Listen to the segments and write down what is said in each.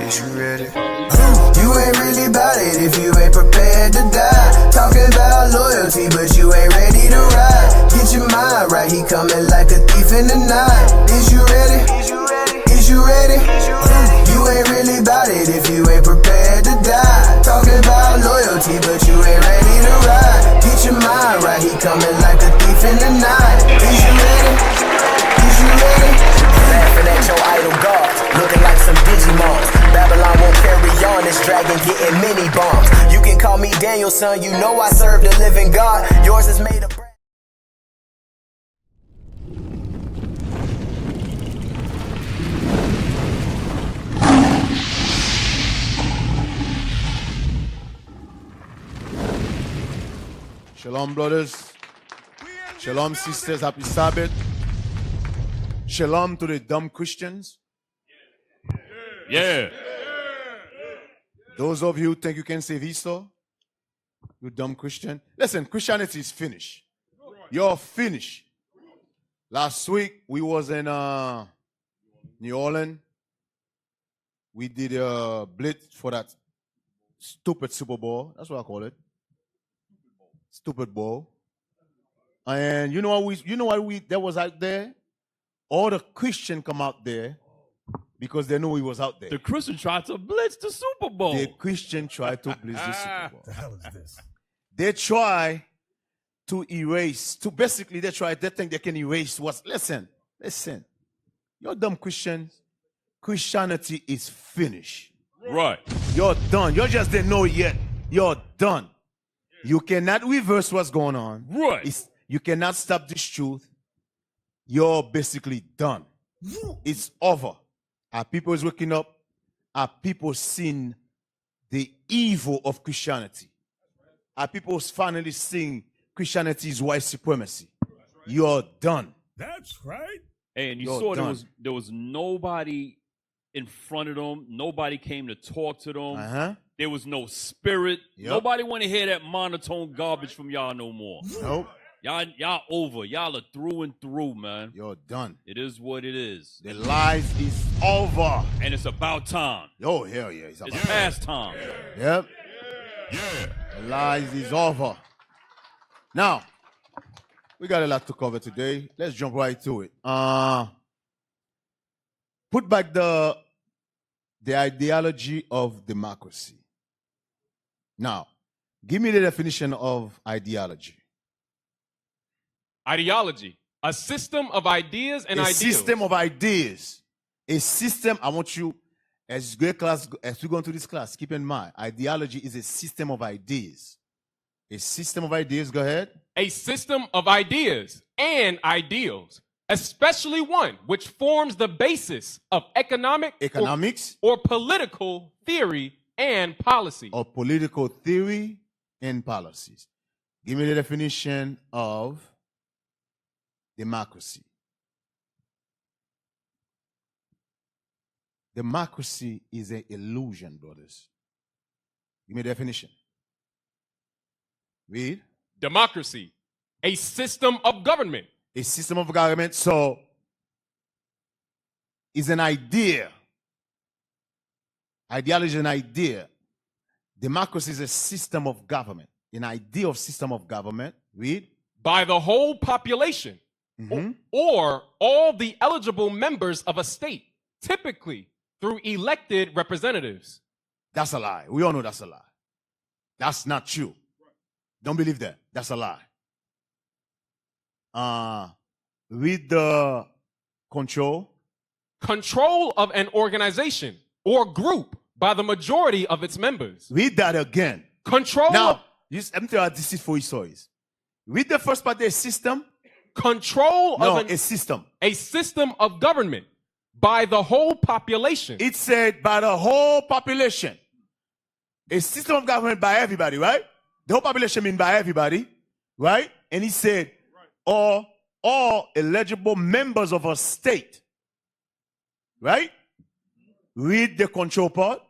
Is you ready? You ain't really about it if you ain't prepared to die. Talking about loyalty, but you ain't ready to ride. Get your mind right, he coming like a thief in the night. Is you ready? Is you ready? You ain't really about it if you ain't prepared to die. Talking about loyalty, but you ain't ready to ride. Get your mind right, he coming like a thief in the night. Is you ready? Is you ready? Laughing at your idol gods, looking like some Digimons. Babylon won't carry on, this dragon getting mini bombs. You can call me Daniel, son, you know I serve the living God. Yours is made of bread. Shalom, brothers. Shalom, sisters. Happy Sabbath. Shalom to the dumb Christians. Yeah. Those of you who think you can save Esau, you dumb Christian. Listen, Christianity is finished. You're finished. Last week, we was in New Orleans. We did a blitz for that stupid Super Bowl. That's what I call it. Stupid Bowl. And you know what that was out there? All the Christians come out there because they know he was out there. The Christian tried to blitz the Super Bowl. The Christian tried to blitz the Super Bowl. The hell is this? They try to erase, they think they can erase what's, listen. You're dumb Christians. Christianity is finished. Right. You're done. You just didn't know it yet. You're done. You cannot reverse what's going on. Right. You cannot stop this truth. You're basically done. It's over. Our people is waking up. Our people seeing the evil of Christianity. Our people is finally seeing Christianity's white supremacy. You're done. That's right. Hey, and you You're saw done. there was nobody in front of them. Nobody came to talk to them. There was no spirit. Yep. Nobody want to hear that monotone garbage from y'all no more. Nope. Y'all over. Y'all are through and through, man. You're done. It is what it is. The lies is over. And it's about time. Oh, hell yeah. It's past time. Yep. Yeah. The lies is over. Now, we got a lot to cover today. Let's jump right to it. Put back the ideology of democracy. Now, give me the definition of ideology. Ideology, a system of ideas and ideals. A system of ideas. A system, I want you, as we go into this class, keep in mind, ideology is a system of ideas. A system of ideas, go ahead. A system of ideas and ideals, especially one which forms the basis of economics or political theory and policy. Or political theory and policies. Give me the definition of democracy. Democracy is an illusion, brothers. Give me the definition. Read. Democracy, a system of government. A system of government, so is an idea. Ideology is an idea. Democracy is a system of government. An idea of system of government. Read. By the whole population or all the eligible members of a state, typically through elected representatives. That's a lie. We all know that's a lie. That's not true. Don't believe that. That's a lie. Read the control. Control of an organization or group by the majority of its members. Read that again. Control. Now, let me tell you how this is for stories. Read the first part, the system. Control of a system. A system of government by the whole population. It said by the whole population. A system of government by everybody, right? The whole population means by everybody, right? And he said, all eligible members of a state, right? Read the control part.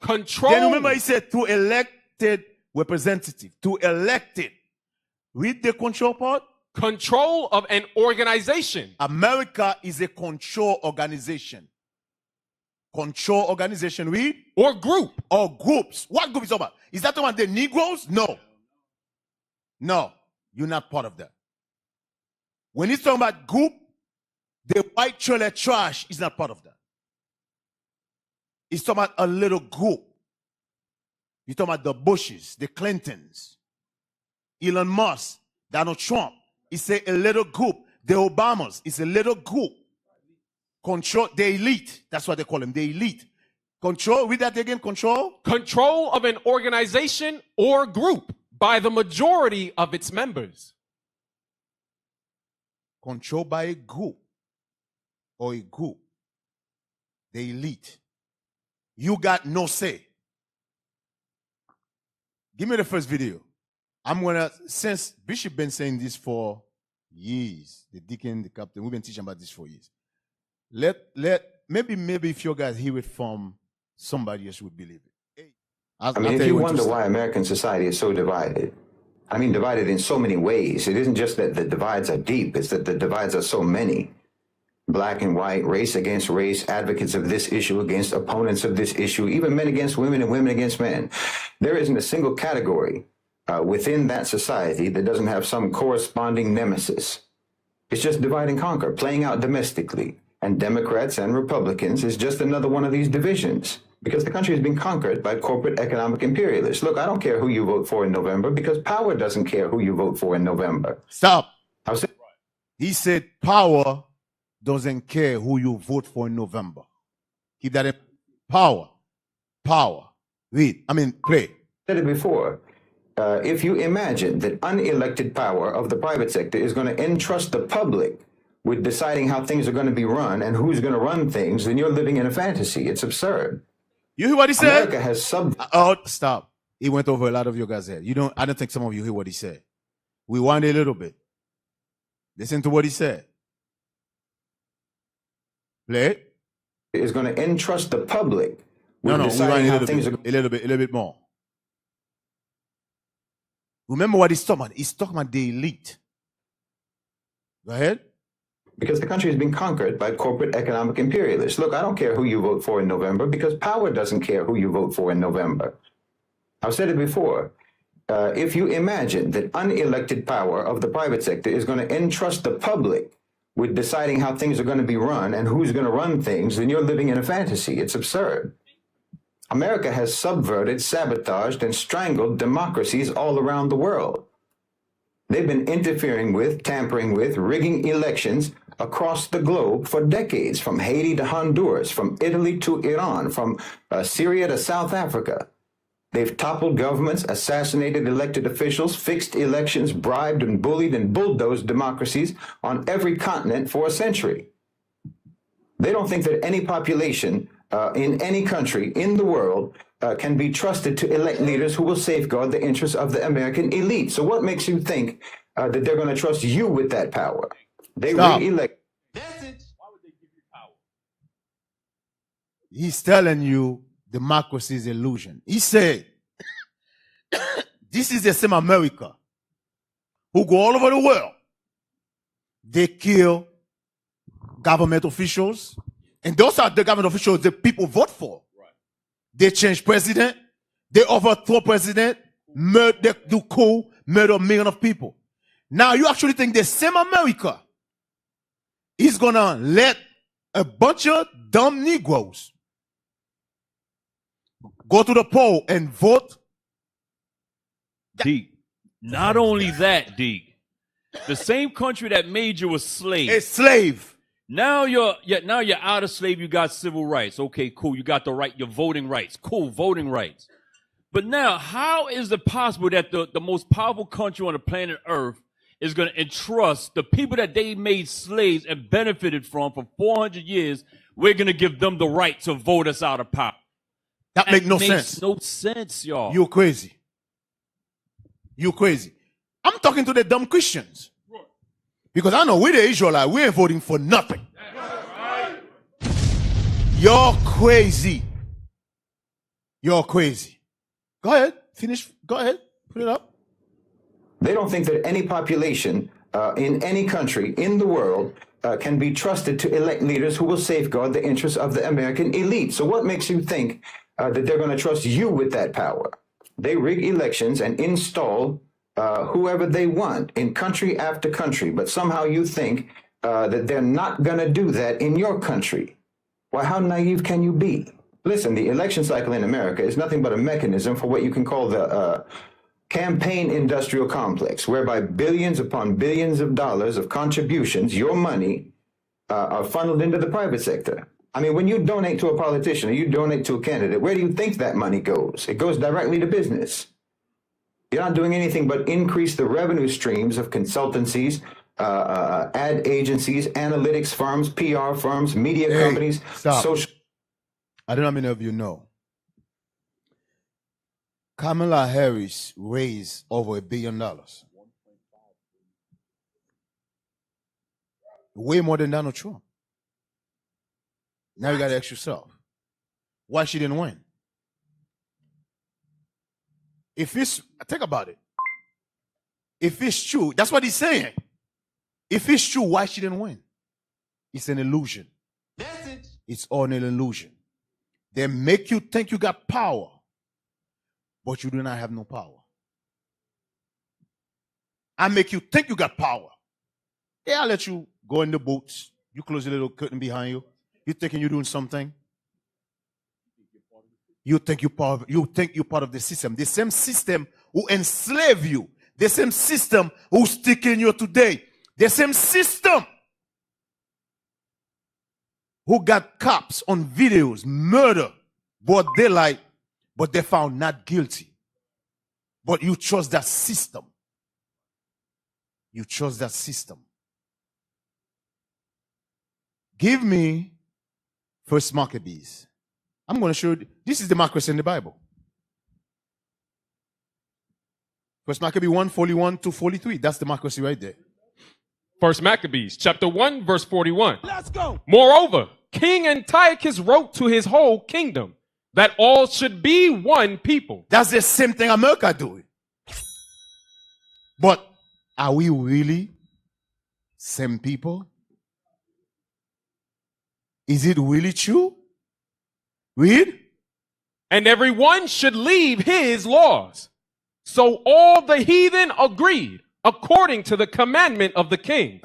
Control. Then remember he said to elected representative, to elected. Read the control part. Control of an organization. America is a control organization. Control organization with or group. Or groups. What group is talking about? Is that talking about the Negroes? No. No, you're not part of that. When he's talking about group, the white trailer trash is not part of that. He's talking about a little group. He's talking about the Bushes, the Clintons, Elon Musk, Donald Trump. He said a little group. The Obamas is a little group. Control the elite. That's what they call them, the elite. Control, read that again, control. Control of an organization or group by the majority of its members. Controlled by a group or a group. The elite. You got no say. Give me the first video. I'm gonna, since Bishop been saying this for years, the deacon, the captain, we've been teaching about this for years. Maybe if you guys hear it from somebody else would believe it. I mean, if you wonder why American society is so divided, I mean, divided in so many ways. It isn't just that the divides are deep, it's that the divides are so many. Black and white, race against race, advocates of this issue against opponents of this issue, even men against women and women against men. There isn't a single category within that society that doesn't have some corresponding nemesis. It's just divide and conquer, playing out domestically. And Democrats and Republicans is just another one of these divisions, because the country has been conquered by corporate economic imperialists. Look, I don't care who you vote for in November, because power doesn't care who you vote for in November. Stop. He said power doesn't care who you vote for in November. Keep that in. Power. Power. Read. Pray. I said it before. If you imagine that unelected power of the private sector is going to entrust the public with deciding how things are going to be run and who's going to run things, then you're living in a fantasy. It's absurd. You hear what he said? America has stop. He went over a lot of your guys' head. I don't think some of you hear what he said. We wind a little bit. Listen to what he said. Play it. Is going to entrust the public with we deciding wind how things are a little bit more. Remember what he's talking about. He's talking about the elite. Go ahead. Because the country has been conquered by corporate economic imperialists. Look, I don't care who you vote for in November, because power doesn't care who you vote for in November. I've said it before. If you imagine that unelected power of the private sector is going to entrust the public with deciding how things are going to be run and who's going to run things, then you're living in a fantasy. It's absurd. America has subverted, sabotaged, and strangled democracies all around the world. They've been interfering with, tampering with, rigging elections across the globe for decades, from Haiti to Honduras, from Italy to Iran, from Syria to South Africa. They've toppled governments, assassinated elected officials, fixed elections, bribed and bullied and bulldozed democracies on every continent for a century. They don't think that any population in any country in the world can be trusted to elect leaders who will safeguard the interests of the American elite. So what makes you think that they're going to trust you with that power? They re-elect. Why would they give you power? He's telling you democracy is illusion. He said, this is the same America who go all over the world. They kill government officials, and those are the government officials that people vote for. Right. They change president, they overthrow president, murder, do coup, murder millions of people. Now you actually think the same America is gonna let a bunch of dumb Negroes go to the poll and vote? Deke, not only that, Deke, the same country that made you a slave. A slave. Now you're out of slave, you got civil rights. Okay, cool. You got your voting rights. Cool, voting rights. But now, how is it possible that the most powerful country on the planet Earth is going to entrust the people that they made slaves and benefited from for 400 years? We're going to give them the right to vote us out of power. That makes no sense. Makes no sense, y'all. You're crazy. You're crazy. I'm talking to the dumb Christians. Because I know we're the Israelites. We ain't voting for nothing. You're crazy. You're crazy. Go ahead. Finish. Go ahead. Put it up. They don't think that any population in any country in the world can be trusted to elect leaders who will safeguard the interests of the American elite. So what makes you think that they're going to trust you with that power? They rig elections and install whoever they want in country after country, but somehow you think that they're not going to do that in your country. Well, how naive can you be? Listen, the election cycle in America is nothing but a mechanism for what you can call the campaign industrial complex, whereby billions upon billions of dollars of contributions, your money, are funneled into the private sector. I mean, when you donate to a politician or you donate to a candidate, where do you think that money goes? It goes directly to business. You're not doing anything but increase the revenue streams of consultancies, ad agencies, analytics firms, PR firms, media companies, social. I don't know how many of you know. Kamala Harris raised over $1 billion. Way more than Donald Trump. Now you got to ask yourself, why she didn't win? If it's, think about it. If it's true, that's what he's saying. If it's true, why she didn't win? It's an illusion. Message. It's all an illusion. They make you think you got power, but you do not have no power. I make you think you got power. Yeah, I'll let you go in the boots. You close the little curtain behind you. You thinking you're doing something. You think you're part of the system. The same system who enslave you. The same system who's sticking you today. The same system who got cops on videos, murder, broad daylight, but they found not guilty. But you trust that system. You trust that system. Give me First Maccabees. I'm going to show you, this is democracy in the Bible. First Maccabees 1:41 to 43. That's democracy right there. First Maccabees, chapter 1, verse 41. Let's go. Moreover, King Antiochus wrote to his whole kingdom that all should be one people. That's the same thing America doing. But are we really same people? Is it really true? Read. And everyone should leave his laws. So all the heathen agreed according to the commandment of the king.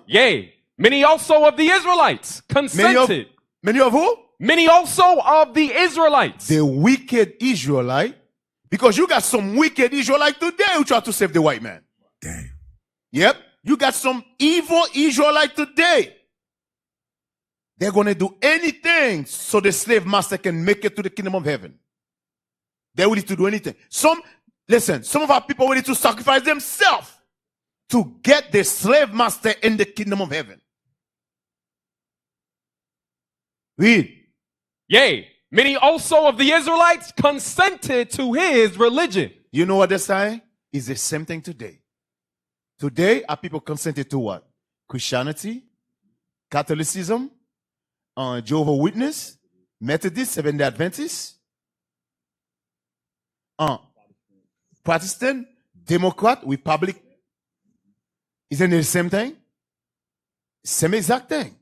Yea, many also of the Israelites consented. Many of who? Many also of the Israelites. The wicked Israelite. Because you got some wicked Israelite today who try to save the white man. Damn. Yep. You got some evil Israelite today. They're going to do anything so the slave master can make it to the kingdom of heaven. They're willing to do anything. Some of our people are ready to sacrifice themselves to get the slave master in the kingdom of heaven. Read. Yea, many also of the Israelites consented to his religion. You know what they're saying? It's the same thing today. Today, our people consented to what? Christianity, Catholicism, Jehovah's Witness, Methodist, Seventh-day Adventist, Protestant, Democrat, Republic. Isn't it the same thing? Same exact thing.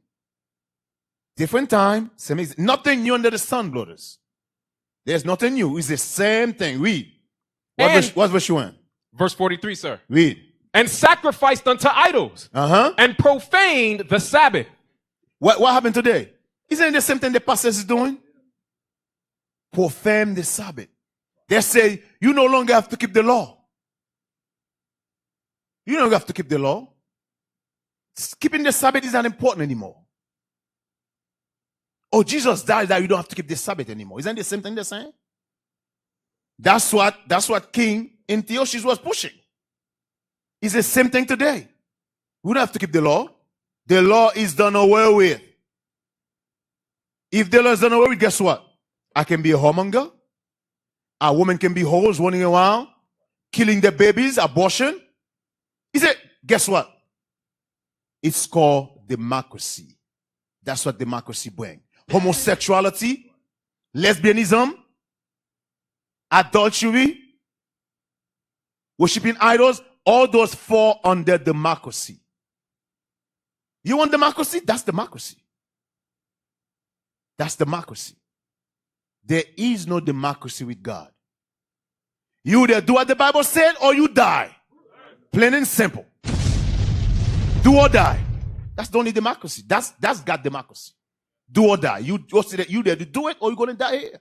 Different time, nothing new under the sun, brothers. There's nothing new. It's the same thing. Read. What verse you in? Verse 43, sir. Read. And sacrificed unto idols. And profaned the Sabbath. What happened today? Isn't it the same thing the pastors is doing? Profane the Sabbath. They say you no longer have to keep the law. You don't have to keep the law. Keeping the Sabbath is not important anymore. Oh, Jesus died that you don't have to keep the Sabbath anymore. Isn't it the same thing they're saying? That's what King Antiochus was pushing. It's the same thing today. We don't have to keep the law. The law is done away with. If the law is done away with, guess what? I can be a whoremonger. A woman can be whores running around, killing their babies, abortion. He said, guess what? It's called democracy. That's what democracy brings. Homosexuality, lesbianism, adultery, worshiping idols, all those fall under democracy. You want democracy? That's democracy. That's democracy. There is no democracy with God. You either do what the Bible said or you die. Plain and simple. Do or die. That's the only democracy. That's God democracy. Do or die. You either do it or you're going to die here.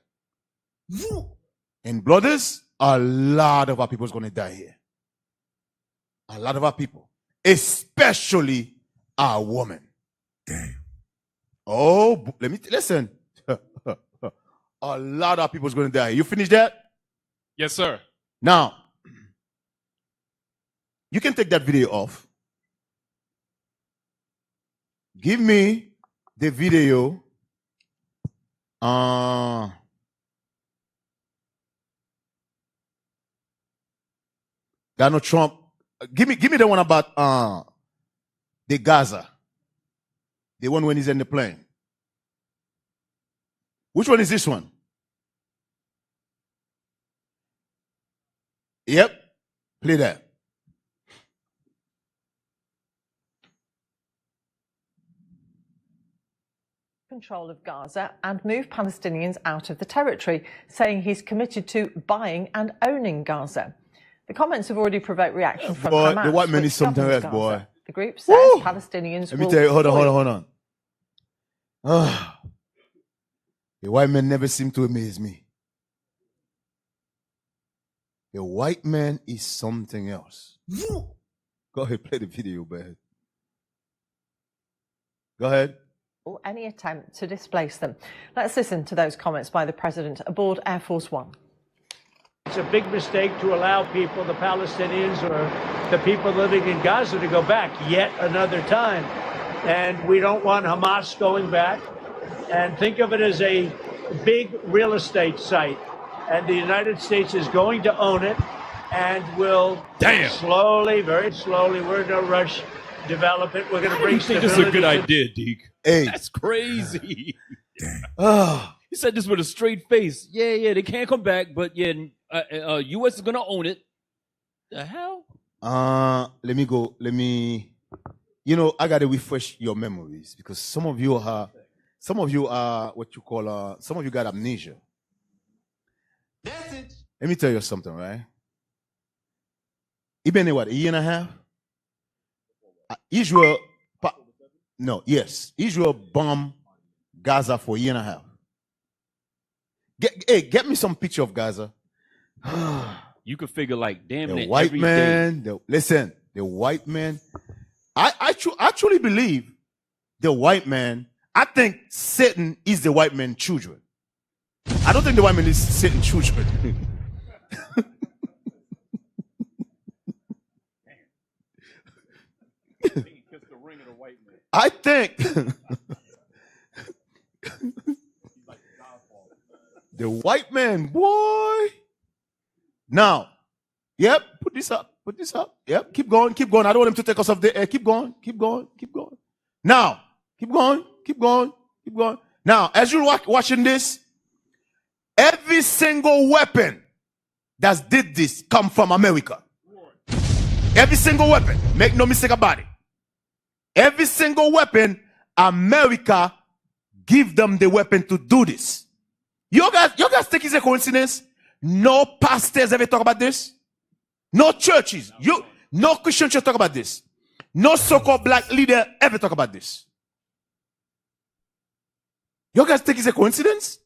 And brothers, a lot of our people is going to die here. A lot of our people. Especially our women. Damn. Oh, let me listen. A lot of people is going to die. You finish that? Yes, sir. Now, you can take that video off. Give me the video. Donald Trump. Give me the one about the Gaza. The one when he's in the plane. Which one is this one? Yep. Play that. Control of Gaza and move Palestinians out of the territory, saying he's committed to buying and owning Gaza. The comments have already provoked reaction from Hamas. The white man which is something governs else, Gaza. boy. The group says Palestinians Let me will tell you, hold on. The white man never seemed to amaze me. The white man is something else. Go ahead, play the video, man. Go ahead. any attempt to displace them. Let's listen to those comments by the President aboard Air Force One. It's a big mistake to allow people, the Palestinians or the people living in Gaza, to go back yet another time. And we don't want Hamas going back. And think of it as a big real estate site. And the United States is going to own it and will slowly, very slowly, we're in no rush, develop it. We're going to bring stability. This is a good idea, Deke. Hey. That's crazy. He said this with a straight face. Yeah, they can't come back, but yeah, U.S. is going to own it. The hell? Let me go. You know, I got to refresh your memories because some of you are what you call, some of you got amnesia. Let me tell you something, right? It's been what, a year and a half? Israel bombed Gaza for a year and a half. Get me some picture of Gaza. You could figure like, damn the it, white man. The white man. I truly believe the white man. I think Satan is the white man's children. I don't think the white man is Satan's children. I think the white man, boy. Now, yep, put this up. Yep, keep going. I don't want him to take us off the air. Keep going. Now, keep going. Now, as you're watching this, every single weapon that did this come from America. Every single weapon. Make no mistake about it. Every single weapon, America give them the weapon to do this. You guys think it's a coincidence? No pastors ever talk about this. No churches. No Christian church talk about this. No so-called black leader ever talk about this. You guys think it's a coincidence?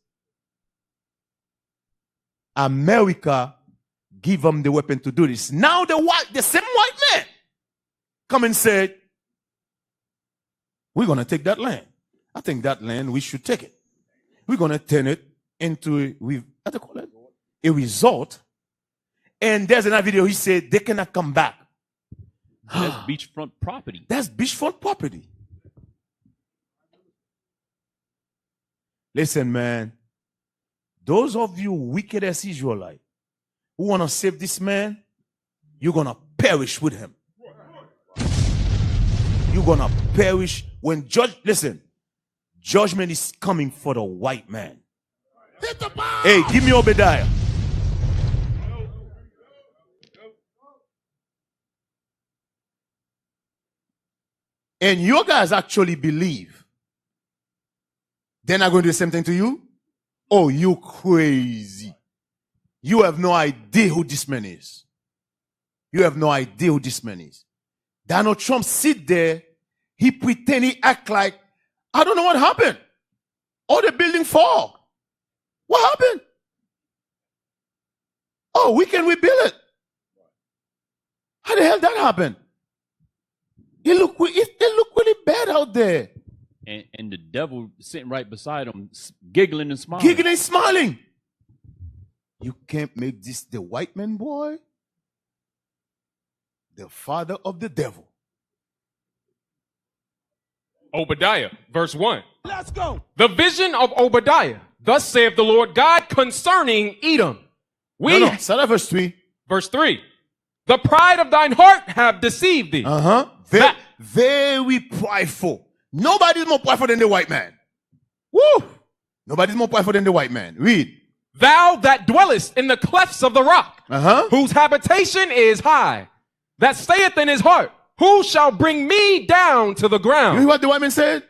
America give them the weapon to do this. Now the same white man come and say, we're going to take that land. I think that land, we should take it. We're going to turn it into a resort. And there's another video, he said they cannot come back. That's beachfront property. That's beachfront property. Listen, man. Those of you wicked as Israelites who want to save this man, you're going to perish with him. You're going to perish when judgment is coming for the white man. Hey, give me Obadiah. and you guys actually believe they're not going to do the same thing to you, oh, you crazy. You have no idea who this man is. You have no idea who this man is. Donald Trump sit there, he pretend he act like, I don't know what happened. Oh, the building fall. What happened? Oh, we can rebuild it. How the hell that happened? It look really bad out there. And the devil sitting right beside him, giggling and smiling. Giggling and smiling. You can't make this the white man, boy. The father of the devil. Obadiah, verse 1. Let's go. The vision of Obadiah. Thus saith the Lord God concerning Edom. Start at verse 3. Verse 3. The pride of thine heart have deceived thee. Very prideful. Nobody's more prideful than the white man. Woo! Nobody's more prideful than the white man. Read. Thou that dwellest in the clefts of the rock, whose habitation is high, that saith in his heart, who shall bring me down to the ground? You hear what the white man said?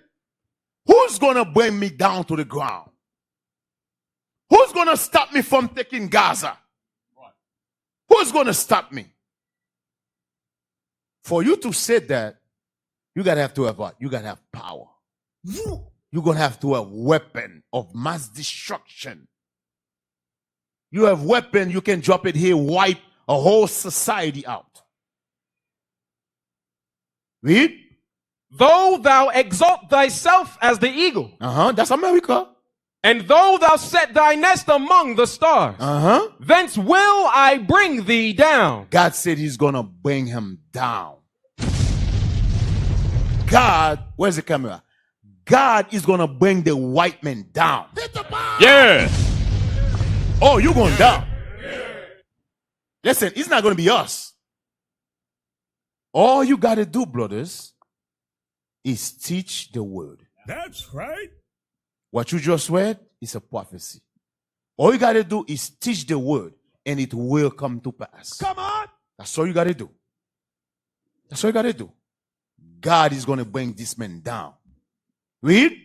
Who's going to bring me down to the ground? Who's going to stop me from taking Gaza? Who's going to stop me? For you to say that, you got to have what? You got to have power. You're going to have to have weapon of mass destruction. You have weapon, you can drop it here, wipe a whole society out. Read. Though thou exalt thyself as the eagle. That's America. And though thou set thy nest among the stars. Thence will I bring thee down. God said he's going to bring him down. God, where's the camera? God is going to bring the white man down. Yeah. Oh, you're going down. Listen, it's not going to be us. All you got to do, brothers, is teach the word. That's right. What you just read is a prophecy. All you got to do is teach the word, and it will come to pass. Come on. That's all you got to do. That's all you got to do. God is going to bring this man down. Read.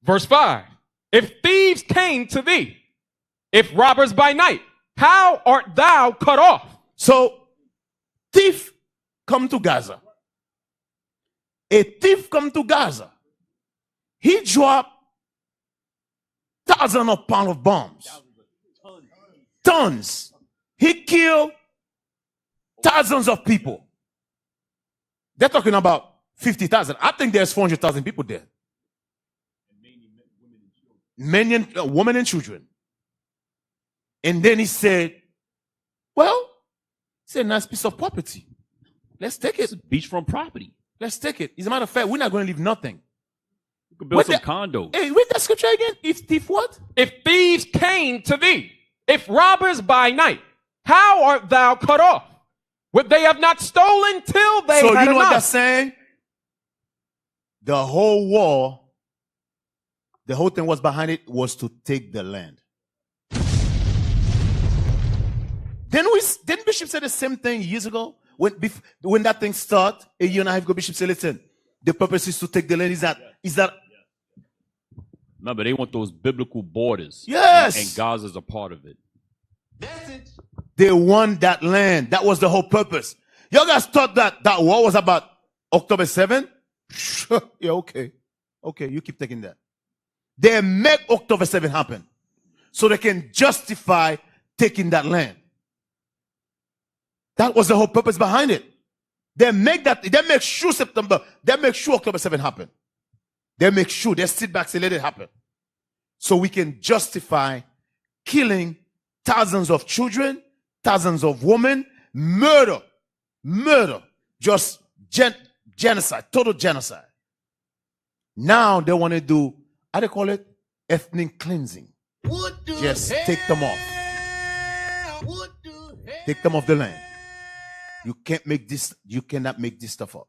Verse 5. If thieves came to thee, if robbers by night, how art thou cut off? So, thief come to Gaza. A thief come to Gaza. He dropped thousands of pounds of bombs. Tons. He killed thousands of people. They're talking about 50,000. I think there's 400,000 people there. Many women and children. And then he said, well, it's a nice piece of property. Let's take it. Beachfront property. Let's take it. As a matter of fact, we're not going to leave nothing. You could build some condos. Hey, read that scripture again. If thief what? If thieves came to thee, if robbers by night, how art thou cut off? What they have not stolen till they so had you know enough. What that's saying? The whole war, the whole thing was behind it was to take the land. Then Bishop said the same thing years ago when that thing started. A year and a half ago, Bishop said, "Listen, the purpose is to take the land. Is that?" Remember, they want those biblical borders. Yes, and Gaza's a part of it. That's it. They won that land. That was the whole purpose. Y'all guys thought that war was about October 7th? Yeah, okay. Okay, you keep taking that. They make October 7th happen so they can justify taking that land. That was the whole purpose behind it. They make sure October 7th happen. They make sure, they sit back and let it happen. So we can justify killing thousands of children, thousands of women, murder, just genocide, total genocide. Now they want to do, how do they call it? Ethnic cleansing. Just take them off. Take them off the land. You cannot make this stuff up.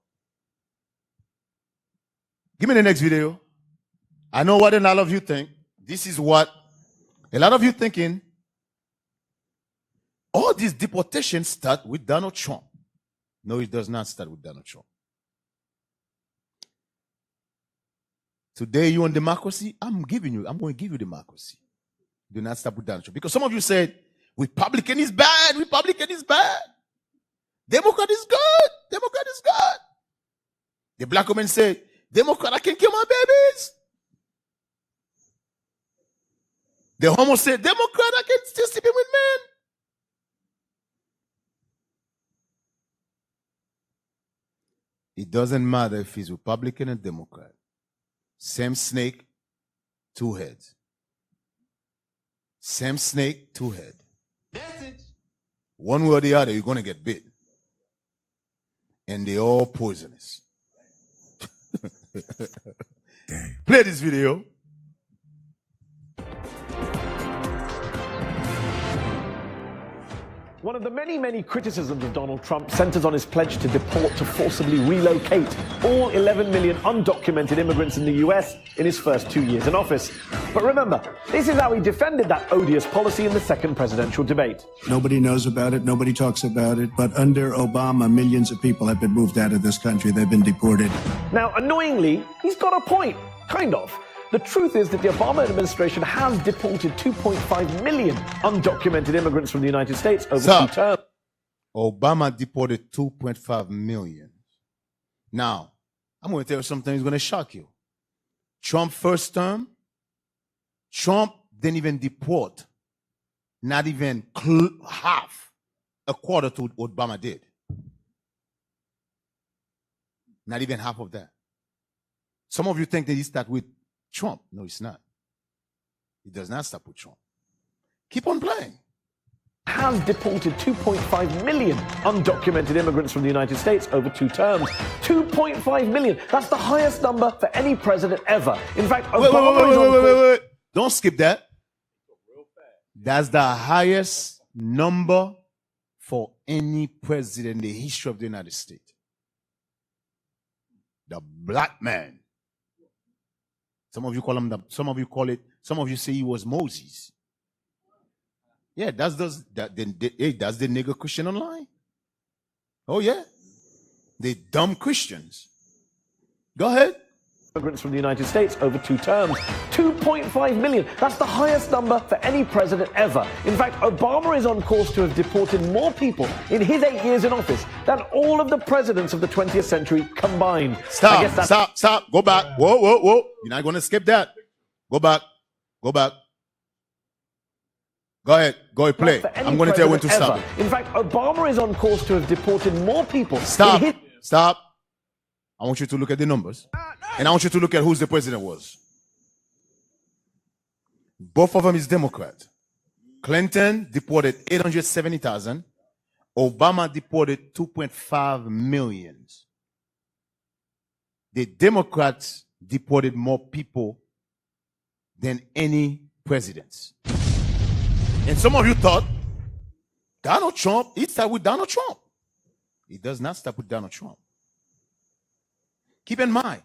Give me the next video. I know what a lot of you think. This is what a lot of you thinking. All these deportations start with Donald Trump. No, it does not start with Donald Trump. Today you want democracy? I'm going to give you democracy. Do not stop with Donald Trump. Because some of you said, Republican is bad, Republican is bad. Democrat is good, Democrat is good. The black woman said, Democrat, I can kill my babies. The homo said, Democrat, I can still sleep with men. It doesn't matter if he's Republican or Democrat. Same snake, two heads. Same snake, two heads. One way or the other, you're going to get bit. And they're all poisonous. Play this video. One of the many criticisms of Donald Trump centers on his pledge to deport, to forcibly relocate all 11 million undocumented immigrants in the US in his first 2 years in office. But remember, this is how he defended that odious policy in the second presidential debate. Nobody knows about it. Nobody talks about it. But under Obama, millions of people have been moved out of this country. They've been deported. Now, annoyingly, he's got a point, kind of. The truth is that the Obama administration has deported 2.5 million undocumented immigrants from the United States over 2 terms. Obama deported 2.5 million. Now, I'm going to tell you something that's going to shock you. Trump first term, Trump didn't even deport, not even half, a quarter to what Obama did. Not even half of that. Some of you think that he started with Trump. No, it's not. It does not stop with Trump. Keep on playing. Has deported 2.5 million undocumented immigrants from the United States over 2 terms. 2.5 million. That's the highest number for any president ever. In fact, Obama wait. Don't skip that. That's the highest number for any president in the history of the United States. The black man. Some of you call him some of you say he was Moses. Yeah, that's the nigger Christian online. Oh yeah. The dumb Christians. Go ahead. Immigrants from the United States over 2 terms. 2.5 million. That's the highest number for any president ever. In fact, Obama is on course to have deported more people in his 8 years in office than all of the presidents of the 20th century combined. Stop. Go back. Whoa. You're not going to skip that. Go back. Go ahead, play. I'm going to tell you when to stop. In fact, Obama is on course to have deported more people. Stop. I want you to look at the numbers. And I want you to look at who the president was. Both of them is Democrat. Clinton deported 870,000. Obama deported 2.5 million. The Democrats deported more people than any presidents. And some of you thought Donald Trump, it started with Donald Trump. It does not start with Donald Trump. Keep in mind,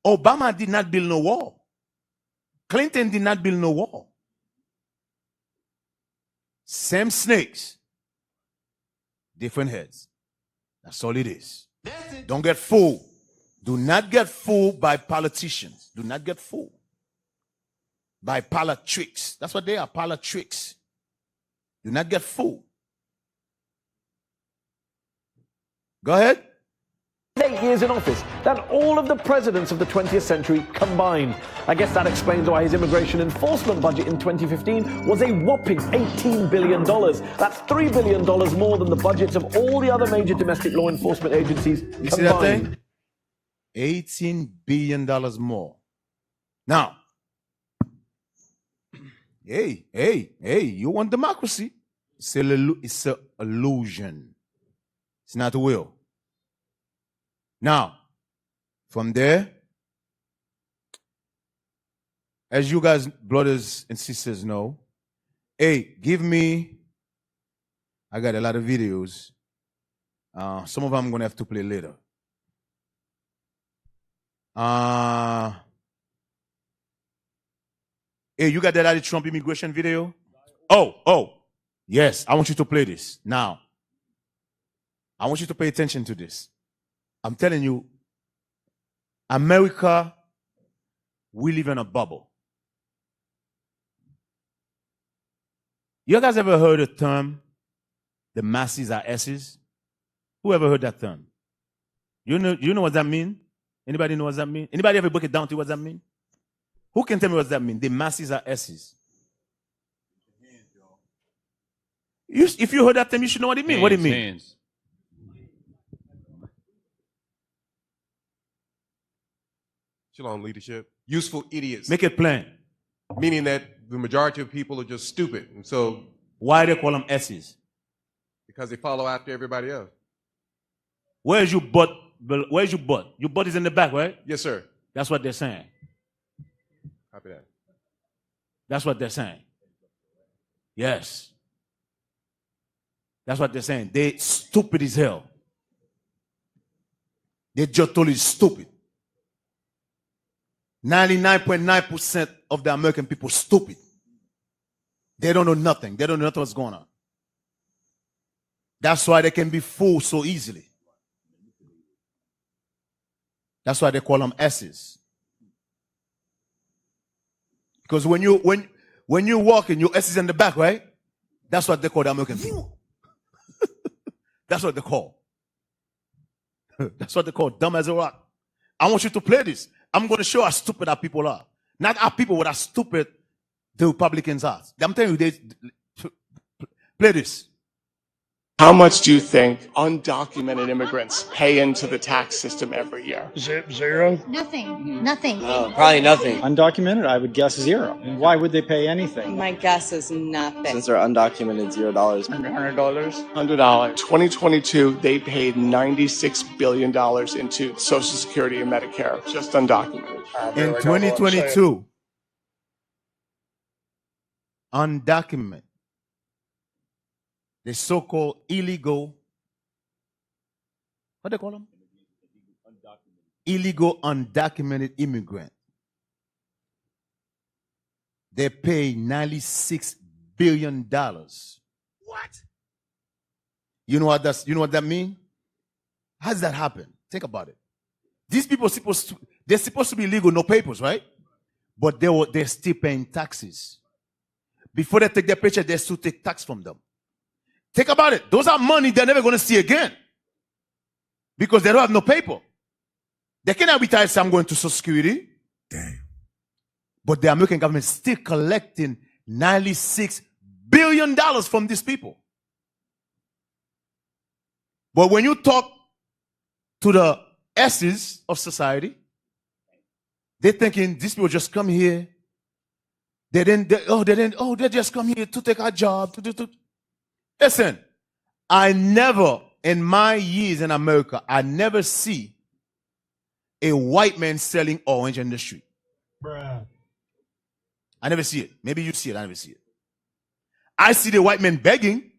Obama did not build no wall. Clinton did not build no wall. Same snakes, different heads. That's all it is. Don't get fooled. Do not get fooled by politicians. Do not get fooled by tricks. That's what they are, tricks. Do not get fooled. Go ahead. 8 years in office than all of the presidents of the 20th century combined. I guess that explains why his immigration enforcement budget in 2015 was a whopping $18 billion. That's $3 billion more than the budgets of all the other major domestic law enforcement agencies combined. You see that thing? $18 billion more. Now, hey, you want democracy? It's an illusion. It's not a will. Now, from there, as you guys, brothers and sisters know, hey, I got a lot of videos. Some of them I'm going to have to play later. Hey, you got that Trump immigration video? Oh, yes, I want you to play this. Now, I want you to pay attention to this. I'm telling you, America we live in a bubble. You guys ever heard the term, the masses are S's? Who ever heard that term? You know what that means? Anybody know what that means? Anybody ever break it down to what that means? Who can tell me what that means? The masses are S's. If you heard that term, you should know what it means. What it means? Hands. Shalom, leadership. Useful idiots. Make it plain. Meaning that the majority of people are just stupid. And so, why they call them S's? because they follow after everybody else. Where's your butt? Where's your butt? Your butt is in the back, right? Yes, sir. That's what they're saying. Copy that. That's what they're saying. Yes. That's what they're saying. They stupid as hell. They're just totally stupid. 99.9% of the American people stupid. They don't know nothing. They don't know what's going on. That's why they can be fooled so easily. That's why they call them S's. Because when you walk in, your S is in the back, right? That's what they call the American people. That's what they call. That's what they call dumb as a rock. I want you to play this. I'm going to show how stupid our people are. Not our people, but how stupid the Republicans are. I'm telling you, play this. How much do you think undocumented immigrants pay into the tax system every year? Zero? Nothing. Nothing. Probably nothing. Undocumented, I would guess zero. Why would they pay anything? My guess is nothing. Since they're undocumented, $0. $100? $100. 2022, they paid $96 billion into Social Security and Medicare, just undocumented. In 2022, undocumented, the so-called illegal, what do they call them? Illegal undocumented immigrant. They pay $96 billion. What? You know what that means? How does that happen? Think about it. These people they're supposed to be legal, no papers, right? But they're still paying taxes. Before they take their paycheck, they still take tax from them. Think about it. Those are money they're never going to see again. Because they don't have no paper. They cannot retire and say, I'm going to Social Security. Damn. But the American government is still collecting $96 billion from these people. But when you talk to the S's of society, they're thinking these people just come here. They just come here to take our job. Listen, I never, in my years in America, I never see a white man selling orange in the street. Bruh. I never see it. Maybe you see it. I never see it. I see the white man begging.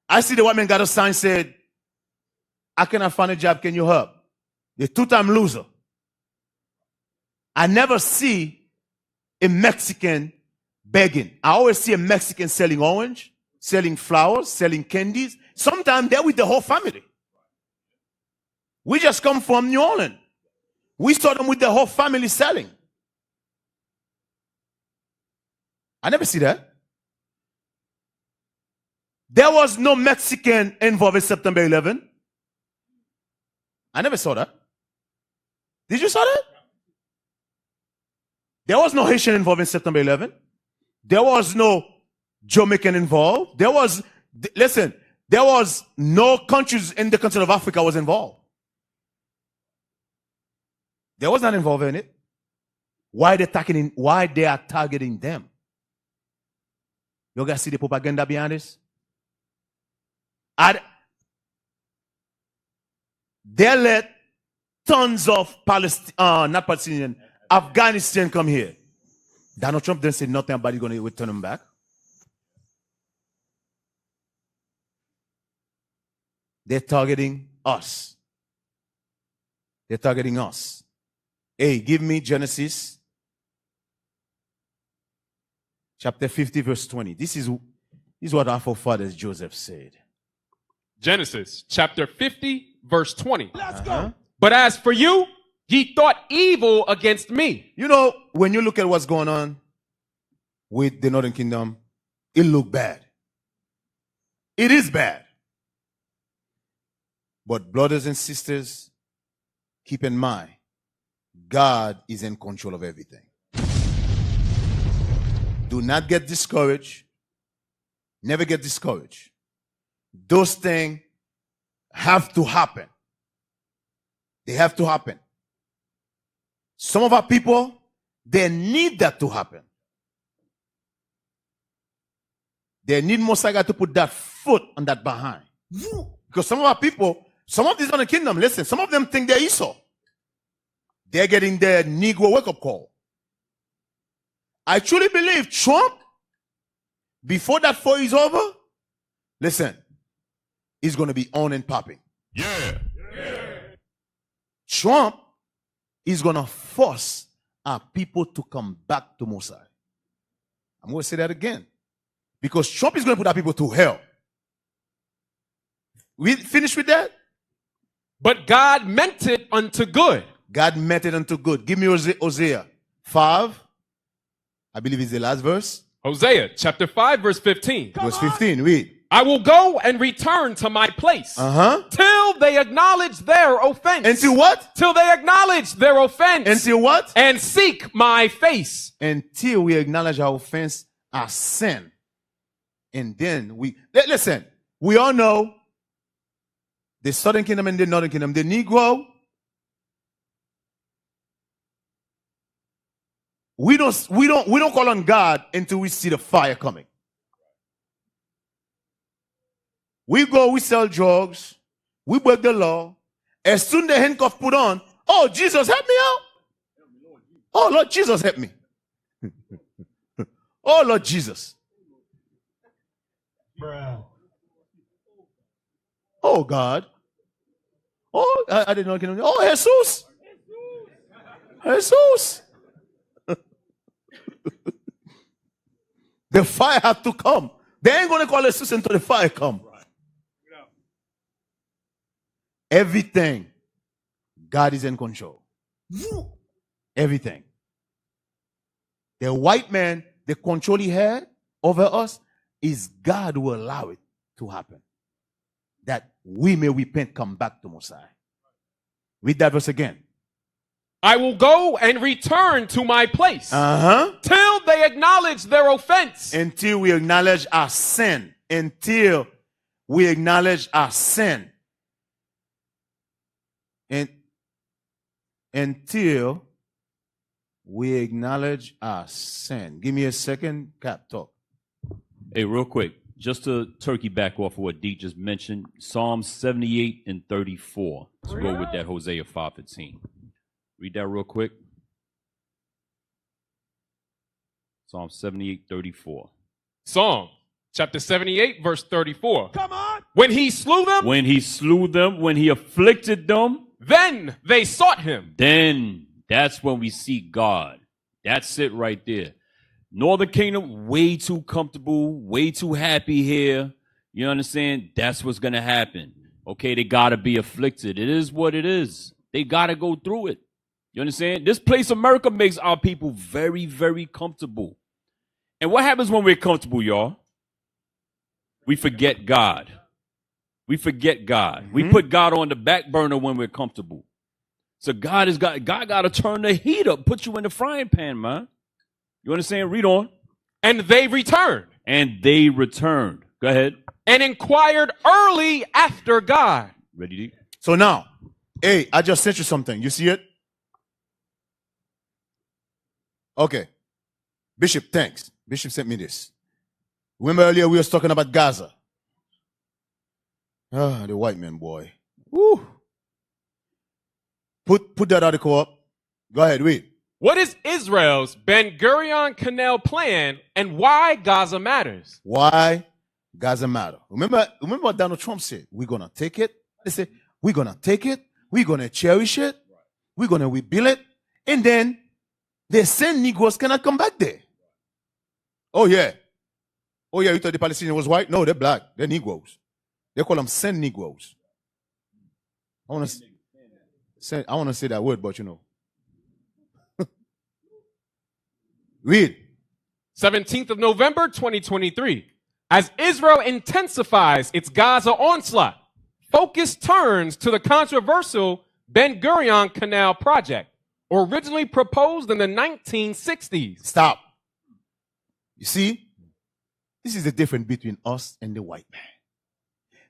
I see the white man got a sign said, I cannot find a job. Can you help? The two-time loser. I never see a Mexican begging. I always see a Mexican selling orange, selling flowers, selling candies. Sometimes they're with the whole family. We just come from New Orleans. We saw them with the whole family selling. I never see that. There was no Mexican involved in September 11. I never saw that. Did you saw that? There was no Haitian involved in September 11. There was no Jamaican involved. There was no countries in the continent of Africa was involved. They was not involved in it. Why they are targeting them? You guys see the propaganda behind this? They let tons of Afghanistan come here. Donald Trump didn't say nothing about going to return them back. They're targeting us. They're targeting us. Hey, give me Genesis chapter 50, verse 20. This is what our forefathers Joseph said. Genesis chapter 50, verse 20. Let's go. But as for you, Ye thought evil against me. You know, when you look at what's going on with the Northern Kingdom, it look bad. It is bad. But brothers and sisters, keep in mind, God is in control of everything. Do not get discouraged. Never get discouraged. Those things have to happen. They have to happen. Some of our people, they need that to happen. They need Messiah to put that foot on that behind. Because some of our people, some of these on the kingdom, listen, some of them think they're Esau. They're getting their Negro wake-up call. I truly believe Trump, before that 4 is over, listen, he's going to be on and popping. Yeah. Trump is going to force our people to come back to Mosiah. I'm going to say that again. Because Trump is going to put our people to hell. We finished with that? But God meant it unto good. God meant it unto good. Give me Hosea 5. I believe it's the last verse. Hosea chapter 5 verse 15. Verse 15, read. I will go and return to my place. Till they acknowledge their offense. Until what? Till they acknowledge their offense. Until what? And seek my face. Until we acknowledge our offense, our sin. And then listen, we all know the Southern Kingdom and the Northern Kingdom. The Negro, we don't call on God until we see the fire coming. We go, we sell drugs, we break the law. As soon as the handcuff put on, oh, Jesus, help me out. Oh, Lord Jesus, help me. Oh, Lord Jesus. Oh, God. Oh, I didn't know. Oh, Jesus. Jesus. The fire had to come. They ain't going to call Jesus until the fire come. Everything, God is in control. Everything. The white man, the control he had over us, is God will allow it to happen. That we may repent, come back to Messiah. Read that verse again. I will go and return to my place. Till they acknowledge their offense. Until we acknowledge our sin. Until we acknowledge our sin. And until we acknowledge our sin. Give me a second, Cap, talk. Hey, real quick, just to turkey back off of what Deke just mentioned, Psalms 78 and 34. Let's go with that Hosea 5:15. Read that real quick. Psalm 78:34. Psalm chapter 78, verse 34. Come on. When he slew them. When he slew them, when he afflicted them. Then they sought him. Then that's when we see God. That's it right there. Northern Kingdom, way too comfortable, way too happy here. You understand? That's what's going to happen. Okay, they got to be afflicted. It is what it is. They got to go through it. You understand? This place, America, makes our people very, very comfortable. And what happens when we're comfortable, y'all? We forget God. We forget God. We put God on the back burner when we're comfortable. So God got to turn the heat up, put you in the frying pan, man. You understand? Read on. And they returned. And they returned. Go ahead. And inquired early after God. Ready, Deke? So now, hey, I just sent you something. You see it? Okay. Bishop, thanks. Bishop sent me this. Remember earlier we was talking about Gaza. Ah, the white man, boy. Woo. Put that article up. Go ahead, read. What is Israel's Ben Gurion Canal plan and why Gaza matters? Why Gaza matter? Remember what Donald Trump said? We're going to take it. They say, we're going to take it. We're going to cherish it. We're going to rebuild it. And then they send Negroes cannot come back there. Oh, yeah. Oh, yeah, you thought the Palestinian was white? No, they're black. They're Negroes. They call them send Negroes. I want to I want to say that word, but you know. Read. 17th of November, 2023. As Israel intensifies its Gaza onslaught, focus turns to the controversial Ben Gurion Canal project, originally proposed in the 1960s. Stop. You see, this is the difference between us and the white man.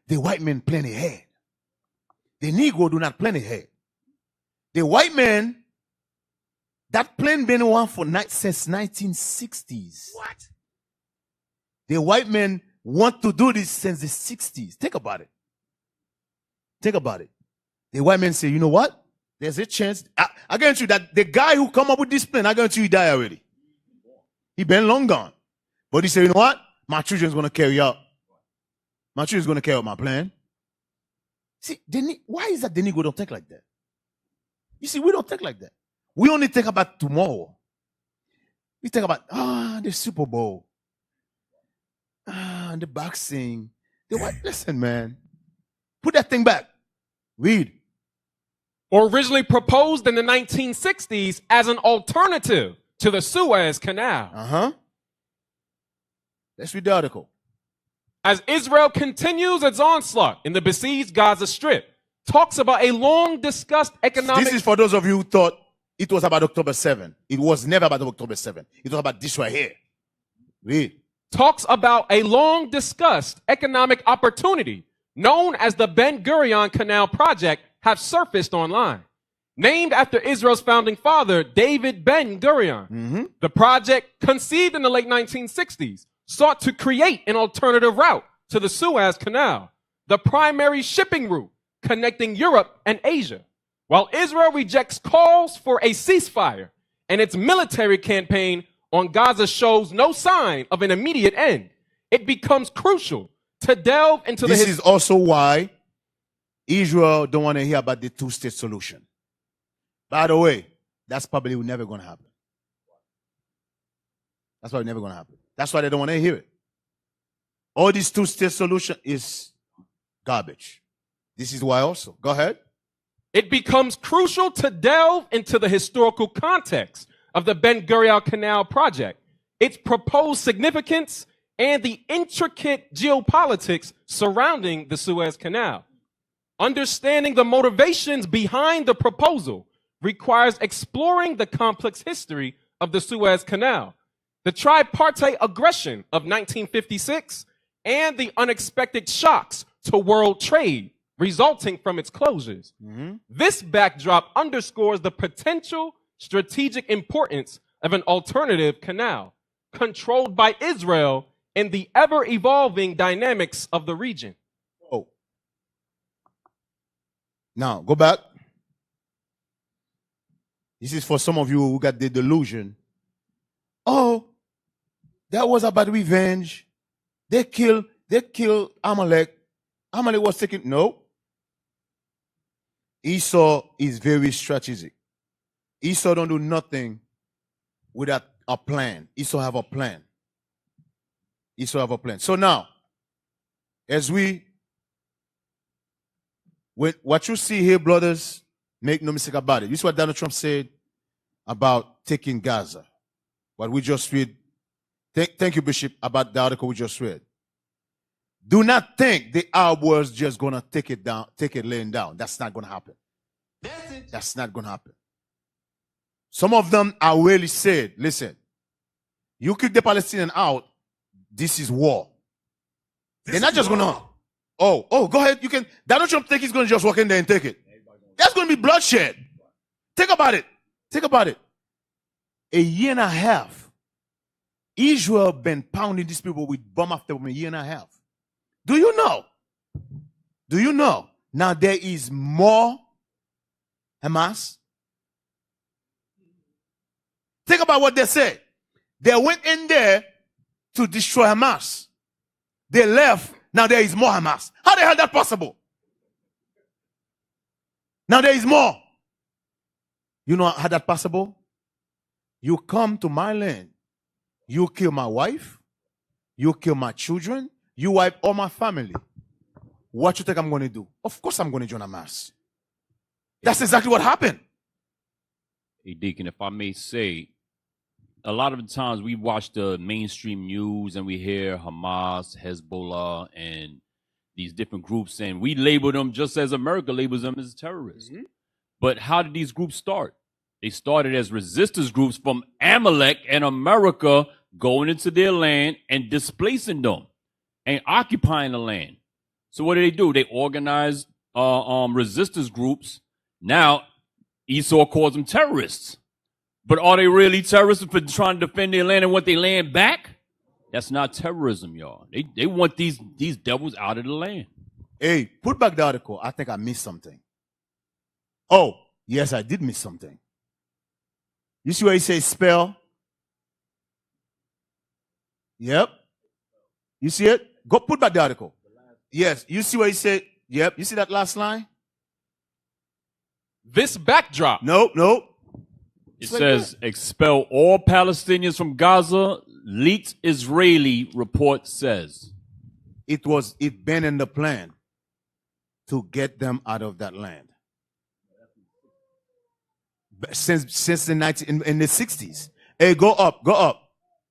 The white man plan ahead. The Negro do not plan ahead. The white man, that plan been on for since 1960s. What? The white men want to do this since the 60s. Think about it. Think about it. The white men say, you know what? There's a chance. I guarantee you that the guy who come up with this plan, I guarantee you he died already. He been long gone. But he said, you know what? My children's going to carry out. My children's going to carry out my plan. See, why is that the Negro don't think like that? You see, we don't think like that. We only think about tomorrow. We think about, the Super Bowl. The boxing. Listen, man. Put that thing back. Read. Originally proposed in the 1960s as an alternative to the Suez Canal. Let's read the article. As Israel continues its onslaught in the besieged Gaza Strip, talks about a long-discussed economic... This is for those of you who thought it was about October 7. It was never about October 7. It was about this right here. Read. Talks about a long-discussed economic opportunity known as the Ben Gurion Canal Project have surfaced online. Named after Israel's founding father, David Ben Gurion. The project, conceived in the late 1960s, sought to create an alternative route to the Suez Canal, the primary shipping route connecting Europe and Asia. While Israel rejects calls for a ceasefire and its military campaign on Gaza shows no sign of an immediate end, it becomes crucial to delve into This is also why Israel don't want to hear about the two-state solution. By the way, that's probably never going to happen. That's probably never going to happen. That's why they don't want to hear it. All this two-state solution is garbage. This is why also. Go ahead. It becomes crucial to delve into the historical context of the Ben Gurion Canal project, its proposed significance, and the intricate geopolitics surrounding the Suez Canal. Understanding the motivations behind the proposal requires exploring the complex history of the Suez Canal, the tripartite aggression of 1956, and the unexpected shocks to world trade resulting from its closures. This backdrop underscores the potential strategic importance of an alternative canal controlled by Israel in the ever-evolving dynamics of the region. Oh. Now, go back. This is for some of you who got the delusion. Oh, that was about revenge. They killed Amalek. Amalek was taken. No. Esau is very strategic. Esau don't do nothing without a plan. Esau have a plan. Esau have a plan. So now, as what you see here, brothers, make no mistake about it. This is what Donald Trump said about taking Gaza. What we just read. Thank you, Bishop, about the article we just read. Do not think the Arab world's just going to take it laying down. That's not going to happen. That's not going to happen. Some of them are really said, listen, you kick the Palestinian out, this is war. They're not just going to, go ahead. You can, Donald Trump think he's going to just walk in there and take it. That's going to be bloodshed. Think about it. Think about it. A year and a half, Israel been pounding these people with bomb after bomb a year and a half. Do you know? Do you know? Now there is more Hamas. Think about what they said. They went in there to destroy Hamas. They left. Now there is more Hamas. How the hell is that possible? Now there is more. You know how that possible? You come to my land. You kill my wife. You kill my children. You wipe all my family. What you think I'm going to do? Of course I'm going to join Hamas. That's exactly what happened. Hey, Deacon, if I may say, a lot of the times we watch the mainstream news and we hear Hamas, Hezbollah, and these different groups, and we label them just as America labels them as terrorists. Mm-hmm. But how did these groups start? They started as resistance groups from Amalek and America going into their land and displacing them and occupying the land. So what do? They organized resistance groups. Now, Esau calls them terrorists. But are they really terrorists for trying to defend their land and want their land back? That's not terrorism, y'all. They want these devils out of the land. Hey, put back the article. I think I missed something. Oh, yes, I did miss something. You see where he says spell? Yep. You see it? Go put back the article. Yes. You see where he said, yep. You see that last line? This backdrop. Nope. It says, expel all Palestinians from Gaza. Leaked Israeli report says. It been in the plan to get them out of that land. Since the in the 60s. Hey, go up.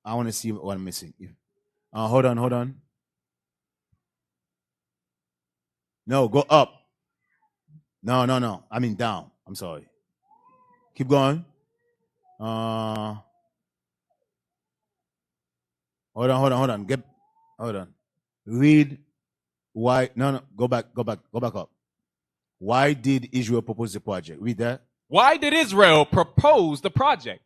I want to see what I'm missing. Hold on. No, go up. No. I mean down. I'm sorry. Keep going. Hold on. Hold on. Read why. No. Go back up. Why did Israel propose the project? Read that. Why did Israel propose the project?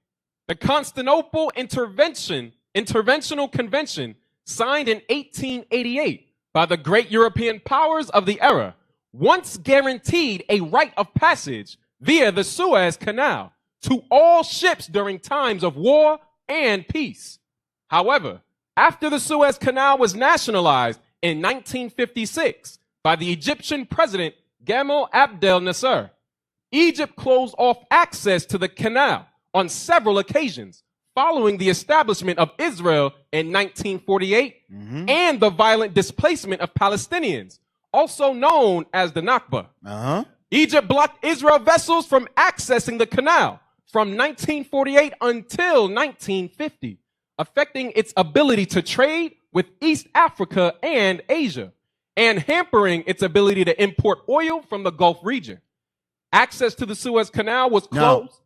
The Constantinople Interventional Convention, signed in 1888 by the great European powers of the era, once guaranteed a right of passage via the Suez Canal to all ships during times of war and peace. However, after the Suez Canal was nationalized in 1956 by the Egyptian president Gamal Abdel Nasser, Egypt closed off access to the canal on several occasions following the establishment of Israel in 1948 and the violent displacement of Palestinians, also known as the Nakba. Egypt blocked Israel vessels from accessing the canal from 1948 until 1950, affecting its ability to trade with East Africa and Asia, and hampering its ability to import oil from the Gulf region. Access to the Suez Canal was closed. Now,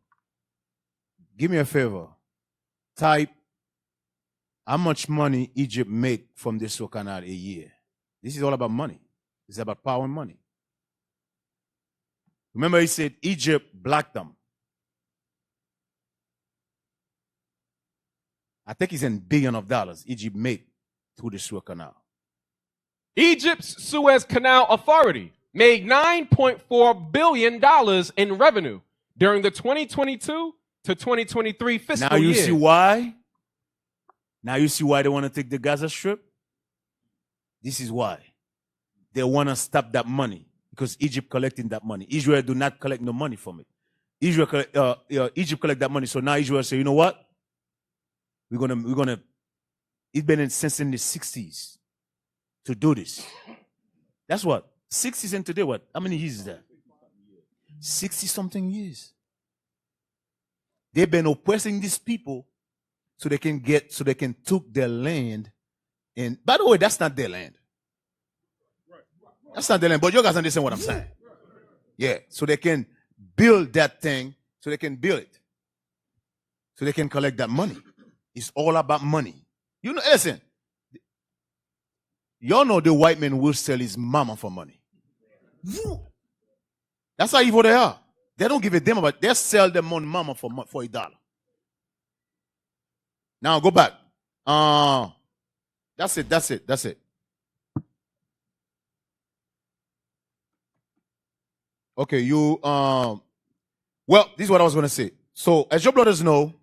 give me a favor. Type how much money Egypt make from the Suez Canal a year. This is all about money. It's about power and money. Remember, he said Egypt blocked them. I think it's in billions of dollars Egypt made through the Suez Canal. Egypt's Suez Canal Authority made $9.4 billion in revenue during the 2022 to 2023 fiscal year. Now you see why? Now you see why they want to take the Gaza Strip? This is why. They want to stop that money because Egypt collecting that money. Israel do not collect no money from it. Egypt collect that money. So now Israel say, you know what? We're gonna. It's been since in the 60s to do this. That's what 60s and today. What? How many years is that? 60-something years. They've been oppressing these people so they can took their land. And by the way, that's not their land. That's not their land. But you guys understand what I'm saying? Yeah. So they can build that thing. So they can build it. So they can collect that money. It's all about money. You know, listen. Y'all know the white man will sell his mama for money. That's how evil they are. They don't give a damn about it. They sell their mama for $1. Now go back. That's it. Okay, well, this is what I was going to say. So, as your brothers know,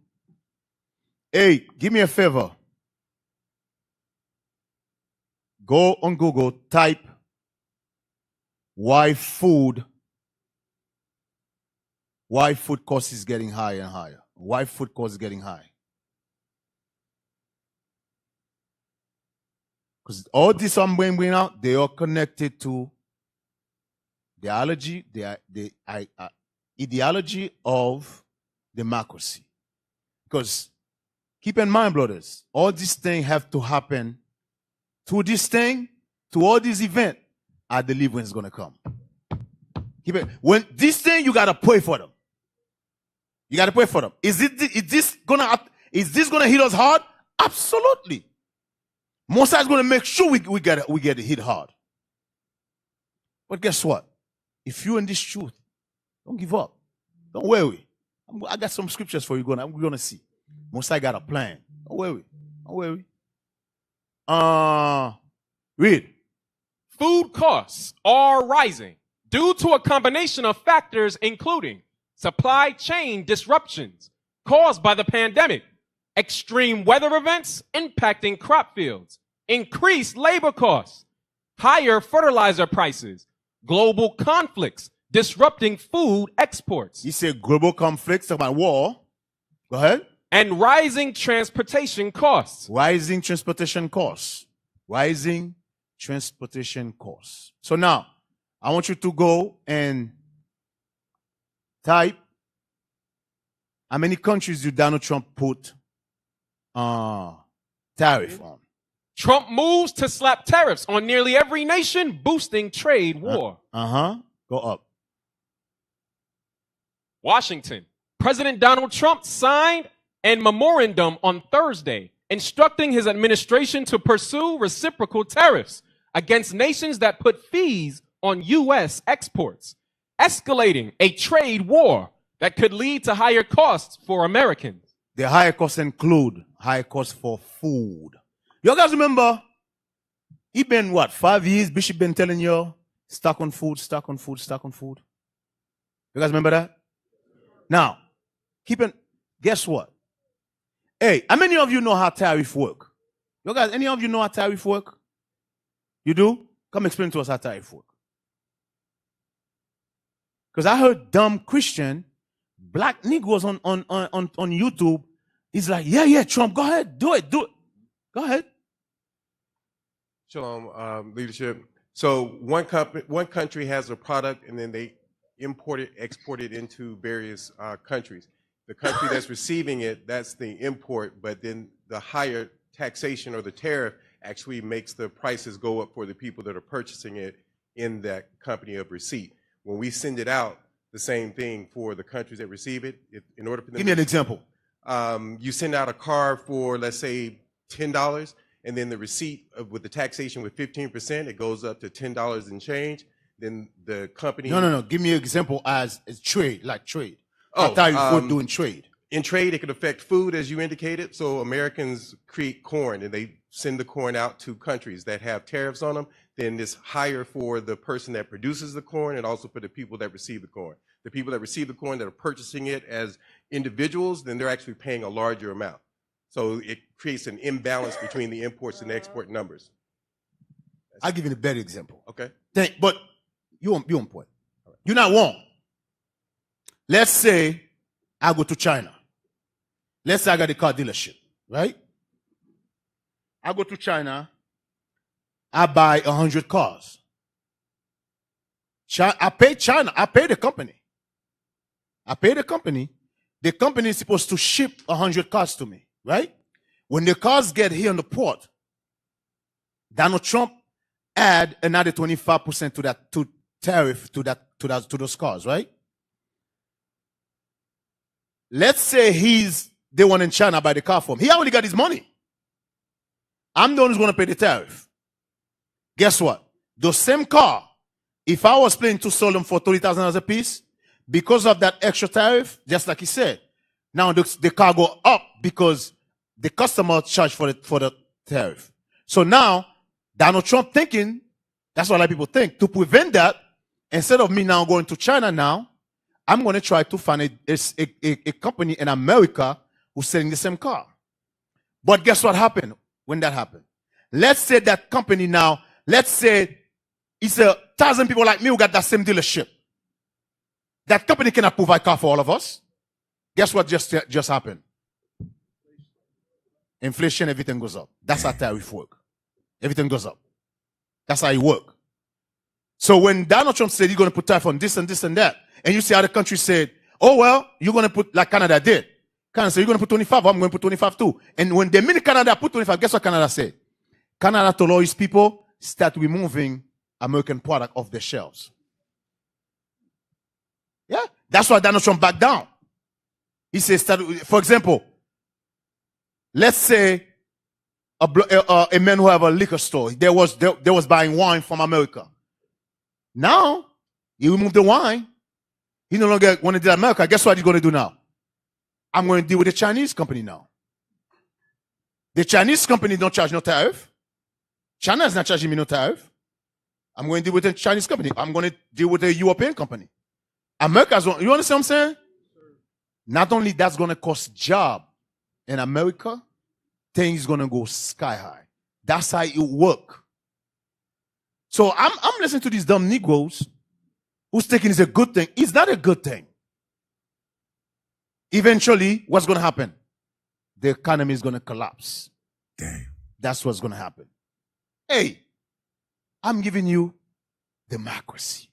hey, give me a favor. Go on Google, type why food cost is getting higher and higher. Why food cost is getting high. Because all this I'm bringing out, they are connected to the allergy, ideology of democracy. Because keep in mind, brothers, all these things have to happen to this thing, to all these events, I believe when it's going to come. Keep it. When this thing, you got to pray for them. You got to pray for them. Is this going to hit us hard? Absolutely. Mosiah is going to make sure we get it hit hard. But guess what? If you're in this truth, don't give up. Don't worry. I got some scriptures for you. We're going to see. Mosiah got a plan. Don't worry. Don't worry. Read. Food costs are rising due to a combination of factors including supply chain disruptions caused by the pandemic, extreme weather events impacting crop fields, increased labor costs, higher fertilizer prices, global conflicts disrupting food exports. You said global conflicts, talking about war. Go ahead. And rising transportation costs. Rising transportation costs. Rising transportation costs. So now, I want you to go and type how many countries did Donald Trump put tariff on. Trump moves to slap tariffs on nearly every nation, boosting trade war. Go up. Washington. President Donald Trump signed a memorandum on Thursday instructing his administration to pursue reciprocal tariffs against nations that put fees on U.S. exports, escalating a trade war that could lead to higher costs for Americans. The higher costs include higher costs for food. You guys remember, he been, 5 years, Bishop been telling you, stock on food, stock on food, stock on food. You guys remember that? Now, guess what? Hey, how many of you know how tariff work? You guys, any of you know how tariff work? You do? Come explain to us how tariff work. Because I heard dumb Christian, black Negroes on YouTube. He's like, yeah, Trump, go ahead, do it. Go ahead. Shalom, leadership. So one country has a product, and then they export it into various countries. The country that's receiving it, that's the import, but then the higher taxation or the tariff actually makes the prices go up for the people that are purchasing it in that company of receipt. When we send it out, the same thing for the countries that receive it. In order for them Give me an example. You send out a car for, let's say, $10, and then the receipt with the taxation with 15%, it goes up to $10 and change. Then the company... No. Give me an example as trade, like trade. Oh, tariff doing trade. In trade, it could affect food, as you indicated. So Americans create corn, and they send the corn out to countries that have tariffs on them. Then it's higher for the person that produces the corn and also for the people that receive the corn. The people that receive the corn that are purchasing it as individuals, then they're actually paying a larger amount. So it creates an imbalance between the imports and export numbers. I'll give you a better example. Okay. But you're on point. You're not wrong. Let's say I go to China. Let's say I got a car dealership, right? I go to China. I buy 100 cars. I pay China. I pay the company. The company is supposed to ship 100 cars to me, right? When the cars get here on the port, Donald Trump add another 25% to that tariff to those cars, right? Let's say he's the one in China buy the car for him. He already got his money. I'm the one who's going to pay the tariff. Guess what? The same car, if I was planning to sell them for $30,000 a piece, because of that extra tariff, just like he said, now the car go up because the customer charged for the tariff. So now, Donald Trump thinking, that's what a lot of people think, to prevent that, instead of me now going to China now, I'm going to try to find a company in America who's selling the same car. But guess what happened when that happened? Let's say that company now, let's say it's 1,000 people like me who got that same dealership. That company cannot provide car for all of us. Guess what just happened? Inflation, everything goes up. That's how tariff work. Everything goes up. That's how it works. So when Donald Trump said he's going to put tariff on this and this and that, And you see how the country said, oh, well, you're going to put, like Canada did. Canada said, you're going to put 25, I'm going to put 25 too. And when the minute Canada put 25, guess what Canada said? Canada told all his people, start removing American product off the shelves. Yeah, that's why Donald Trump backed down. He says, for example, let's say a man who have a liquor store, they was buying wine from America. Now, he removed the wine. He no longer want to deal with America. Guess what he's going to do now? I'm going to deal with the Chinese company now. The Chinese company don't charge no tariff. China is not charging me no tariff. I'm going to deal with the Chinese company. I'm going to deal with the European company. America's, you understand what I'm saying? Not only that's going to cost job in America, things going to go sky high. That's how it work. So I'm listening to these dumb Negroes who's thinking it's a good thing. It's not a good thing. Eventually, what's going to happen? The economy is going to collapse. Damn. That's what's going to happen. Hey, I'm giving you democracy.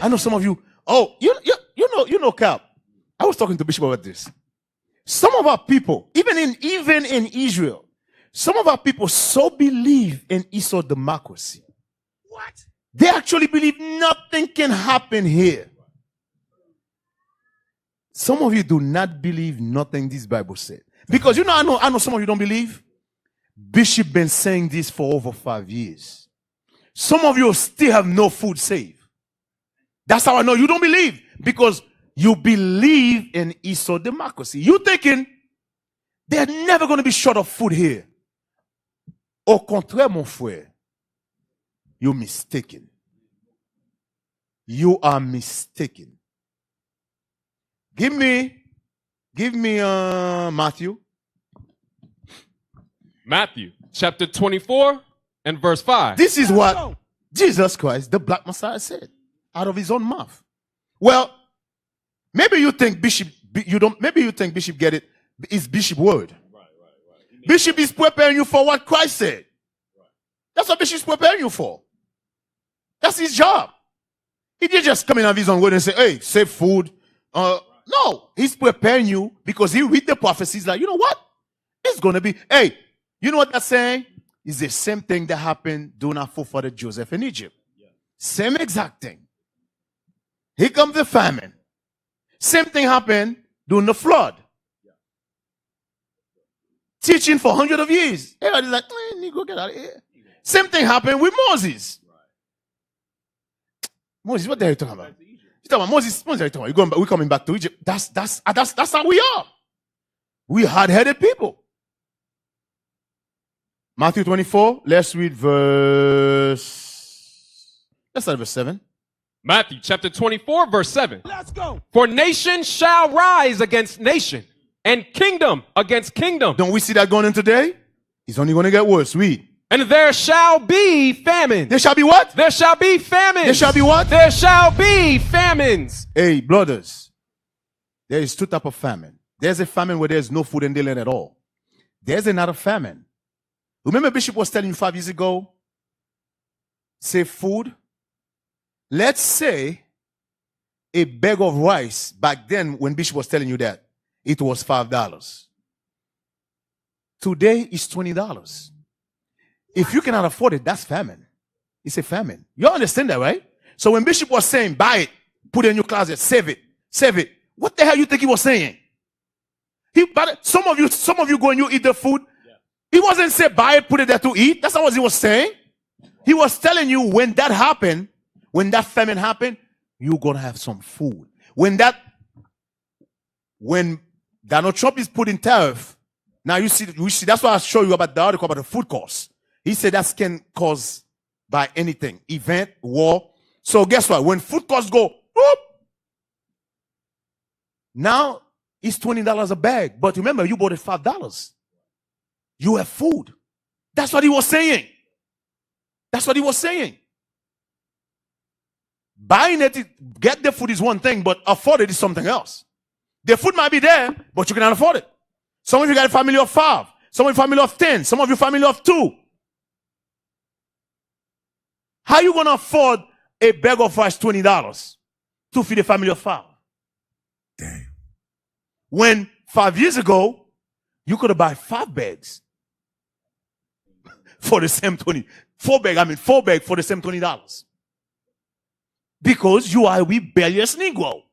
I know some of you, oh, you know, Cap. I was talking to Bishop about this. Some of our people, even in Israel, some of our people so believe in Esau democracy. What? They actually believe nothing can happen here. Some of you do not believe nothing this Bible said. Because I know some of you don't believe. Bishop been saying this for over 5 years. Some of you still have no food saved. That's how I know you don't believe. Because you believe in Esau democracy. You thinking they're never going to be short of food here. Au contraire, mon frère, you're mistaken. You are mistaken. Give me Matthew. Matthew chapter 24 and verse 5. This is what Jesus Christ, the Black Messiah, said out of his own mouth. Well, maybe you think Bishop get it. It's Bishop word. Right. Bishop is preparing you for what Christ said. That's what Bishop is preparing you for. That's his job. He didn't just come in on his own word and say, hey, save food. No, he's preparing you because he read the prophecies like, you know what? It's going to be, hey, you know what that's saying? It's the same thing that happened during our forefather Joseph in Egypt. Yeah. Same exact thing. Here comes the famine. Same thing happened during the flood. Yeah. Teaching for hundreds of years. Everybody's like, Negro, get out of here. Same thing happened with Moses. Right. Moses, what the hell are you talking about? You talking about Moses? What are you talking about? We're coming back to Egypt. That's how we are. We hard-headed people. Matthew 24, let's read let's start verse 7. Matthew chapter 24, verse 7. Let's go. For nation shall rise against nation, and kingdom against kingdom. Don't we see that going in today? It's only going to get worse. Read. And there shall be famines. There shall be what? There shall be famines. There shall be what? There shall be famines. Hey, brothers, there is two types of famine. There's a famine where there's no food in the land at all. There's another famine. Remember Bishop was telling you 5 years ago, save food? Let's say a bag of rice, back then when Bishop was telling you that, it was $5. Today it's $20. If you cannot afford it, that's famine. It's a famine. You understand that, right? So when Bishop was saying, buy it, put it in your closet, save it. What the hell you think he was saying? Some of you go and you eat the food. Yeah. He wasn't saying buy it, put it there to eat. That's not what he was saying. He was telling you when that happened, when that famine happened, you're going to have some food. When Donald Trump is putting tariff, now you see, that's why I show you about the article about the food costs. He said that can cause by anything, event, war. So guess what? When food costs go, whoop, now it's $20 a bag. But remember, you bought it $5. You have food. That's what he was saying. That's what he was saying. Buying it, get the food is one thing, but afford it is something else. The food might be there, but you cannot afford it. Some of you got a family of 5. Some of you family of 10. Some of you family of 2. How are you going to afford a bag of rice $20? to feed a family of 5. Damn. When 5 years ago, you could have bought 5 bags for the same 20. 4 bags for the same $20. Because you are a rebellious Negro.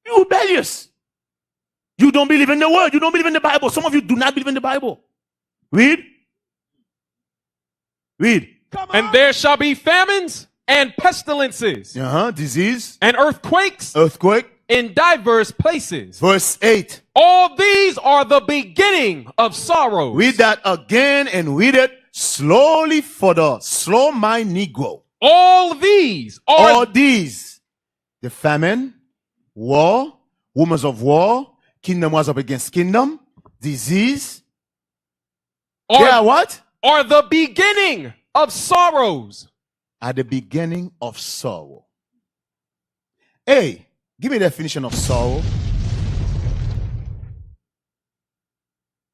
You're rebellious. You don't believe in the word. You don't believe in the Bible. Some of you do not believe in the Bible. Read. Read. And there shall be famines and pestilences. Disease. And earthquakes. Earthquake. In diverse places. Verse 8. All these are the beginning of sorrows. Read that again and read it slowly for the slow-mind Negro. All these are the famine, war, rumors of war, kingdom was up against kingdom, disease. They are what? Are the beginning of sorrows. At the beginning of sorrow. Hey, give me the definition of sorrow.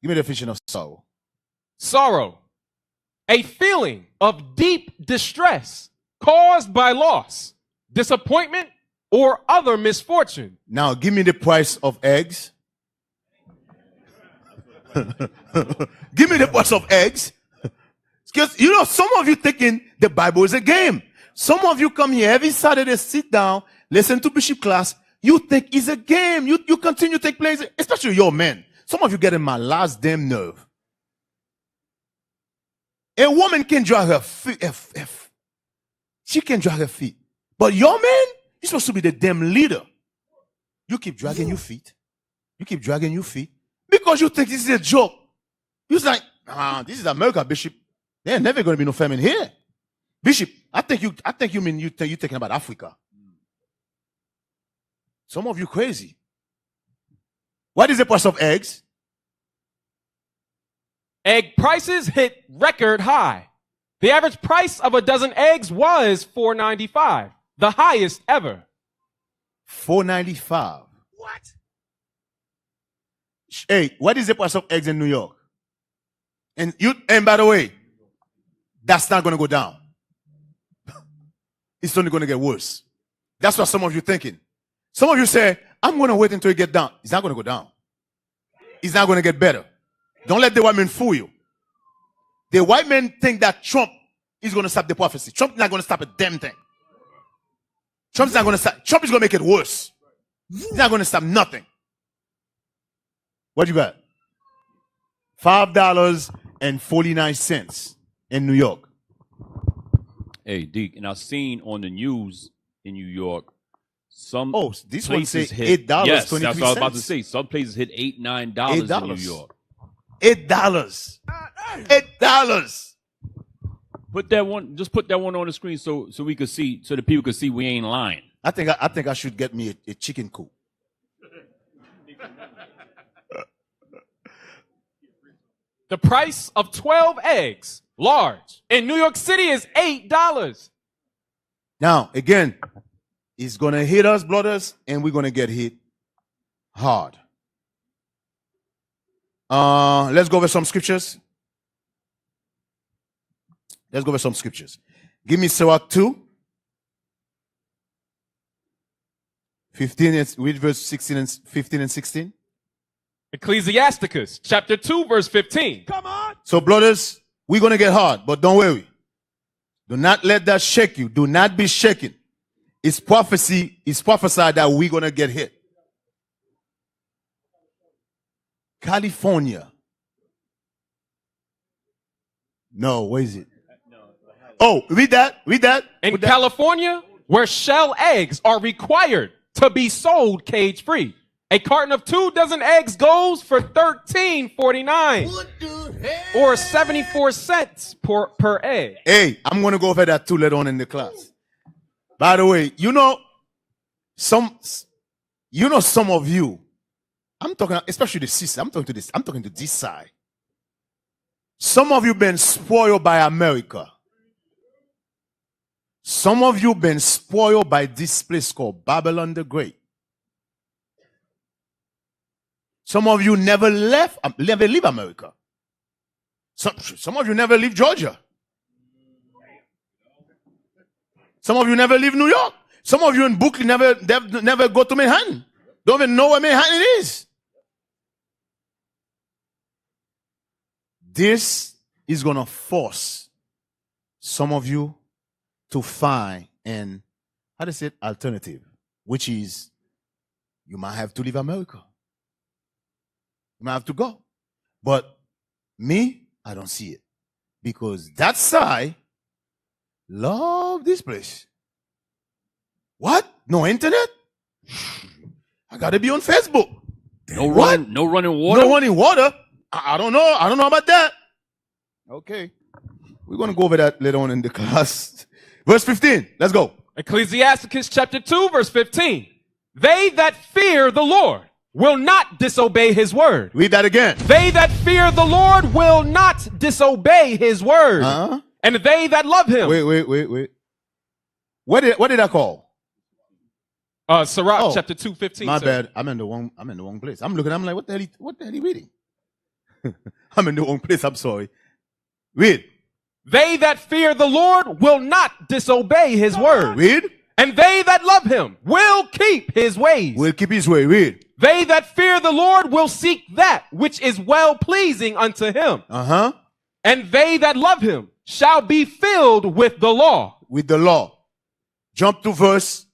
Give me the definition of sorrow. Sorrow. A feeling of deep distress caused by loss, disappointment, or other misfortune. Now, give me the price of eggs. Give me the price of eggs. Because, some of you thinking the Bible is a game. Some of you come here every Saturday, sit down, listen to Bishop class. You think it's a game. You continue to take place, especially your men. Some of you get in my last damn nerve. A woman can drag her feet. She can drag her feet. But your man, you're supposed to be the damn leader. You keep dragging your feet. You keep dragging your feet. Because you think this is a joke. You're like, this is America, Bishop. There's never going to be no famine here. Bishop, I think you mean you're thinking about Africa. Some of you crazy. What is the price of eggs? Egg prices hit record high. The average price of a dozen eggs was $4.95, the highest ever. $4.95. What? Hey, what is the price of eggs in New York? And by the way, that's not going to go down. It's only going to get worse. That's what some of you thinking. Some of you say, I'm going to wait until it get down. It's not going to go down. It's not going to get better. Don't let the white men fool you. The white men think that Trump is going to stop the prophecy. Trump is not going to stop a damn thing. Trump's not going to stop. Trump is going to make it worse. He's not going to stop nothing. What you got? $5.49 in New York. Hey, Deacon, I've seen on the news in New York, some this one say hit $8.23. Yes, that's what I was about to say. Some places hit $8, $9 in New York. $8. Put that one. Just put that one on the screen so we could see, so the people could see we ain't lying. I think I should get me a chicken coop. The price of 12 eggs, large, in New York City is $8. Now, again, it's going to hit us, brothers, and we're going to get hit hard. Let's go over some scriptures. Let's go over some scriptures. Give me Sirach 2. 15 read verse 15 and 16. Ecclesiasticus chapter 2 verse 15. Come on. So brothers, we're going to get hard, but don't worry. Do not let that shake you. Do not be shaken. It's prophecy. It's prophesied that we're going to get hit. California. No, where is it? Oh, read that. Read that. In California, where shell eggs are required to be sold cage-free, a carton of 2 dozen eggs goes for $13.49 or 74 cents per egg. Hey, I'm going to go over that too later on in the class. By the way, some of you, I'm talking, especially the sister, I'm talking to this side. Some of you been spoiled by America. Some of you been spoiled by this place called Babylon the Great. Some of you never leave America. Some of you never leave Georgia. Some of you never leave New York. Some of you in Brooklyn never go to Manhattan. Don't even know where Manhattan is. This is going to force some of you to find an, how do you say it, alternative, which is you might have to leave America. You might have to go. But me, I don't see it. Because that side love this place. What? No internet? I gotta be on Facebook. No running water? No running water? I don't know. I don't know about that. Okay. We're gonna go over that later on in the class. Verse 15. Let's go. Ecclesiasticus chapter 2, verse 15. They that fear the Lord will not disobey his word. Read that again. They that fear the Lord will not disobey his word. And they that love him. Wait. What did I call? Sirach chapter 2, 15. My bad. I'm in the wrong place. I'm like, what the hell he reading? I'm in the wrong place. I'm sorry. Read. They that fear the Lord will not disobey his word. Read. And they that love him will keep his ways. Will keep his way. Read. They that fear the Lord will seek that which is well pleasing unto him. And they that love him shall be filled with the law. With the law. Jump to verse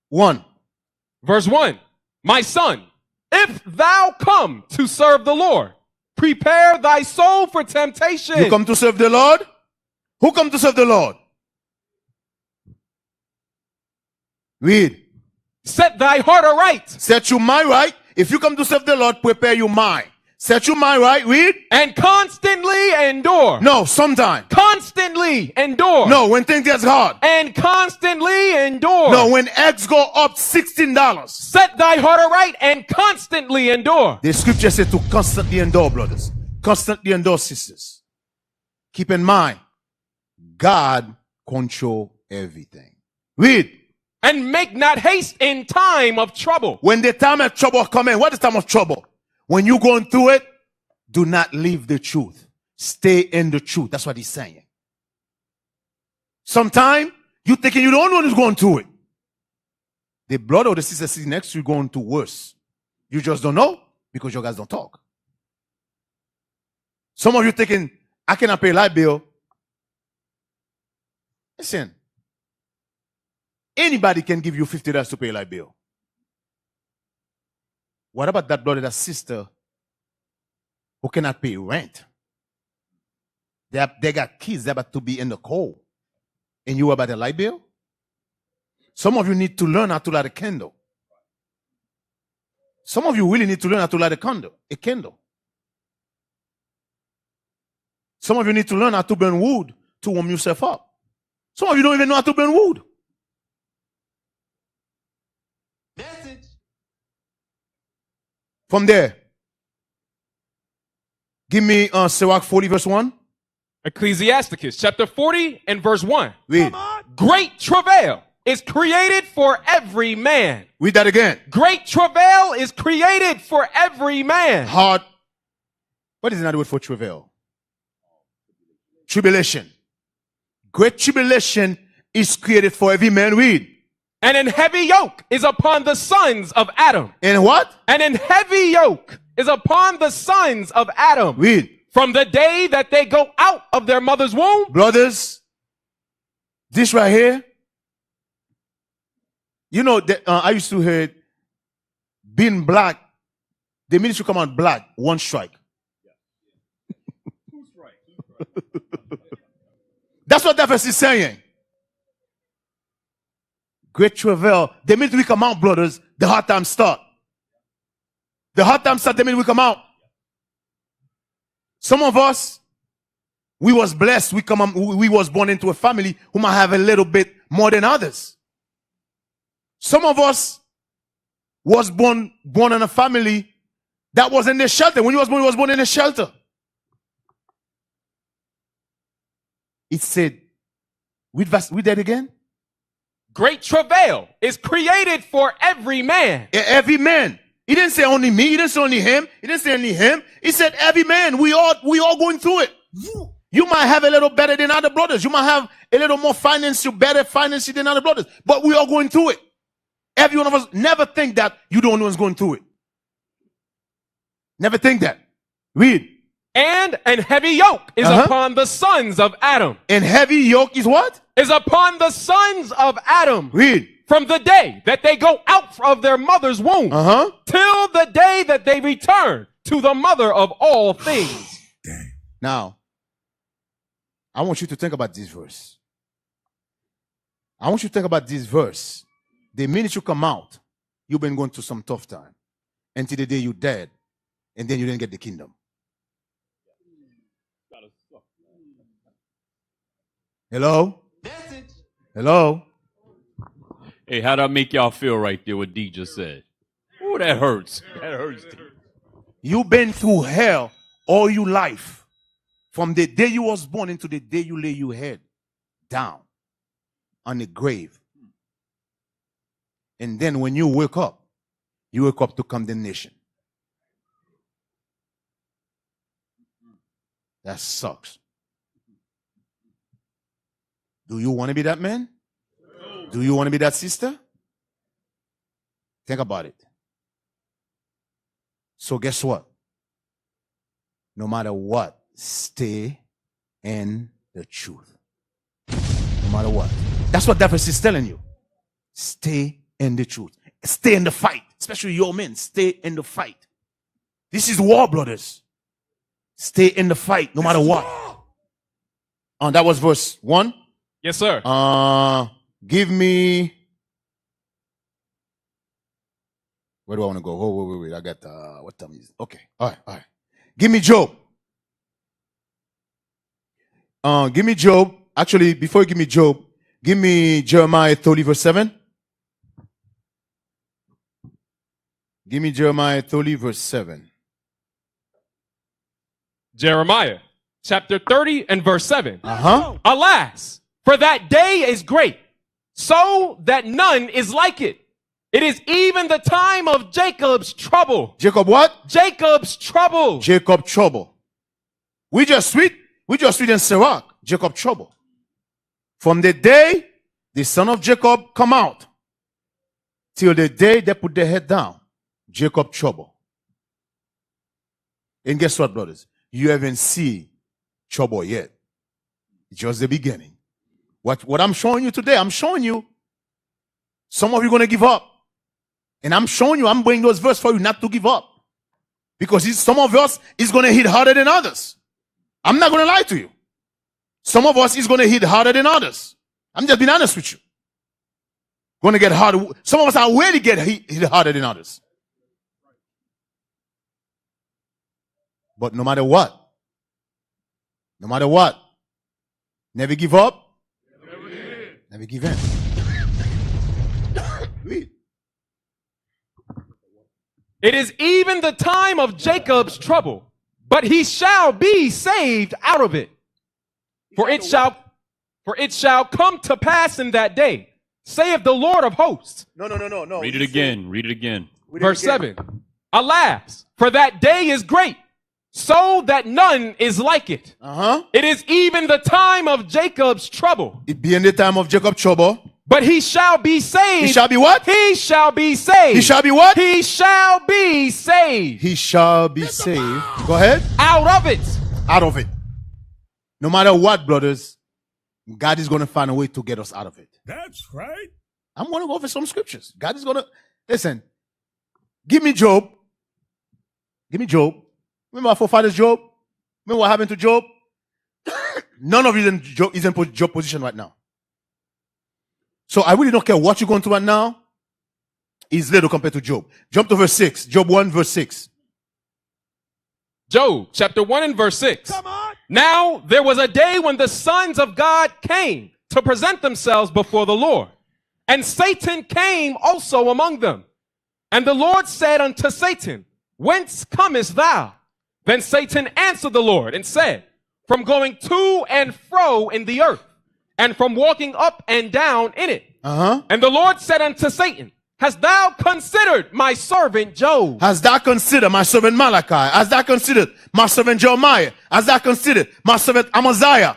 1. Verse 1. My son, if thou come to serve the Lord, prepare thy soul for temptation. You come to serve the Lord? Who come to serve the Lord? Read. Set thy heart aright. Set your mind right. If you come to serve the Lord, prepare your mind. Set your mind right. Read. And constantly endure. No, sometime. Constantly endure. No, when things get hard. And constantly endure. No, when eggs go up $16. Set thy heart aright and constantly endure. The scripture said to constantly endure, brothers. Constantly endure, sisters. Keep in mind, God control everything. Read. And make not haste in time of trouble. When the time of trouble come in, what is time of trouble? When you're going through it, do not leave the truth. Stay in the truth. That's what he's saying. Sometimes you thinking you're the only one who's going through it. The brother or the sister sitting next to you going through worse. You just don't know because you guys don't talk. Some of you thinking, I cannot pay light bill. Listen. Anybody can give you $50 to pay a light bill. What about that brother, that sister who cannot pay rent? They got kids that about to be in the cold. And you about a light bill? Some of you need to learn how to light a candle. Some of you really need to learn how to light a candle. Some of you need to learn how to burn wood to warm yourself up. Some of you don't even know how to burn wood. From there, give me Sirach 40 verse 1. Ecclesiasticus chapter 40 and verse 1. Read. Great travail is created for every man. Read that again. Great travail is created for every man. Hard. What is another word for travail? Tribulation. Great tribulation is created for every man. Read. And an heavy yoke is upon the sons of Adam. And what? And an heavy yoke is upon the sons of Adam. Read. From the day that they go out of their mother's womb. Brothers, this right here, you know, I used to hear being black, the minute you come out black, one strike. That's what that verse is saying. Great travail. The minute we come out, brothers, the hard times start. The hard times start the minute we come out. Some of us, we was blessed. We was born into a family who might have a little bit more than others. Some of us was born in a family that was in the shelter. When you was born in a shelter. It said, read that again. Great travail is created for every man. Every man. He didn't say only me. He didn't say only him. He didn't say only him. He said every man. We all going through it. You might have a little better than other brothers. You might have a little more better financial than other brothers. But we are going through it. Every one of us, never think that you're the only one's going through it. Never think that. Read. And heavy yoke is upon the sons of Adam. And heavy yoke is what? Is upon the sons of Adam. Read. From the day that they go out of their mother's womb. Till the day that they return to the mother of all things. Now, I want you to think about this verse. I want you to think about this verse. The minute you come out, you've been going through some tough time. Until the day you dead, and then you didn't get the kingdom. Hello? Hello? Hey, how'd that make y'all feel right there, what D just said? Oh, that hurts. That hurts. You've been through hell all your life. From the day you was born into the day you lay your head down on the grave. And then when you wake up to condemnation. That sucks. Do you want to be that man? Do you want to be that sister? Think about it. So guess what? No matter what, stay in the truth. No matter what. That's what that verse is telling you. Stay in the truth. Stay in the fight. Especially your men. Stay in the fight. This is war, brothers. Stay in the fight no matter what. That was verse 1. Yes, sir. Give me. Where do I want to go? Oh, wait. I got what time is it? Okay. All right. Give me Job. Give me Job. Actually, before you give me Job, give me Jeremiah 30 verse 7. Give me Jeremiah 30 verse 7. Jeremiah chapter 30 and verse 7. Alas, for that day is great, so that none is like it. It is even the time of Jacob's trouble. Jacob what? Jacob's trouble. Jacob trouble. We just read in Sirach, Jacob trouble. From the day the son of Jacob come out, till the day they put their head down, Jacob trouble. And guess what, brothers? You haven't seen trouble yet. It's just the beginning. What I'm showing you today, I'm showing you some of you are going to give up. And I'm showing you, I'm bringing those verses for you not to give up. Because some of us is going to hit harder than others. I'm not going to lie to you. Some of us is going to hit harder than others. I'm just being honest with you. Going to get harder. Some of us are already get hit harder than others. But no matter what, never give up, never give in. Read. It is even the time of Jacob's trouble, but he shall be saved out of it. For it shall come to pass in that day, saith the Lord of hosts. No. Read it again. Verse 7. Alas, for that day is great, so that none is like it. It is even the time of Jacob's trouble. It be in the time of Jacob's trouble. But he shall be saved. He shall be what? He shall be saved. He shall be what? He shall be saved. He shall be saved. Go ahead. Out of it. Out of it. No matter what, brothers, God is going to find a way to get us out of it. That's right. I'm going to go over some scriptures. God is going to, listen, give me Job. Give me Job. Remember our forefathers Job? Remember what happened to Job? None of you is in Job position right now. So I really don't care what you're going through right now. It's little compared to Job. Jump to verse 6. Job 1 verse 6. Job chapter 1 and verse 6. Come on. Now there was a day when the sons of God came to present themselves before the Lord. And Satan came also among them. And the Lord said unto Satan, Whence comest thou? Then Satan answered the Lord and said, From going to and fro in the earth, and from walking up and down in it. And the Lord said unto Satan, hast thou considered my servant Job? Has thou considered my servant Malachi? Has thou considered my servant Jeremiah? Has thou considered my servant Amaziah?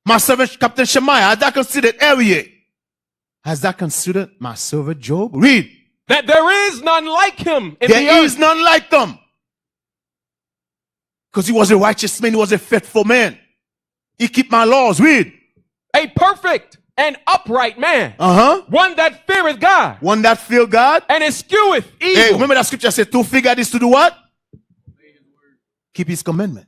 My servant Captain Shemaiah? Has thou considered Ariel? Has thou considered my servant Job? Read. That there is none like him in the There earth. is none like them. Because he was a righteous man. He was a faithful man. He kept my laws. Read. A perfect and upright man. One that feareth God. One that fear God. And escheweth evil. Hey, remember that scripture said to fear God is to do what? Keep his commandment.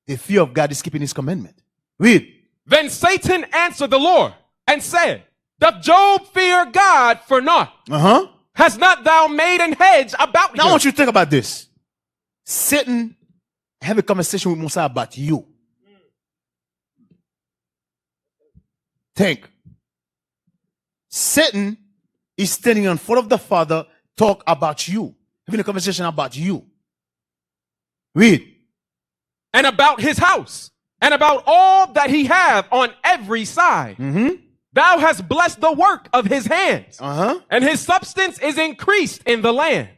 The fear of God is keeping his commandment. Read. Then Satan answered the Lord and said, doth Job fear God for naught? Hast not thou made an hedge about him? Now I want you to think about this. Satan have a conversation with Musa about you. Think. Satan is standing in front of the Father, talk about you. Having a conversation about you. Read. And about his house, and about all that he have on every side. Thou hast blessed the work of his hands, and his substance is increased in the land.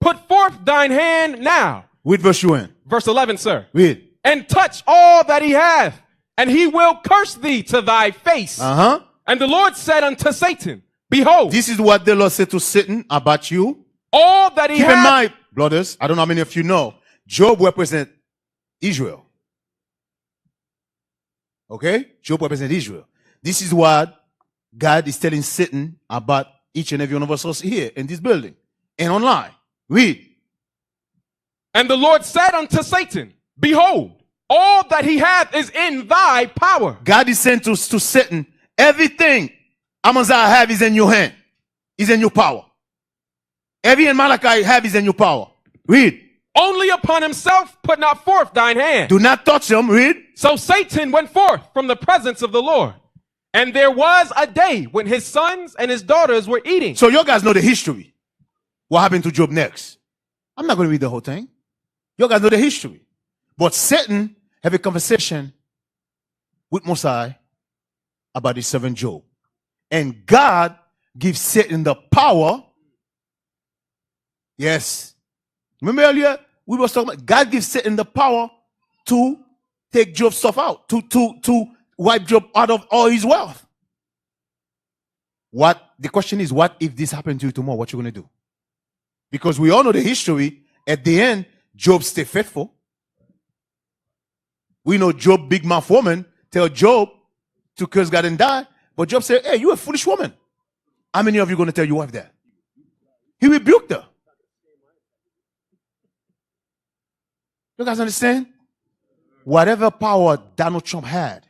Put forth thine hand now. Read verse 1. Verse 11, sir. Read. And touch all that he hath, and he will curse thee to thy face. And the Lord said unto Satan, behold. This is what the Lord said to Satan about you. All that he Keep hath. in mind, brothers, I don't know how many of you know, Job represents Israel. Okay? Job represents Israel. This is what God is telling Satan about each and every one of us here in this building and online. Read. And the Lord said unto Satan, behold, all that he hath is in thy power. God is saying to Satan, everything Amaziah have is in your hand, is in your power. Everything Malachi have is in your power. Read. Only upon himself put not forth thine hand. Do not touch him. Read. So Satan went forth from the presence of the Lord. And there was a day when his sons and his daughters were eating. So you guys know the history. What happened to Job next? I'm not going to read the whole thing. You guys know the history. But Satan have a conversation with Mosai about his servant Job. And God gives Satan the power. Yes. Remember earlier, we were talking about God gives Satan the power to take Job's stuff out, to wipe Job out of all his wealth. The question is, what if this happened to you tomorrow? What you going to do? Because we all know the history. At the end, Job stayed faithful. We know Job, big mouth woman, tell Job to curse God and die. But Job said, hey, you a foolish woman. How many of you going to tell your wife that? He rebuked her. You guys understand? Whatever power Donald Trump had,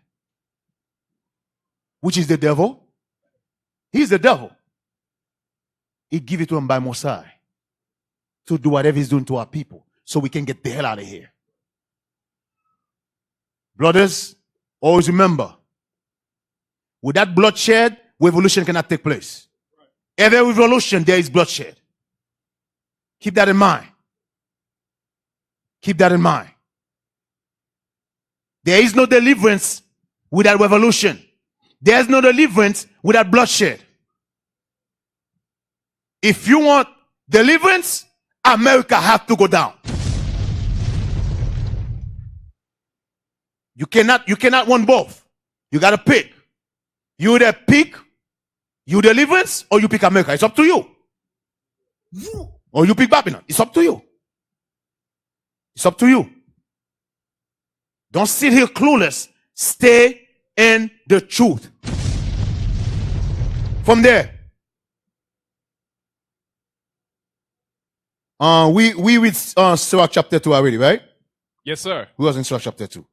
which is the devil, he's the devil. He give it to him by Mosai to do whatever he's doing to our people so we can get the hell out of here. Brothers, always remember, without bloodshed, revolution cannot take place. Every revolution, there is bloodshed. Keep that in mind. Keep that in mind. There is no deliverance without revolution. There is no deliverance without bloodshed. If you want deliverance, America has to go down. You cannot want both. You got to pick. You either pick your deliverance or you pick America. It's up to you. Or you pick Babylon. It's up to you. It's up to you. Don't sit here clueless. Stay in the truth. From there, we read Sirach chapter 2 already, right? Yes, sir. We was in Sirach chapter 2.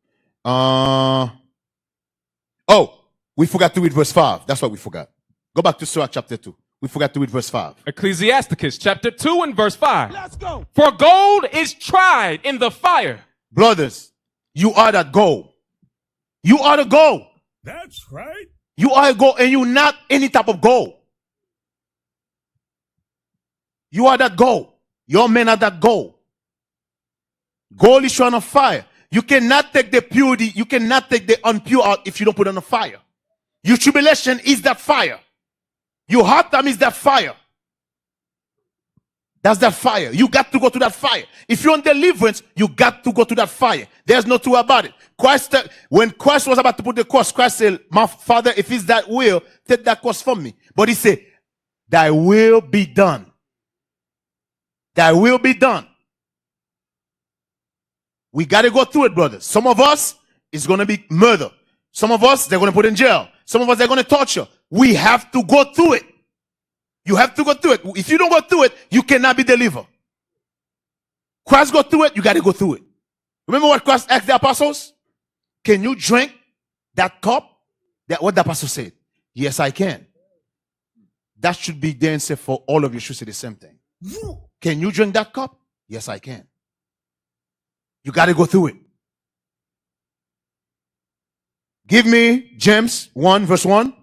We forgot to read verse 5. That's what we forgot. Go back to Sirach chapter 2. We forgot to read verse 5. Ecclesiasticus chapter 2 and verse 5. Let's go. For gold is tried in the fire. Brothers, you are that gold. You are the gold. That's right. You are a gold and you're not any type of gold. You are that gold. Your men are that gold. Gold is shown on fire. You cannot take the purity, you cannot take the impure out if you don't put it on the fire. Your tribulation is that fire. Your hard time is that fire. That's that fire. You got to go to that fire. If you're on deliverance, you got to go to that fire. There's no two about it. Christ, when Christ was about to put the cross, Christ said, my Father, if it's that will, take that cross from me. But he said, thy will be done. Thy will be done. We got to go through it, brothers. Some of us, it's going to be murder. Some of us, they're going to put in jail. Some of us, they're going to torture. We have to go through it. You have to go through it. If you don't go through it, you cannot be delivered. Christ go through it, you got to go through it. Remember what Christ asked the apostles? Can you drink that cup? What the apostle said? Yes, I can. That should be the answer for all of you. Should say the same thing. Can you drink that cup? Yes, I can. You got to go through it. Give me James 1 verse 1.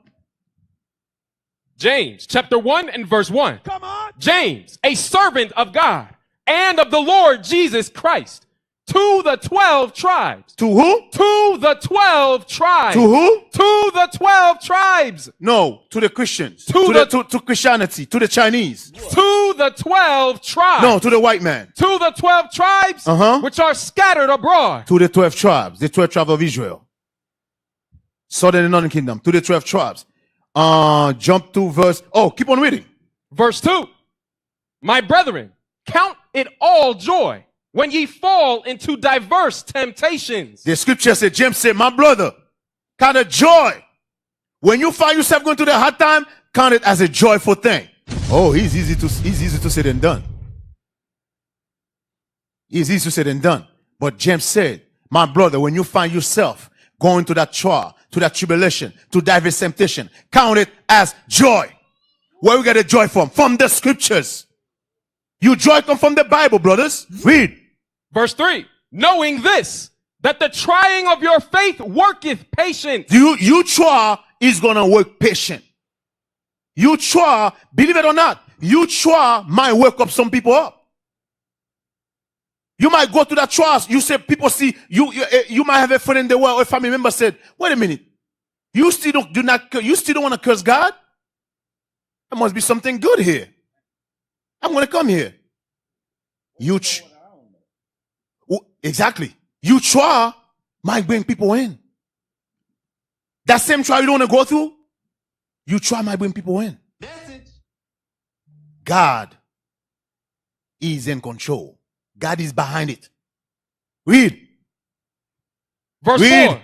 James chapter 1 and verse 1. Come on. James, a servant of God and of the Lord Jesus Christ, to the 12 tribes. To who? To the 12 tribes. To who? To the 12 tribes. No, to the Christians. To Christianity. To the Chinese. To the 12 tribes. No, to the white man. To the 12 tribes which are scattered abroad. To the 12 tribes. The 12 tribes of Israel. Southern and northern kingdom. To the 12 tribes. Jump to verse. Oh, keep on reading. Verse 2. My brethren, count it all joy when ye fall into diverse temptations. The scripture said, James said, my brother, count it joy. When you find yourself going through the hard time, count it as a joyful thing. Oh, he's easy to say than done. It's easy to say than done. But James said, my brother, when you find yourself going to that trial, to that tribulation, to diverse temptation, count it as joy. Where we get the joy from? From the scriptures. You joy come from the Bible, brothers. Read. Verse 3. Knowing this, that the trying of your faith worketh patience. You try is gonna work patient. You try, believe it or not, you try might wake up some people up. You might go to that trust. You say people see you might have a friend in the world or a family member said, wait a minute, you still don't want to curse God? There must be something good here. I'm going to come here. Exactly. You try might bring people in. That same trial you don't want to go through, you try might bring people in. God is in control. God is behind it. Read. Verse 4.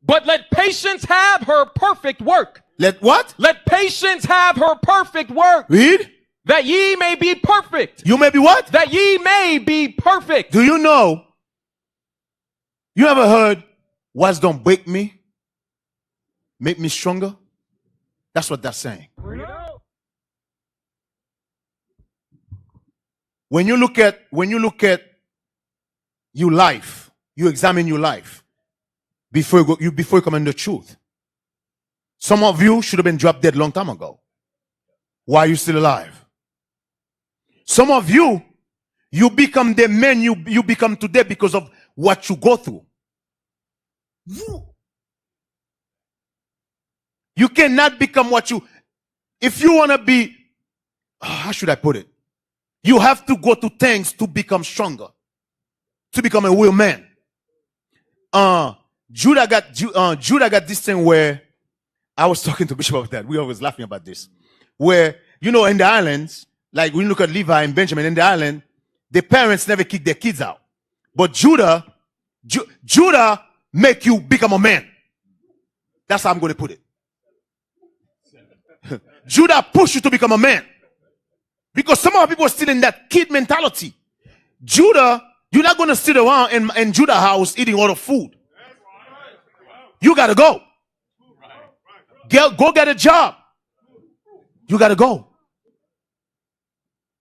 But let patience have her perfect work. Let what? Let patience have her perfect work. Read. That ye may be perfect. You may be what? That ye may be perfect. Do you know? You ever heard, what's don't break me, make me stronger? That's what that's saying. When you look at your life, you examine your life before you come in the truth. Some of you should have been dropped dead long time ago. Why are you still alive? Some of you become the man you become today because of what you go through. You cannot become if you want to be, how should I put it? You have to go to things to become stronger, to become a real man. Judah got this thing where I was talking to Bishop about that. We always laughing about this. Where, in the islands, like when you look at Levi and Benjamin in the island, the parents never kick their kids out. But Judah make you become a man. That's how I'm going to put it. Judah push you to become a man. Because some of our people are still in that kid mentality. Judah, you're not going to sit around in Judah house eating all the food. You got to go. Go get a job. You got to go.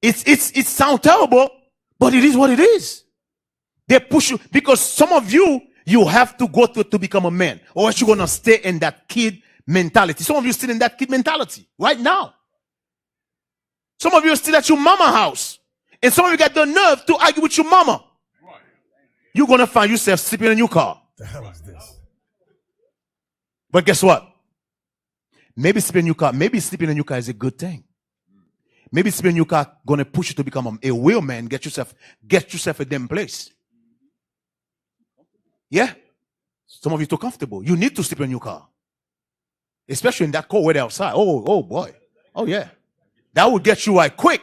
It sounds terrible, but it is what it is. They push you because some of you have to go through to become a man, or else you're going to stay in that kid mentality. Some of you still in that kid mentality right now. Some of you are still at your mama house. And some of you got the nerve to argue with your mama. You're going to find yourself sleeping in your car. The hell is this? But guess what? maybe sleeping in your car, maybe sleeping in your car is a good thing. Maybe sleeping in your car gonna push you to become a real man, get yourself a damn place. Yeah. Some of you too comfortable. You need to sleep in your car. Especially in that cold weather outside. Oh boy. Oh yeah. That would get you right quick.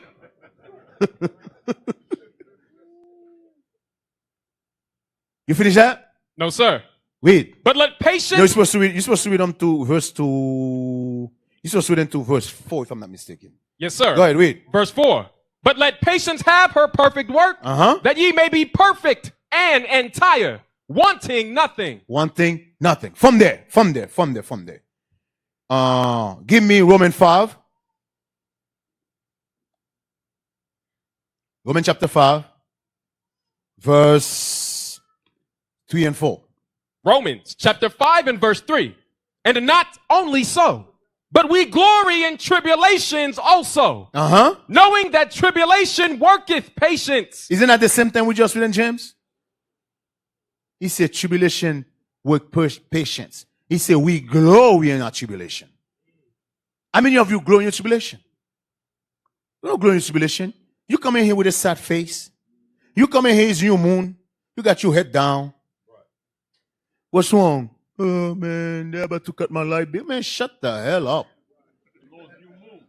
You finish that? No, sir. Read. But let patience. No, you're supposed to read them to verse 2. You're supposed to read them to verse 4, if I'm not mistaken. Yes, sir. Go ahead, read. Verse 4. But let patience have her perfect work, that ye may be perfect and entire, wanting nothing. Wanting nothing. From there. Give me Romans 5. Romans chapter 5, verse 3 and 4. Romans chapter 5 and verse 3. And not only so, but we glory in tribulations also, knowing that tribulation worketh patience. Isn't that the same thing we just read in James? He said tribulation work patience. He said we glory in our tribulation. How many of you glory in your tribulation? You don't glory in your tribulation. You come in here with a sad face. You come in here, it's new moon. You got your head down. What's wrong? Oh man, they're about to cut my light bill. Man, shut the hell up.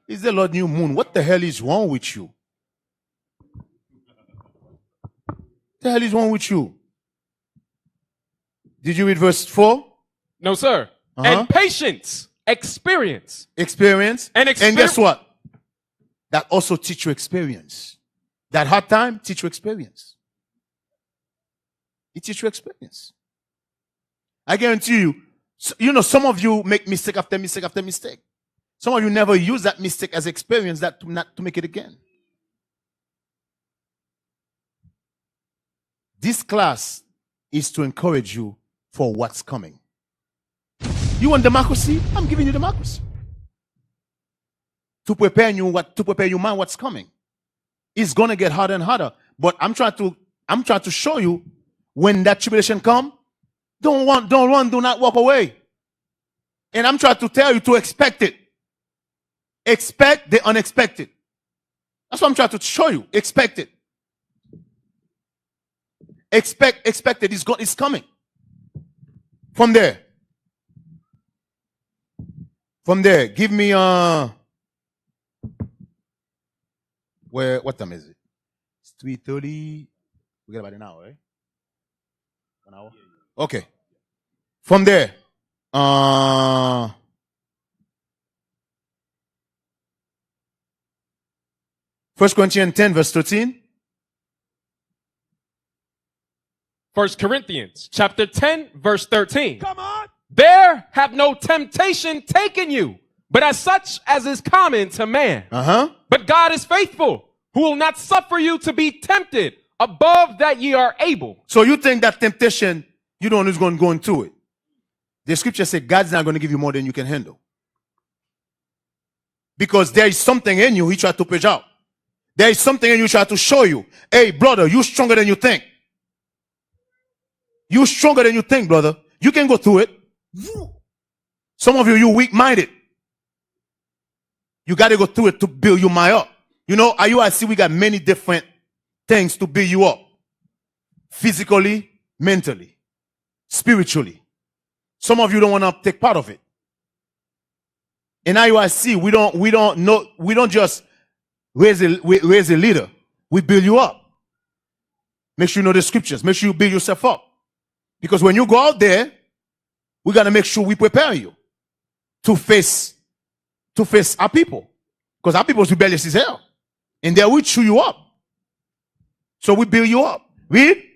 It's the Lord new moon. What the hell is wrong with you? What the hell is wrong with you? Did you read verse 4? No, sir. And patience, experience. Experience. And guess what? That also teach you experience. That hard time teach you experience. It teach you experience. I guarantee you, some of you make mistake after mistake after mistake. Some of you never use that mistake as experience not to make it again. This class is to encourage you for what's coming. You want democracy? I'm giving you democracy. To prepare your mind what's coming. It's gonna get harder and harder. But I'm trying to show you when that tribulation come, don't run, do not walk away. And I'm trying to tell you to expect it. Expect the unexpected. That's what I'm trying to show you. Expect it. Expect it. It's coming. From there, give me what time is it? It's 3:30. We got about an hour, right? 1 hour? Okay. From there, 1 Corinthians 10, verse 13. 1 Corinthians chapter 10, verse 13. Come on. There have no temptation taken you, but as such as is common to man. But God is faithful, who will not suffer you to be tempted above that ye are able. So you think that temptation, you don't know who's going to go into it. The scripture says God's not going to give you more than you can handle. Because there is something in you he tried to push out. There is something in you he tried to show you. Hey, brother, you're stronger than you think. You're stronger than you think, brother. You can go through it. Some of you're weak-minded. You got to go through it to build your mind up. You know, IUIC, we got many different things to build you up. Physically, mentally, spiritually. Some of you don't want to take part of it. In IUIC, we don't just raise a leader. We build you up. Make sure you know the scriptures. Make sure you build yourself up. Because when you go out there, we got to make sure we prepare you to face our people. Because our people is rebellious as hell. And they will chew you up. So we build you up. Read.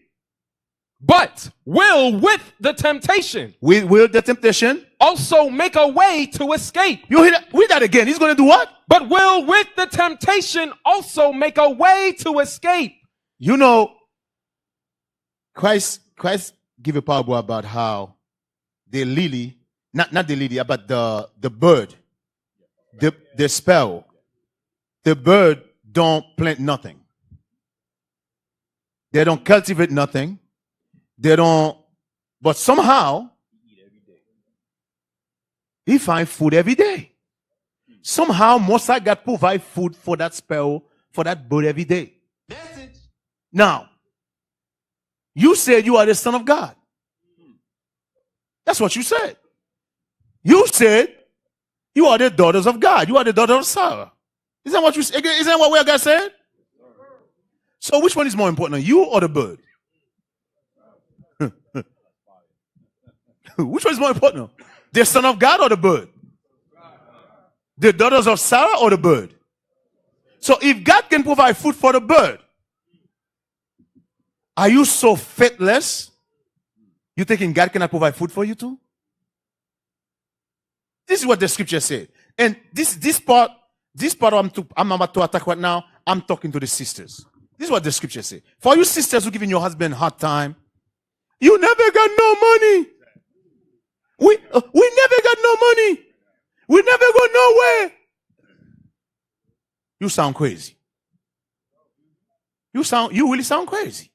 But will with the temptation. Will the temptation. Also make a way to escape. You hear that? Read that again. He's going to do what? But will with the temptation also make a way to escape. You know, Christ give a parable about how the lily, not the lily, but the bird, the sparrow. The bird don't plant nothing. They don't cultivate nothing. But somehow, he finds food every day. Somehow, Mosai got provide food for that sparrow, for that bird every day. Now, you said you are the son of God. That's what you said. You said you are the daughters of God. You are the daughter of Sarah. Isn't what we guys said? So which one is more important, you or the bird? Which one is more important? The son of God or the bird? The daughters of Sarah or the bird? So if God can provide food for the bird, are you so faithless? You thinking God cannot provide food for you too? This is what the scripture said. And this part I'm about to attack right now, I'm talking to the sisters. This is what the scripture says. For you sisters who giving your husband a hard time, you never got no money. We never got no money. We never go nowhere. You sound crazy. You really sound crazy.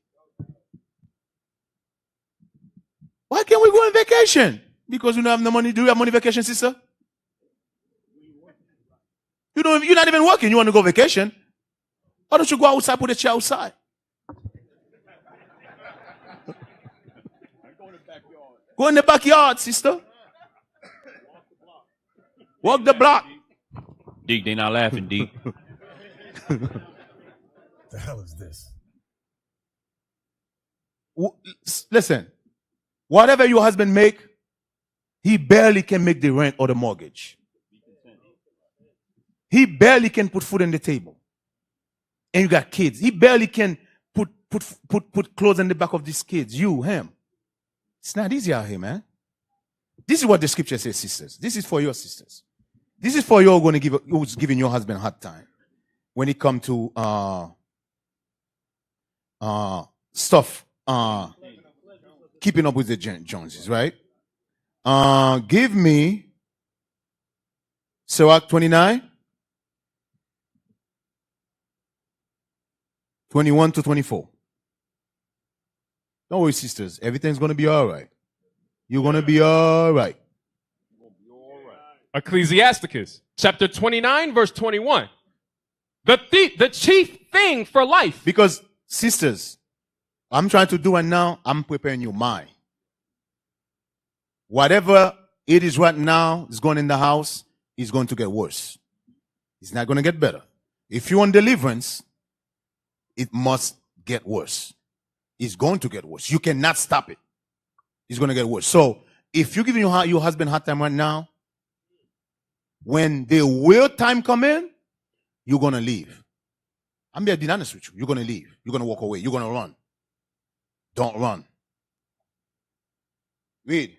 Why can't we go on vacation? Because we don't have no money. Do you have money vacation, sister? You're not even working. You want to go vacation? Why don't you go outside, put a chair outside? Go in the backyard, sister. Walk the block. Deke, they not laughing, Deke. The hell is this? Listen, whatever your husband make, he barely can make the rent or the mortgage. He barely can put food on the table. And you got kids. He barely can put clothes in the back of these kids. You, him. It's not easy out here, man. This is what the scripture says, sisters. This is for your sisters. This is for you who's giving your husband a hard time when it comes to stuff, keeping up with the Joneses, right? Give me Sirach 29, 21 to 24. Don't worry, sisters. Everything's going to be all right. You're going to be all right. Ecclesiasticus, chapter 29, verse 21. The chief thing for life. Because, sisters, I'm trying to do it now. I'm preparing your mind. Whatever it is right now is going in the house, is going to get worse. It's not going to get better. If you want deliverance, it must get worse. It's going to get worse. You cannot stop it. It's going to get worse. So, if you're giving your husband a hard time right now, when the real time come in, you're going to leave. I'm being honest with you. You're going to leave. You're going to walk away. You're going to run. Don't run. Read.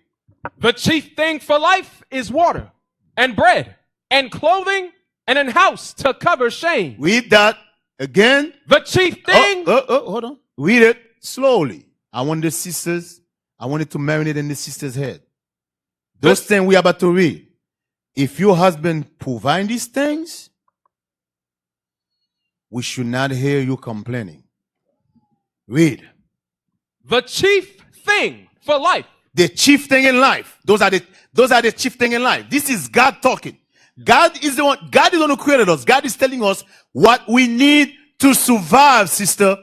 The chief thing for life is water and bread and clothing and a house to cover shame. Read that again. The chief thing. Hold on. Read it slowly. I want it to marinate in the sister's head. Those things we are about to read. If your husband provide these things, we should not hear you complaining. Read. The chief thing for life. The chief thing in life. Those are the chief thing in life. This is God talking. God is the one who created us. God is telling us what we need to survive, sister.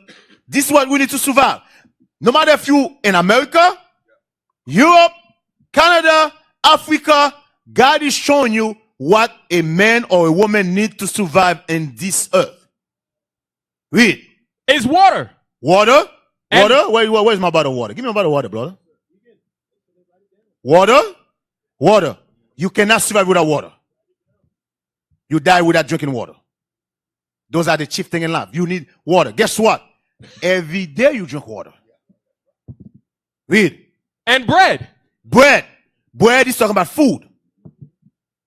This is what we need to survive. No matter if you in America, Europe, Canada, Africa, God is showing you what a man or a woman need to survive in this earth. Read. Is water. Water? Water? Where's my bottle of water? Give me a bottle of water, brother. Water? Water. You cannot survive without water. You die without drinking water. Those are the chief things in life. You need water. Guess what? Every day you drink water. Read. And bread. Bread. Bread is talking about food.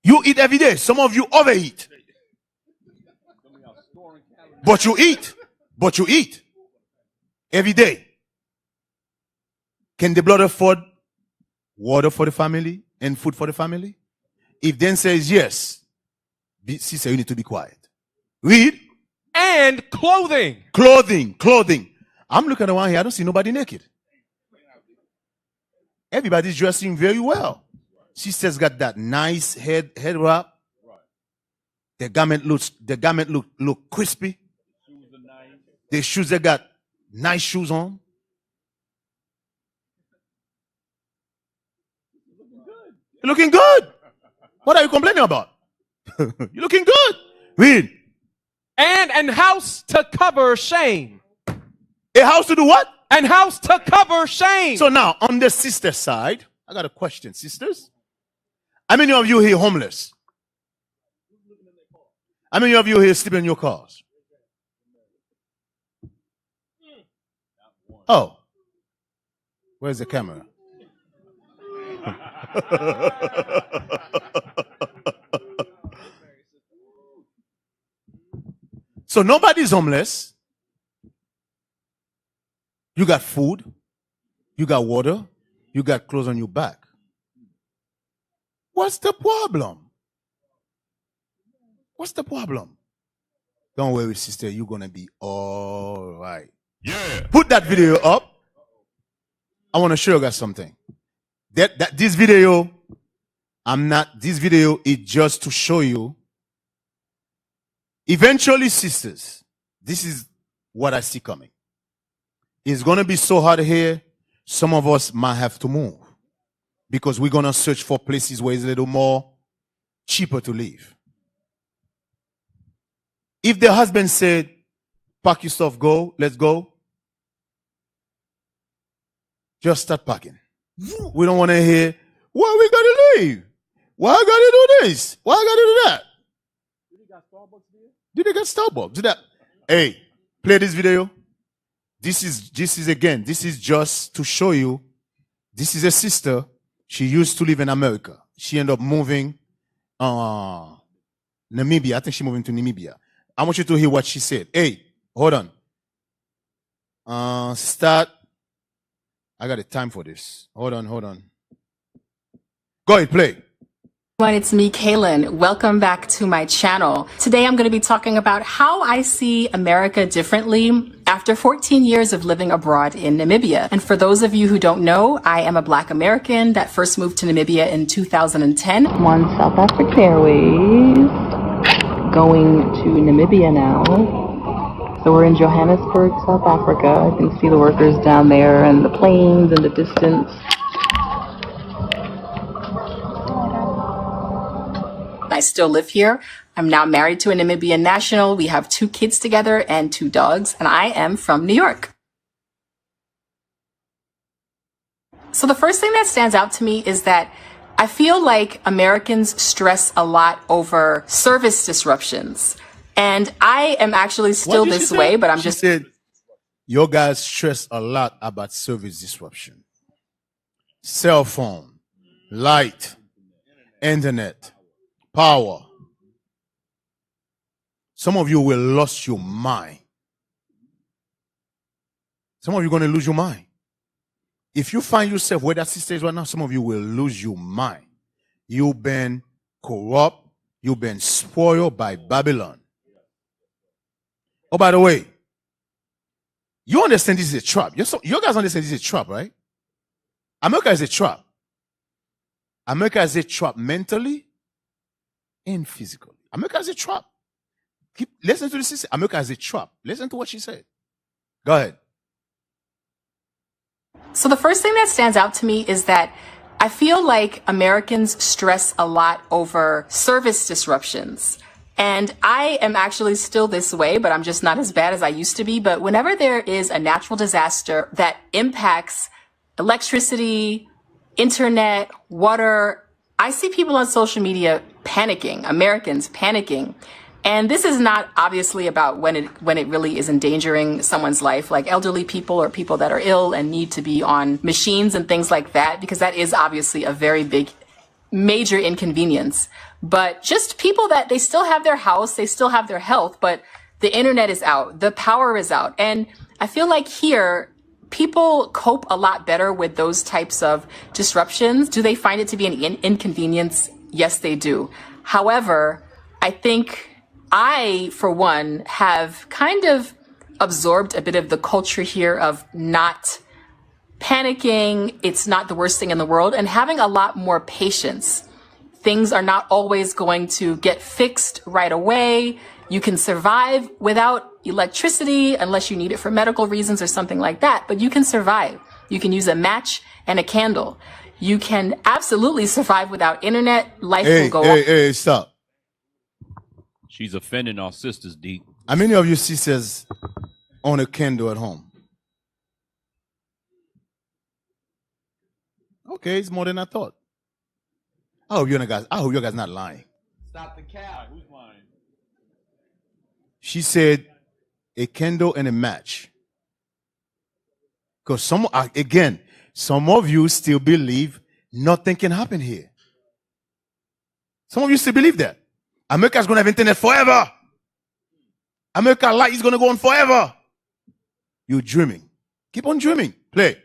You eat every day. Some of you overeat. But you eat. But you eat. Every day. Can the blood afford water for the family and food for the family? If then says yes, sister, you need to be quiet. Read. And clothing. Clothing. I'm looking around here. I don't see nobody naked. Everybody's dressing very well. Sister's got that nice head wrap. Their garment look crispy. Their shoes, they got nice shoes on. You're looking good. What are you complaining about? You're looking good. Read. And an house to cover shame. A house to do what? An house to cover shame. So now, on the sister side, I got a question, sisters. How many of you here homeless? How many of you here sleeping in your cars? Oh. Where's the camera? So nobody's homeless. You got food. You got water. You got clothes on your back. What's the problem? What's the problem? Don't worry, sister. You're going to be all right. Yeah. Put that video up. I want to show you guys something. This video is just to show you. Eventually, sisters, this is what I see coming. It's going to be so hard here, some of us might have to move. Because we're going to search for places where it's a little more cheaper to live. If the husband said, pack your stuff, go, let's go, just start packing. We don't want to hear, why we got to leave? Why I got to do this? Why I got to do that? Did they got Starbucks? Did that? Hey, play this video. This is just to show you. This is a sister. She used to live in America. She ended up moving Namibia. I think she moved into Namibia. I want you to hear what she said. Hey, hold on. Start. I got a time for this. Hold on. Go ahead, play. It's me, Kaylin. Welcome back to my channel. Today I'm going to be talking about how I see America differently after 14 years of living abroad in Namibia. And for those of you who don't know, I am a Black American that first moved to Namibia in 2010. I'm on South Africa Airways, going to Namibia now. So we're in Johannesburg, South Africa. I can see the workers down there and the planes in the distance. I still live here. I'm now married to a Namibian national. We have 2 kids together and 2 dogs, and I am from New York. So the first thing that stands out to me is that I feel like Americans stress a lot over service disruptions. And I am actually still this way, but She said, your guys stress a lot about service disruption. Cell phone, light, internet, power. Some of you will lose your mind. Some of you are going to lose your mind. If you find yourself where that sister is right now, some of you will lose your mind. You've been corrupt. You've been spoiled by Babylon. Oh, by the way, you understand this is a trap. You guys understand this is a trap, right? America is a trap. America is a trap mentally and physically. America is a trap. Listen to the sister. America is a trap. Listen to what she said. Go ahead. So the first thing that stands out to me is that I feel like Americans stress a lot over service disruptions. And I am actually still this way, but I'm just not as bad as I used to be. But whenever there is a natural disaster that impacts electricity, internet, water, I see people on social media panicking, Americans panicking. And this is not obviously about when it really is endangering someone's life, like elderly people or people that are ill and need to be on machines and things like that, because that is obviously a very big, major inconvenience. But just people that they still have their house, they still have their health, but the internet is out, the power is out. And I feel like here, people cope a lot better with those types of disruptions. Do they find it to be an inconvenience? Yes, they do. However, I think I, for one, have kind of absorbed a bit of the culture here of not panicking. It's not the worst thing in the world, and having a lot more patience things are not always going to get fixed right away. You can survive without electricity unless you need it for medical reasons or something like that, but you can survive. You can use a match and a candle. You can absolutely survive without internet. Life will go on. Hey, stop. She's offending our sisters, Deacon. How many of you sisters own a candle at home? Okay, it's more than I thought. I hope you guys not lying. Stop the cap. Who's lying? She said a candle and a match. Because some of you still believe nothing can happen here. Some of you still believe that. America's going to have internet forever. America light is going to go on forever. You're dreaming. Keep on dreaming. Play.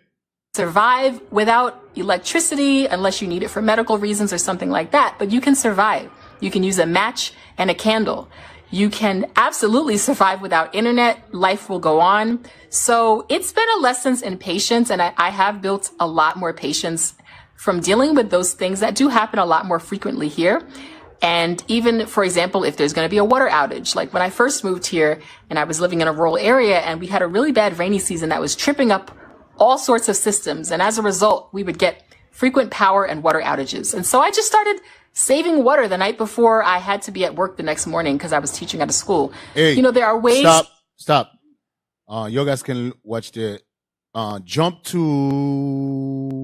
Survive without electricity unless you need it for medical reasons or something like that, but you can survive. You can use a match and a candle. You can absolutely survive without internet. Life will go on. So it's been a lesson in patience, and I have built a lot more patience from dealing with those things that do happen a lot more frequently here. And even, for example, if there's going to be a water outage, like when I first moved here and I was living in a rural area and we had a really bad rainy season that was tripping up all sorts of systems. And as a result, we would get frequent power and water outages. And so I just started saving water the night before I had to be at work the next morning because I was teaching at a school. Hey, you know, there are ways. Stop. You guys can watch the jump to.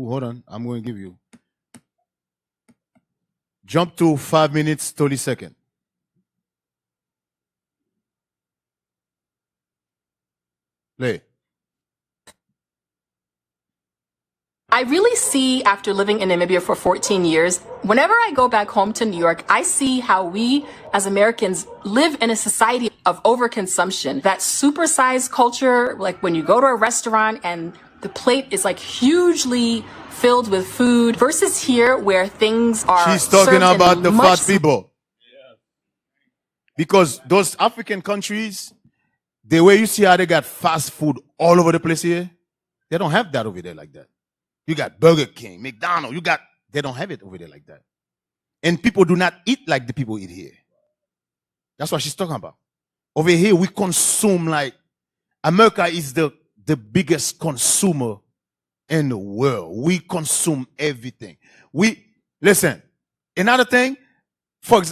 Hold on. I'm going to give you. Jump to 5 minutes, 30 seconds. Play. I really see, after living in Namibia for 14 years, whenever I go back home to New York, I see how we as Americans live in a society of overconsumption. That supersized culture, like when you go to a restaurant and the plate is like hugely filled with food, versus here where things are. She's talking about the fat people. Because those African countries, the way you see how they got fast food all over the place here, they don't have that over there like that. You got Burger King, McDonald's, they don't have it over there like that. And people do not eat like the people eat here. That's what she's talking about. Over here, we consume like, America is the biggest consumer in the world. We consume everything. Listen, another thing,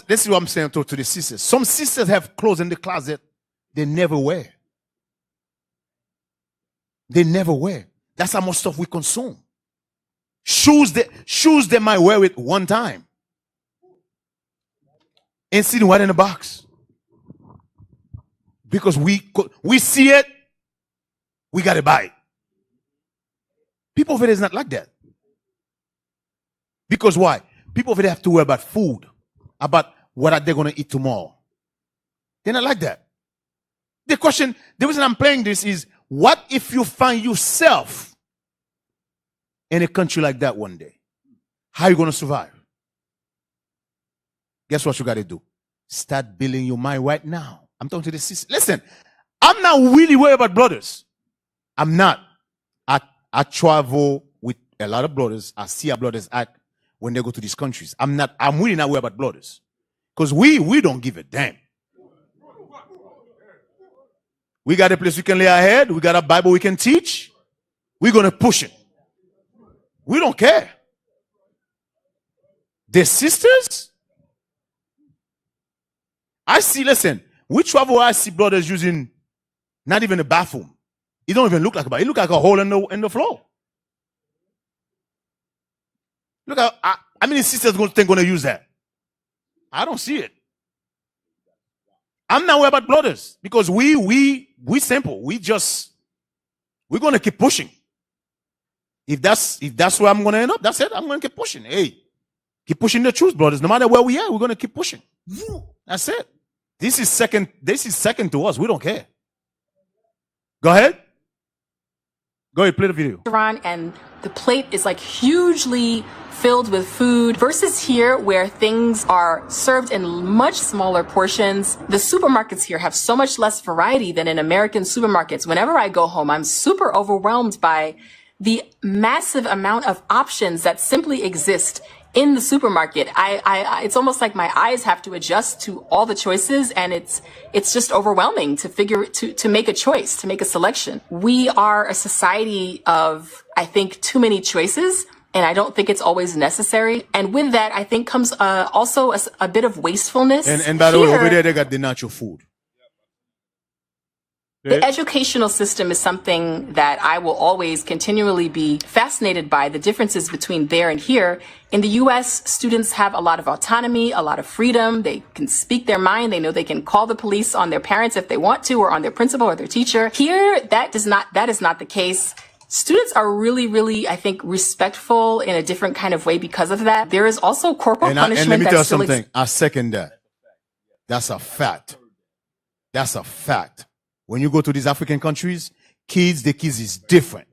this is what I'm saying to the sisters. Some sisters have clothes in the closet they never wear. They never wear. That's how much stuff we consume. Shoes they might wear it one time and sitting right in the box because we see it, we gotta buy it. People over there is not like that. Because why? People over there have to worry about food, about what are they gonna eat tomorrow. They're not like that. The reason I'm playing this is, what if you find yourself in a country like that one day? How are you going to survive? Guess what you got to do? Start building your mind right now. I'm talking to the sisters. Listen, I'm not really worried about brothers. I'm not. I travel with a lot of brothers. I see how brothers act when they go to these countries. I'm really not worried about brothers. Because we don't give a damn. We got a place we can lay our head. We got a Bible we can teach. We're going to push it. We don't care. The sisters, we travel, I see brothers using not even a bathroom. It don't even look like a bathroom. It look like a hole in the floor. Look how many sisters going to use that? I don't see it. I'm not worried about brothers because we simple. We're going to keep pushing. If that's where I'm going to end up, that's it. I'm going to keep pushing. Hey, keep pushing the truth, brothers. No matter where we are, we're going to keep pushing. That's it. This is second to us. We don't care. Go ahead. Go ahead, play the video. And the plate is like hugely filled with food, versus here where things are served in much smaller portions. The supermarkets here have so much less variety than in American supermarkets. Whenever I go home, I'm super overwhelmed by the massive amount of options that simply exist in the supermarket, it's almost like my eyes have to adjust to all the choices, and it's just overwhelming to make a choice, to make a selection. We are a society of, I think, too many choices, and I don't think it's always necessary. And with that, I think comes also a bit of wastefulness. And by the way, over there they got the natural food. The educational system is something that I will always continually be fascinated by, the differences between there and here. In the U.S., students have a lot of autonomy, a lot of freedom. They can speak their mind. They know they can call the police on their parents if they want to, or on their principal or their teacher. Here, that is not the case. Students are really, really, I think, respectful in a different kind of way because of that. There is also corporal punishment. And let me tell you something. I second that. That's a fact. That's a fact. When you go to these African countries, the kids is different.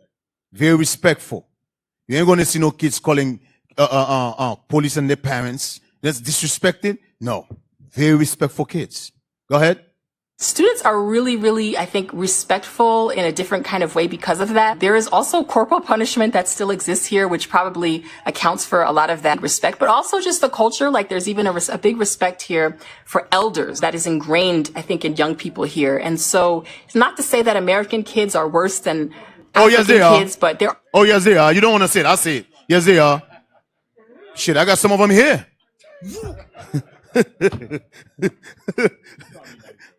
Very respectful. You ain't going to see no kids calling police and their parents. That's disrespected. No. Very respectful kids. Go ahead. Students are really, really, I think, respectful in a different kind of way because of that. There is also corporal punishment that still exists here, which probably accounts for a lot of that respect, but also just the culture. Like there's even a big respect here for elders that is ingrained, I think, in young people here. And so it's not to say that American kids are worse than African kids, but they're... Oh, yes, they are. You don't want to say it. I say it. Yes, they are. Shit, I got some of them here.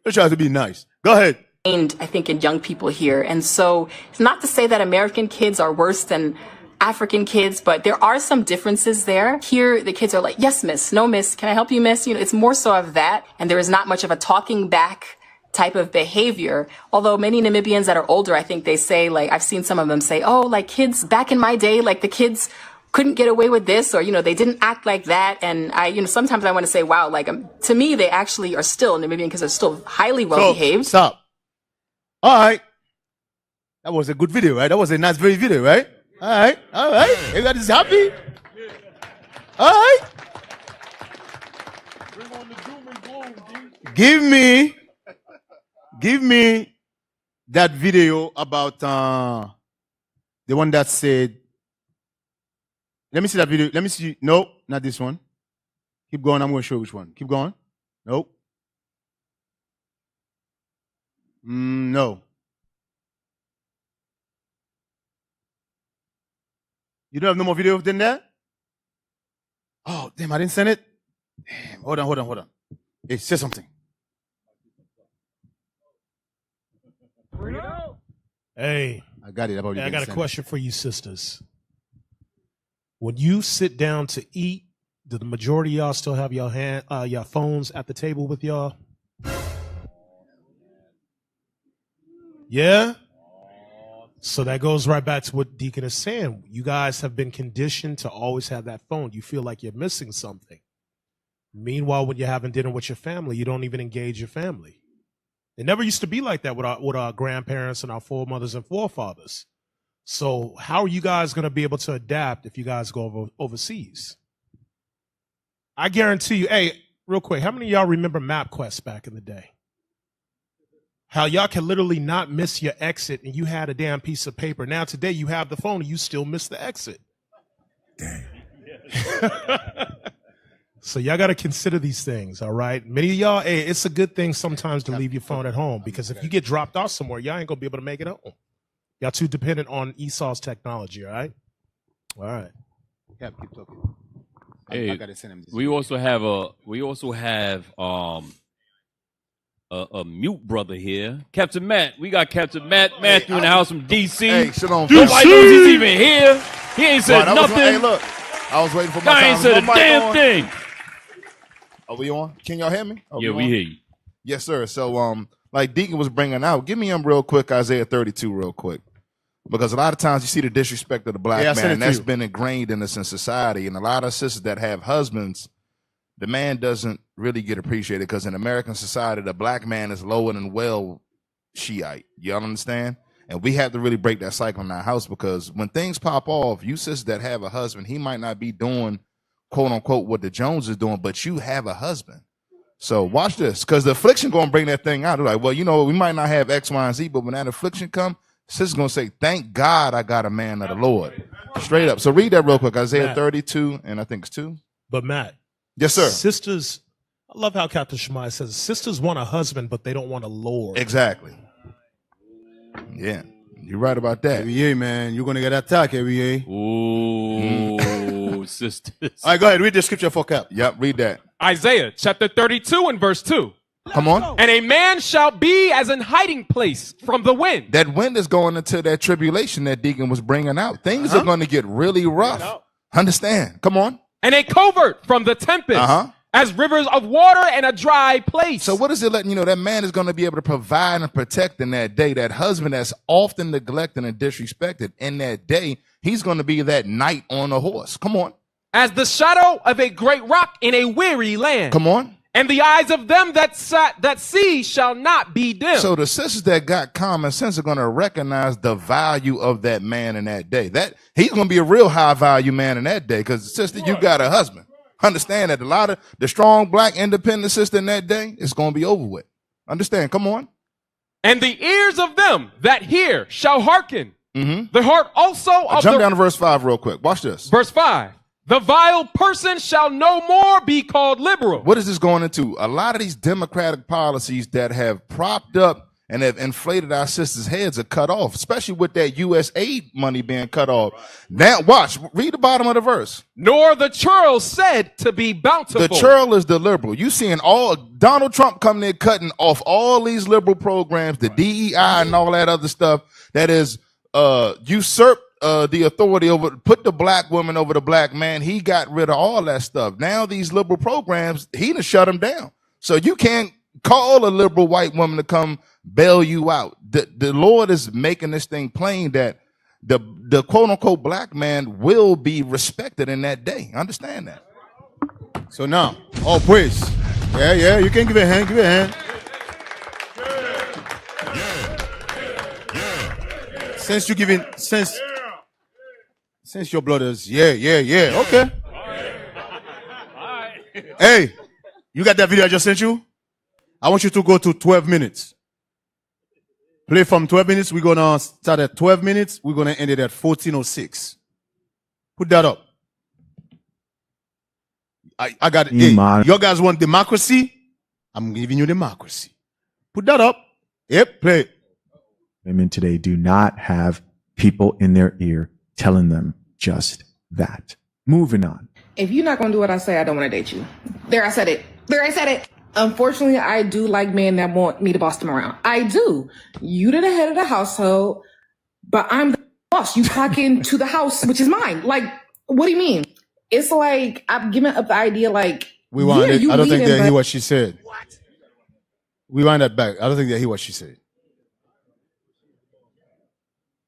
Let's try to be nice. Go ahead. I think in young people here. And so it's not to say that American kids are worse than African kids, but there are some differences there. Here, the kids are like, yes, miss, no, miss, can I help you, miss? You know, it's more so of that. And there is not much of a talking back type of behavior. Although many Namibians that are older, I think they say, like, I've seen some of them say, oh, like kids back in my day, like the kids couldn't get away with this, or, you know, they didn't act like that. And sometimes I want to say, wow, like, to me, they actually are still Namibian because they're still highly well behaved. Stop. All right. That was a good video, right? That was a nice video, right? All right. Everybody's happy? All right. Give me that video about the one that said, let me see that video. Let me see. No, not this one. Keep going. I'm going to show you which one. Keep going. Nope. No. You don't have no more video than that? Oh, damn, I didn't send it? Damn, hold on. Hey, say something. Hey. I got it. I got a question for you sisters. When you sit down to eat, do the majority of y'all still have your phones at the table with y'all? Yeah? So that goes right back to what Deacon is saying. You guys have been conditioned to always have that phone. You feel like you're missing something. Meanwhile, when you're having dinner with your family, you don't even engage your family. It never used to be like that with our grandparents and our foremothers and forefathers. So how are you guys going to be able to adapt if you guys go overseas? I guarantee you, hey, real quick, how many of y'all remember MapQuest back in the day? How y'all can literally not miss your exit and you had a damn piece of paper. Now today you have the phone and you still miss the exit. Damn. So y'all got to consider these things, all right? Many of y'all, hey, it's a good thing sometimes to leave your phone at home because if you get dropped off somewhere, y'all ain't going to be able to make it home. Y'all too dependent on Esau's technology, all right? All right. Yeah, keep talking. Hey, I gotta send him this. we also have a mute brother here, Captain Matt. We got Captain Matt Matthew in the house from DC. Hey, sit on. Nobody knows he's even here. He ain't said nothing. Hey, look, I was waiting for my guy time. ain't said a damn thing. Are we on? Can y'all hear me? Yeah, we hear you. Yes, sir. So, like Deacon was bringing out, give me real quick, Isaiah 32 real quick. Because a lot of times you see the disrespect of the black man, and that's been ingrained in us in society. And a lot of sisters that have husbands, the man doesn't really get appreciated because in American society, the black man is lower than well Shiite. Y'all understand? And we have to really break that cycle in our house because when things pop off, you sisters that have a husband, he might not be doing, quote unquote, what the Jones is doing, but you have a husband. So watch this because the affliction going to bring that thing out. They're like, well, you know, we might not have X, Y, and Z, but when that affliction come, Sister's going to say, thank God I got a man of the Lord. Straight up. So read that real quick. Isaiah Matt. 32, and I think it's 2. But Matt. Yes, sir. Sisters, I love how Captain Shemaiah says, sisters want a husband, but they don't want a Lord. Exactly. Yeah. You're right about that. Every year, man. You're going to get attacked every year. Ooh, sisters. All right, go ahead. Read the scripture for Cap. Yep, read that. Isaiah chapter 32 and verse 2. Come on. And a man shall be as an hiding place from the wind. That wind is going into that tribulation that Deacon was bringing out. Things are going to get really rough. Understand? Come on. And a covert from the tempest. As rivers of water and a dry place. So what is it letting you know? That man is going to be able to provide and protect in that day. That husband that's often neglected and disrespected in that day, he's going to be that knight on a horse. Come on. As the shadow of a great rock in a weary land. Come on. And the eyes of them that see shall not be dim. So the sisters that got common sense are going to recognize the value of that man in that day. That he's going to be a real high value man in that day, because sister, you got a husband. Understand that a lot of the strong black independent sister in that day is going to be over with. Understand? Come on. And the ears of them that hear shall hearken. The heart also of Jump down to verse 5 real quick. Watch this. Verse 5. The vile person shall no more be called liberal. What is this going into? A lot of these democratic policies that have propped up and have inflated our sisters' heads are cut off, especially with that U.S. aid money being cut off. Now, watch. Read the bottom of the verse. Nor the churl said to be bountiful. The churl is the liberal. You seeing all Donald Trump coming in cutting off all these liberal programs, the DEI and all that other stuff that is usurp the authority over, put the black woman over the black man. He got rid of all that stuff. Now these liberal programs, he done shut them down. So you can't call a liberal white woman to come bail you out. The Lord is making this thing plain that the quote unquote black man will be respected in that day. Understand that. So now, all praise. Yeah, you can give it a hand. Give it a hand. Since you giving, since your blood is, yeah, okay. Hey, you got that video I just sent you? I want you to go to 12 minutes. Play from 12 minutes. We're going to start at 12 minutes. We're going to end it at 14:06. Put that up. I got it. Hey, you guys want democracy? I'm giving you democracy. Put that up. Yep, play it. Women today do not have people in their ear telling them just that. Moving on. If you're not going to do what I say, I don't want to date you. There, I said it. Unfortunately, I do like men that want me to boss them around. I do. You're the head of the household, but I'm the boss. You clock into the house, which is mine. Like, what do you mean? It's like I'm giving up the idea like, I don't think they hear what she said. What? We wind that back. I don't think they hear what she said.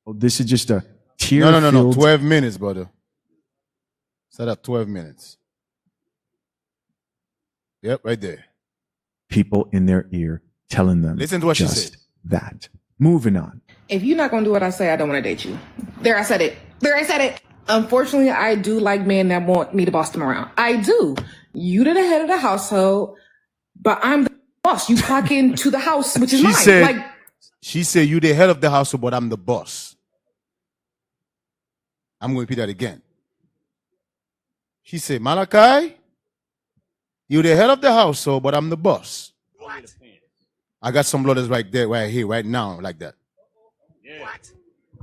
Oh, this is just a tear. No. 12 minutes, brother. Set up 12 minutes. Yep, right there. People in their ear telling them. Listen to what she said. That. Moving on. If you're not going to do what I say, I don't want to date you. There, I said it. Unfortunately, I do like men that want me to boss them around. I do. You're the head of the household, but I'm the boss. You clock into the house, which is mine. She said, you the head of the household, but I'm the boss. I'm going to repeat that again. She said, Malachi, you're the head of the household, but I'm the boss. What? I got some brothers right there, right here, right now, like that. Yeah. What?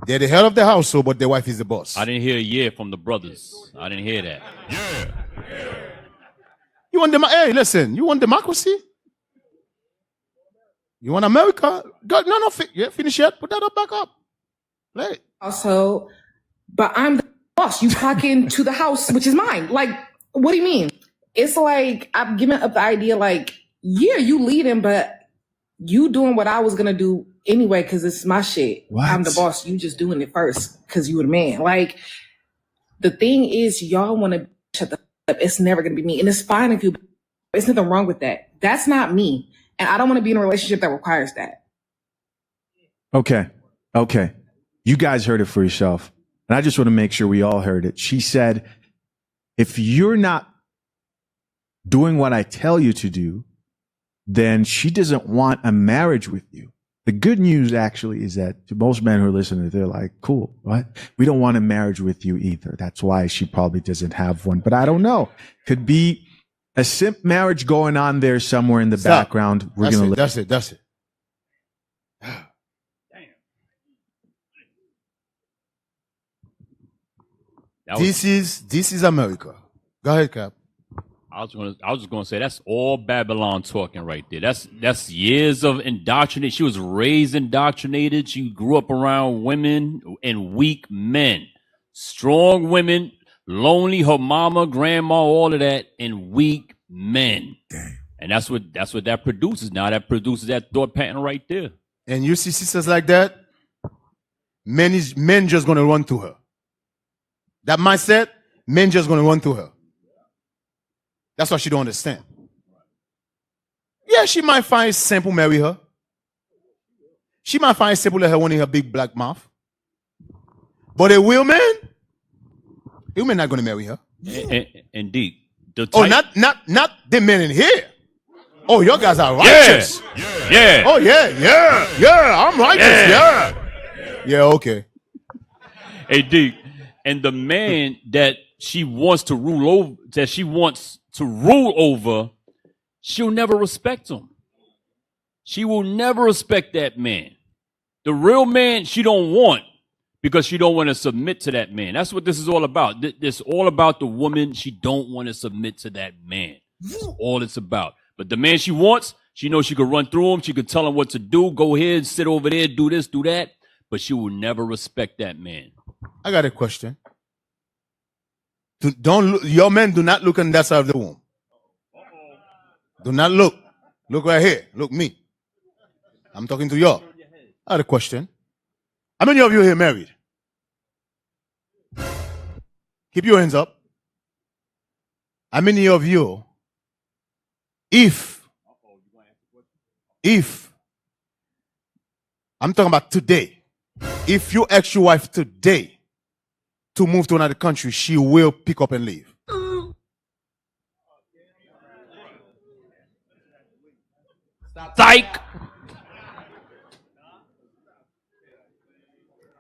They're the head of the household, but their wife is the boss. I didn't hear a yeah from the brothers. I didn't hear that. Yeah. You want hey, listen, you want democracy? You want America? No, finish yet. Put that up back up. Play it. Also, but I'm the boss. You clock into the house, which is mine. Like, what do you mean? It's like I'm giving up the idea like, yeah, you leading, but you doing what I was going to do anyway because it's my shit. What? I'm the boss. You just doing it first because you were the man. Like, the thing is, y'all want to shut the up. It's never going to be me. And it's fine if you, there's nothing wrong with that. That's not me. And I don't want to be in a relationship that requires that. Okay. You guys heard it for yourself. And I just want to make sure we all heard it. She said, if you're not doing what I tell you to do, then she doesn't want a marriage with you. The good news actually is that to most men who are listening, they're like, cool, what? We don't want a marriage with you either. That's why she probably doesn't have one. But I don't know. Could be a simp marriage going on there somewhere in the background. We're going to That's it. That's it. This is America. Go ahead, Cap. I was just gonna say that's all Babylon talking right there. That's years of indoctrination. She was raised indoctrinated. She grew up around women and weak men, strong women, lonely. Her mama, grandma, all of that, and weak men. And that's what that produces. Now that produces that thought pattern right there. And you see sisters like that, men just gonna run to her. That mindset, men just gonna run to her. That's what she don't understand. Yeah, she might find simple marry her. She might find simple let her one in her big black mouth. But a real man not gonna marry her. Indeed. Not the men in here. Oh, your guys are righteous. Yeah. Oh yeah. I'm righteous. Yeah, okay. Hey, Deacon. And the man that she wants to rule over, she'll never respect him. She will never respect that man. The real man she don't want because she don't want to submit to that man. That's what this is all about. This is all about the woman. She don't want to submit to that man. That's all it's about. But the man she wants, she knows she could run through him. She could tell him what to do. Go ahead, sit over there, do this, do that. But she will never respect that man. I got a question. Your men do not look on that side of the womb. Do not look. Look right here. Look me. I'm talking to y'all. I had a question. How many of you here married? Keep your hands up. How many of you, if I'm talking about today, if you ask your wife today to move to another country, she will pick up and leave. Psych.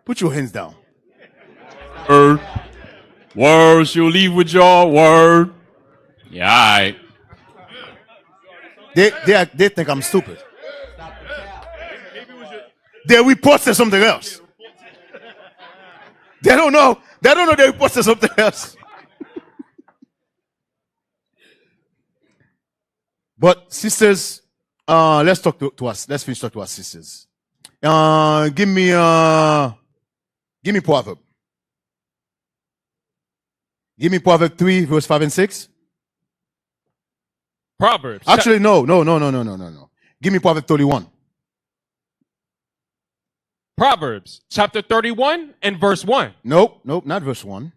Put your hands down. Word, she'll leave with y'all. Word. Yeah, all right. They think I'm stupid. They report to something else. They don't know. They report to something else. But sisters, let's talk to us. Let's finish talking to our sisters. Give me Proverb. Give me Proverb 3, verse 5 and 6. Proverbs. Actually, no. Give me Proverb 31. Proverbs chapter 31 and verse 1. Nope, not verse 1.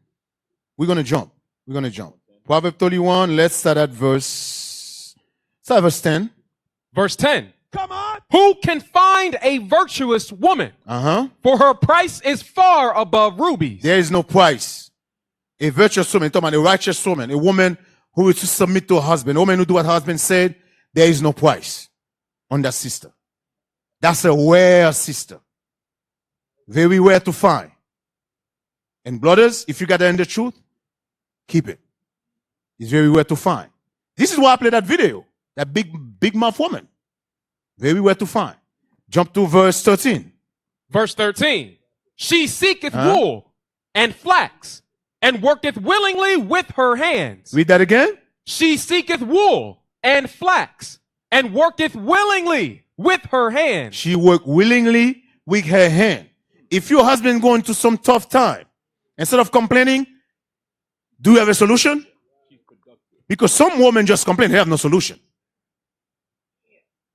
We're going to jump. Proverb 31, let's start at verse 10. Verse 10. Come on. Who can find a virtuous woman? For her price is far above rubies. There is no price. A virtuous woman, talking about a righteous woman, a woman who is to submit to her husband, a woman who do what her husband said, there is no price on that sister. That's a rare sister. Very rare to find. And brothers, if you got to end the truth, keep it. It's very rare to find. This is why I played that video. That big mouth woman. Very rare to find. Jump to verse 13. Verse 13. She seeketh wool and flax and worketh willingly with her hands. Read that again. She seeketh wool and flax and worketh willingly with her hands. She worked willingly with her hand. If your husband going through some tough time, instead of complaining, do you have a solution? Because some women just complain, they have no solution.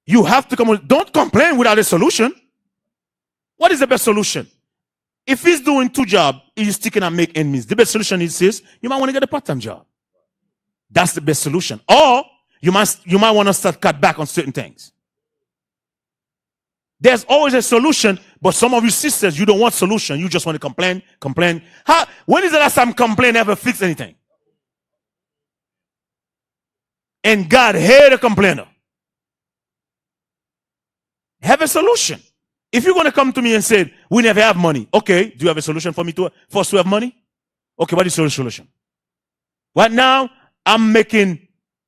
You have to come. Don't complain without a solution. What is the best solution? If he's doing 2 jobs, he's sticking and make ends meet. The best solution is this: you might want to get a part-time job. That's the best solution. Or you might want to start cut back on certain things. There's always a solution, but some of you sisters, you don't want solution. You just want to complain. When is the last time complain ever fix anything? And God hates a complainer. Have a solution. If you're going to come to me and say, we never have money. Okay, do you have a solution for me for us to have money? Okay, what is your solution? Right now, I'm making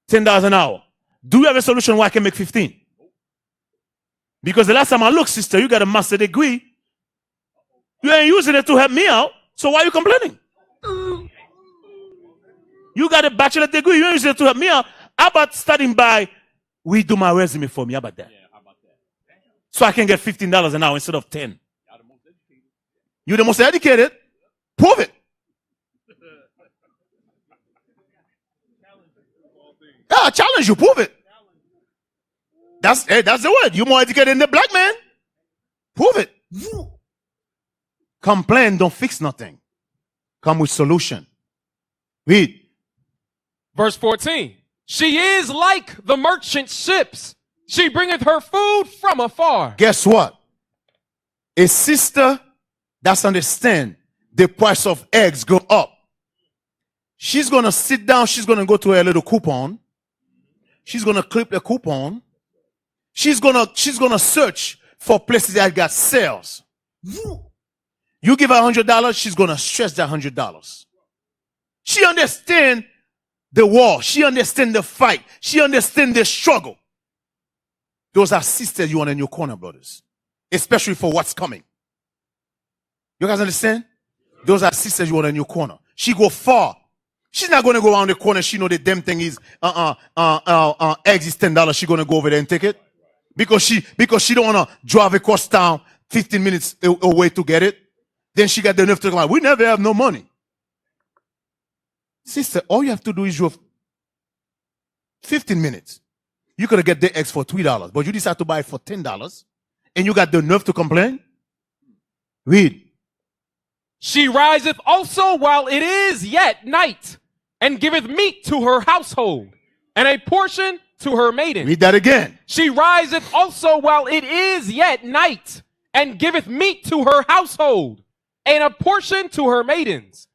$10 an hour. Do you have a solution where I can make 15? Because the last time I looked, sister, you got a master degree. You ain't using it to help me out. So why are you complaining? You got a bachelor degree. You ain't using it to help me out. How about starting by redo my resume for me? How about that? So I can get $15 an hour instead of 10. You're the most educated. Prove it. Yeah, I challenge you. Prove it. That's the word. You're more educated than the black man. Prove it. Complain don't fix nothing. Come with solution. Read. Verse 14. She is like the merchant ships. She bringeth her food from afar. Guess what? A sister that's understand the price of eggs go up. She's going to sit down. She's going to go to her little coupon. She's going to clip a coupon. She's going to search for places that got sales. You give her $100, she's going to stretch that $100. She understand the war. She understand the fight. She understand the struggle. Those are sisters you want in your corner, brothers. Especially for what's coming. You guys understand? Those are sisters you want in your corner. She go far. She's not going to go around the corner. She know the damn thing is, eggs is $10. She's going to go over there and take it. Because she don't want to drive across town 15 minutes away to get it. Then she got the nerve to come out. We never have no money. Sister, all you have to do is drive 15 minutes. You could get the eggs for $3, but you decide to buy it for $10, and you got the nerve to complain? Read. She riseth also while it is yet night, and giveth meat to her household, and a portion to her maiden. Read that again. She riseth also while it is yet night, and giveth meat to her household, and a portion to her maidens.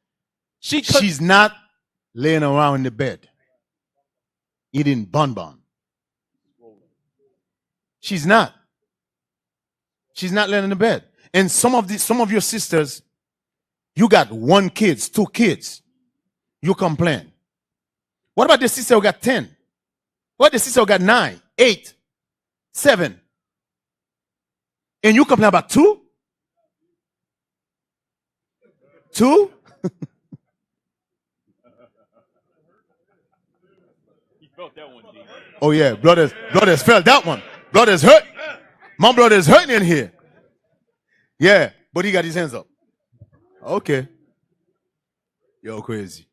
She's not laying around in the bed, eating bonbon. She's not. She's not laying in the bed. And some of your sisters, you got 1 kid, 2 kids. You complain. What about the sister who got 10? What about the sister who got 9, 8, 7? And you complain about 2? 2? Oh yeah, brothers felt that one. Brothers hurt. My brother's hurting in here. Yeah, but he got his hands up. Okay. Yo, crazy.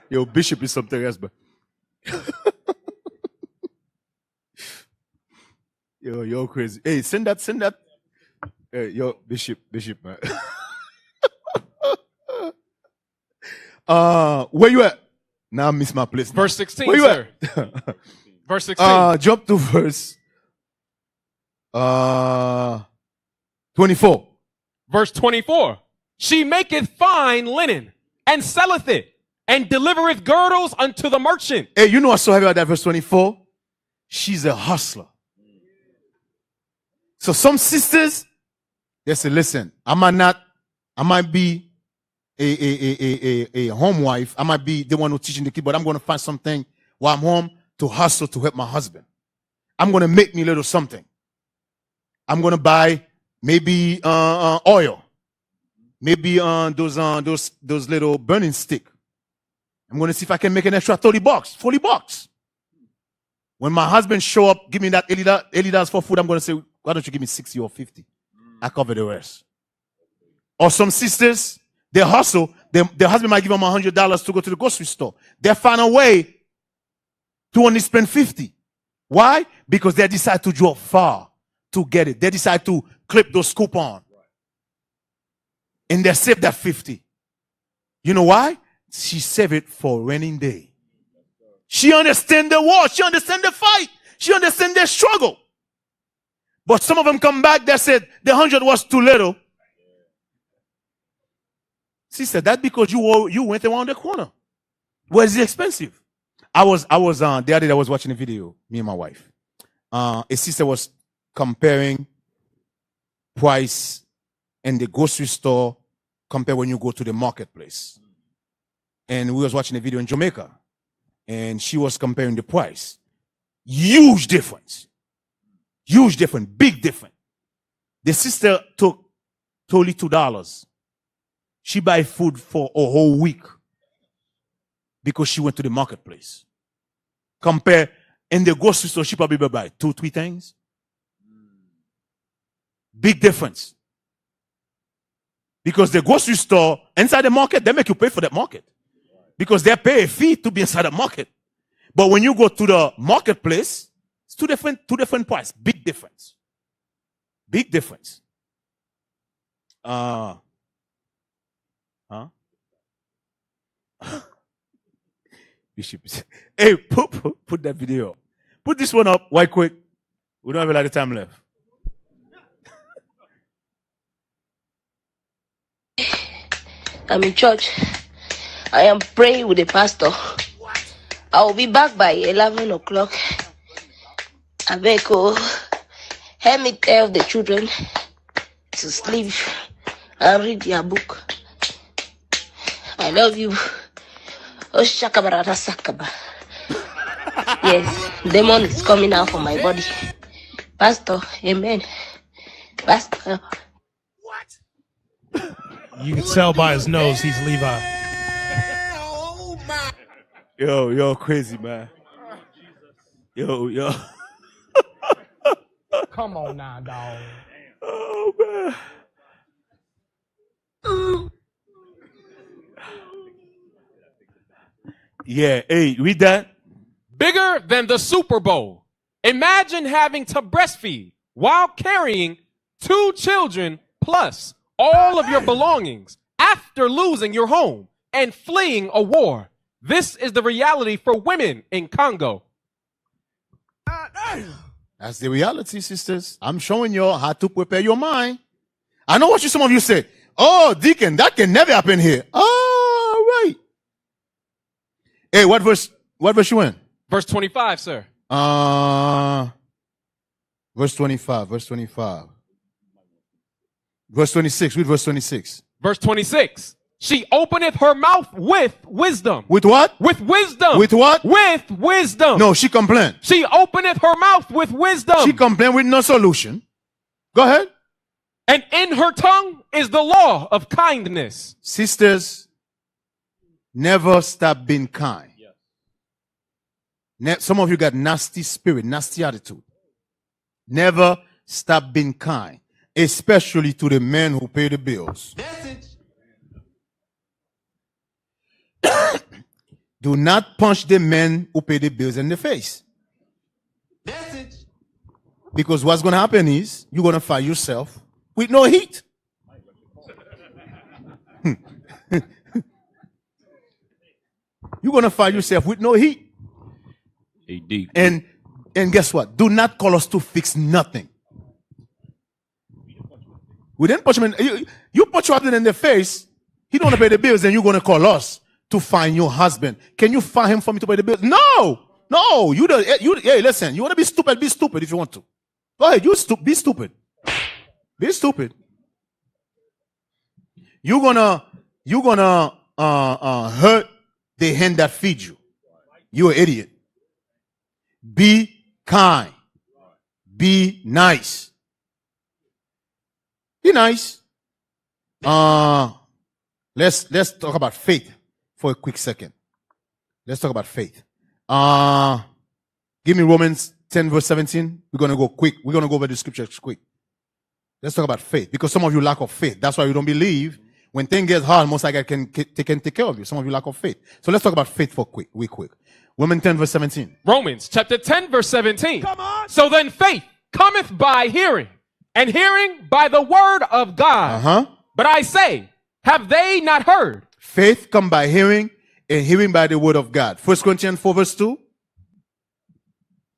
Yo, Bishop is something else, but yo, crazy. Hey, send that. Hey, yo, Bishop, man. Where you at? Now I miss my place. Verse 16, where you sir. At? Verse 16. Jump to verse 24. Verse 24. She maketh fine linen, and selleth it, and delivereth girdles unto the merchant. Hey, you know what's so heavy about that verse 24? She's a hustler. So some sisters, they say, listen, I might be a home wife. I might be the one who's teaching the kid, but I'm going to find something while I'm home to hustle to help my husband. I'm going to make me a little something. I'm going to buy maybe oil, maybe those little burning stick. I'm going to see if I can make an extra $40. When my husband show up, give me that $80 for food, I'm going to say, why don't you give me 60 or 50? I cover the rest. Or some sisters, they hustle. Their husband might give them $100 to go to the grocery store. They find a way to only spend 50. Why? Because they decide to draw far to get it. They decide to clip those coupons. And they save that 50. You know why? She saved it for raining day. She understands the war. She understands the fight. She understands the struggle. But some of them come back, they said the 100 was too little. She said, that's because you went around the corner. Was it expensive? I was the other day I was watching a video, me and my wife. A sister was comparing price in the grocery store compared when you go to the marketplace. And we was watching a video in Jamaica, and she was comparing the price. Huge difference. Huge difference. Big difference. The sister took totally $2. She buy food for a whole week because she went to the marketplace. Compare in the grocery store, she probably buy 2-3 things. Big difference. Because the grocery store inside the market, they make you pay for that market. Because they pay a fee to be inside the market. But when you go to the marketplace, it's two different price. Big difference. Big difference. Bishop. Hey, put that video up. Put this one up right quick. We don't have a lot of time left. I'm in church. I am praying with the pastor. I will be back by 11 o'clock. Abeko, help me tell the children to sleep and read their book. I love you. Oshakabarata Sakaba. Yes, demon is coming out from my body. Pastor, amen. Pastor. You can tell by his nose he's Levi. Yo, crazy, man. Yo. Come on now, dog. Oh, man. Yeah, hey, read that. Bigger than the Super Bowl. Imagine having to breastfeed while carrying 2 children plus all of your belongings after losing your home and fleeing a war. This is the reality for women in Congo. That's the reality, sisters. I'm showing you how to prepare your mind. I know what some of you say. Oh, Deacon, that can never happen here. Oh, right. Hey, what verse you in? Verse 25, sir. Verse 25. Verse 26. Read verse 26. Verse 26. She openeth her mouth with wisdom. With what? With wisdom. With what? With wisdom. No, she complained. She openeth her mouth with wisdom. She complained with no solution. Go ahead. And in her tongue is the law of kindness. Sisters, never stop being kind. Some of you got nasty spirit, nasty attitude. Never stop being kind, especially to the men who pay the bills. Do not punch the men who pay the bills in the face. Because what's going to happen is you're going to find yourself with no heat. You're going to find yourself with no heat. And guess what? Do not call us to fix nothing. We didn't punch him in. You punch your husband in the face. He don't want to pay the bills, and you're going to call us to find your husband. Can you find him for me to pay the bills? No. Hey, listen. You want to be stupid? Be stupid if you want to. Go ahead. Be stupid. Be stupid. You're gonna hurt the hand that feeds you. You're an idiot. Be kind. Be nice. Be nice. Let's talk about faith for a quick second. Let's talk about faith. Give me Romans 10 verse 17. We're going to go quick. We're going to go over the scriptures quick. Let's talk about faith. Because some of you lack of faith. That's why you don't believe. When things get hard, most likely I can take care of you. Some of you lack of faith. So let's talk about faith for quick. Romans 10 verse 17. Romans chapter 10 verse 17. Come on. So then faith cometh by hearing, and hearing by the word of God. But I say, have they not heard? Faith come by hearing, and hearing by the word of God. 1 Corinthians 4 verse 2.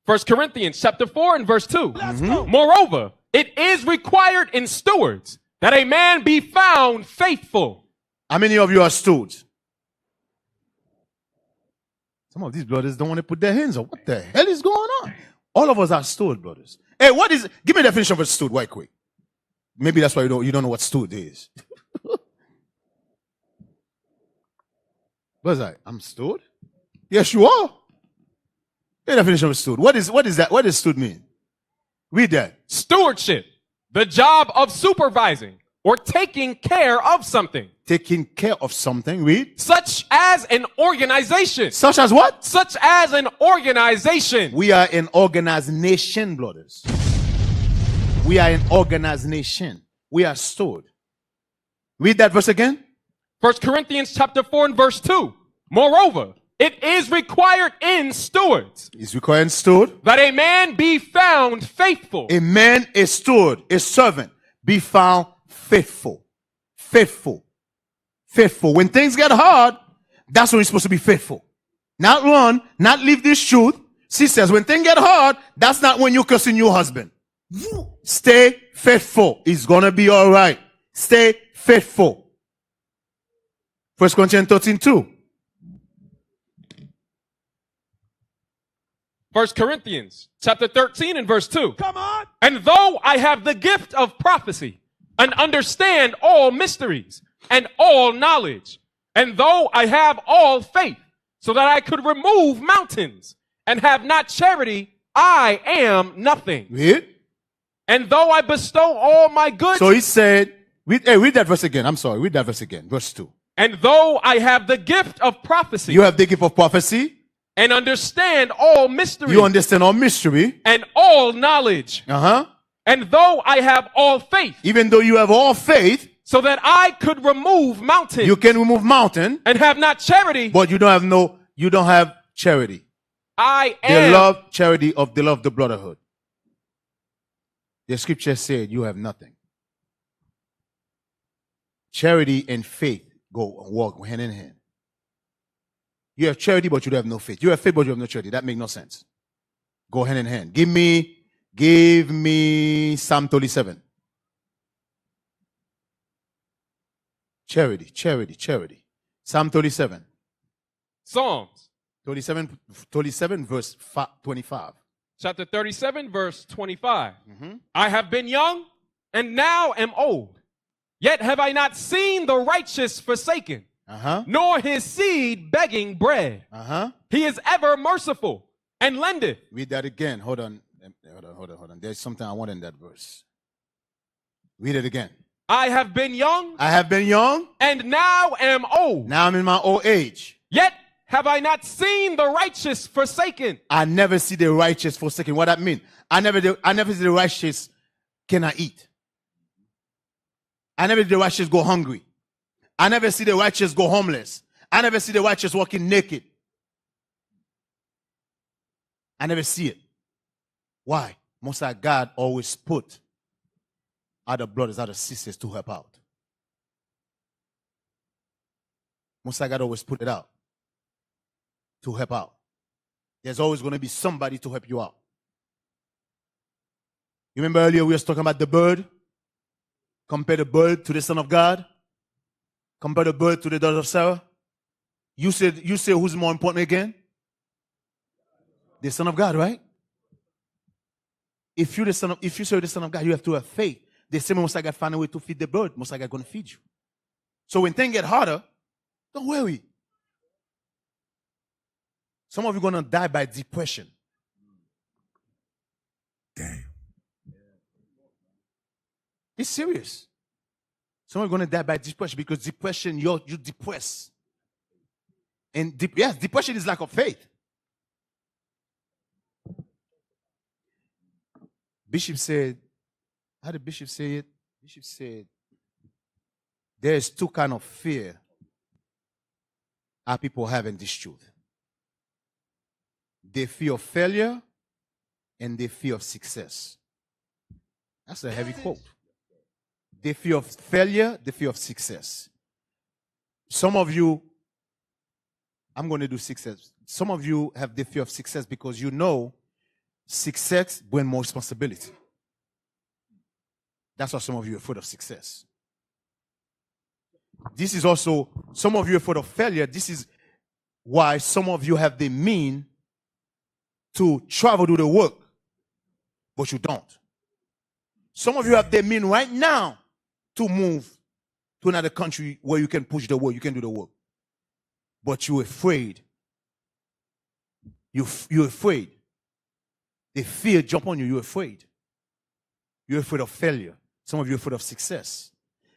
1 Corinthians chapter 4 and verse 2. Let's go. Moreover, it is required in stewards that a man be found faithful. How many of you are stewards? Some of these brothers don't want to put their hands up. What the hell is going on? All of us are steward, brothers. Hey, what is? Give me the definition of a steward, right quick. Maybe that's why you don't know what steward is. What's that? I'm steward? Yes, you are. The definition of steward. What is that? What does steward mean? Read that. Stewardship, the job of supervising or taking care of something. Taking care of something. Read. Such as an organization. Such as what? Such as an organization. We are an organized nation, brothers. We are an organized nation. We are steward. Read that verse again. 1 Corinthians chapter 4 and verse 2. Moreover, it is required in stewards. It's required in steward. That a man be found faithful. A man, a steward, a servant, be found faithful. Faithful. Faithful. When things get hard, that's when you're supposed to be faithful. Not run, not leave this truth. She says, when things get hard, that's not when you're cursing your husband. Stay faithful. It's gonna be all right. Stay faithful. 1 Corinthians 13:2. 1 Corinthians chapter 13 and verse 2. Come on. And though I have the gift of prophecy and understand all mysteries and all knowledge, and though I have all faith so that I could remove mountains and have not charity, I am nothing. Read. And though I bestow all my goods. So he said, read that verse again. I'm sorry. Read that verse again. Verse 2. And though I have the gift of prophecy. You have the gift of prophecy. And understand all mystery. You understand all mystery. And all knowledge. And though I have all faith. Even though you have all faith. So that I could remove mountains. You can remove mountain. And have not charity. But you don't have charity. I am. The love, charity of the love of the brotherhood. The scripture said you have nothing. Charity and faith walk hand in hand. You have charity, but you don't have no faith. You have faith, but you have no charity. That makes no sense. Go hand in hand. Give me Psalm 37. Charity. Psalm 37. Psalms. 37 verse 25. Chapter 37 verse 25. I have been young and now am old. Yet have I not seen the righteous forsaken. Nor his seed begging bread. He is ever merciful and lendeth. Read that again. Hold on. There's something I want in that verse. Read it again. I have been young. And now am old. Now I'm in my old age. Yet have I not seen the righteous forsaken. I never see the righteous forsaken. What that mean? I never see the righteous cannot eat. I never see the righteous go hungry. I never see the righteous go homeless. I never see the righteous walking naked. I never see it. Why? Most of God always put other brothers, other sisters to help out. Most of God always put it out to help out. There's always going to be somebody to help you out. You remember earlier we were talking about the bird? Compare the bird to the Son of God. Compare the bird to the daughter of Sarah. You say who's more important again? The Son of God, right? If you serve the Son of God, you have to have faith. The same Most High God find a way to feed the bird. Most High God going to feed you. So when things get harder, don't worry. Some of you are going to die by depression. Damn. It's serious. Some are going to die by depression because depression, you depress. And yes, depression is lack of faith. Bishop said, how did Bishop say it? Bishop said, there's two kinds of fear our people have in this truth. The fear of failure and the fear of success. That's a heavy quote. The fear of failure, the fear of success. Some of you, I'm going to do success. Some of you have the fear of success because you know success brings more responsibility. That's why some of you are afraid of success. This is also, some of you are afraid of failure. This is, why some of you have the mean to travel to the work, but you don't. Some of you have the mean right now to move to another country where you can push the work, you can do the work. But you're afraid. You're afraid. The fear jump on you, you're afraid. You're afraid of failure. Some of you are afraid of success.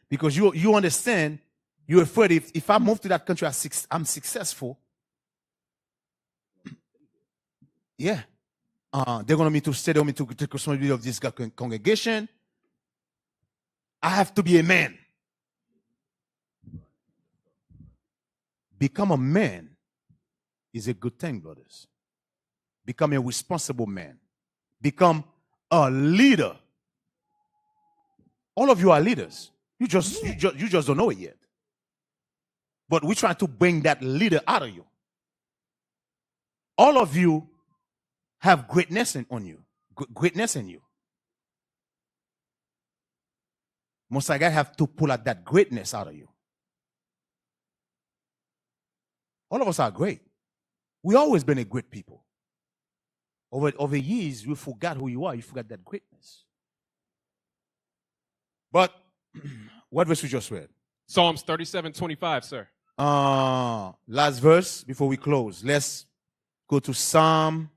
Because you understand, you're afraid if I move to that country, I'm successful. Yeah. They're going to me to stay on me to take responsibility of this congregation. I have to be a man. Become a man is a good thing, brothers. Become a responsible man. Become a leader. All of you are leaders. You just don't know it yet. But we're trying to bring that leader out of you. All of you have greatness on you. Greatness in you. Most likely have to pull out that greatness out of you. All of us are great. We've always been a great people. Over years, you forgot who you are. You forgot that greatness. But what verse we just read? Psalms 37:25, sir. Last verse before we close. Let's go to Psalm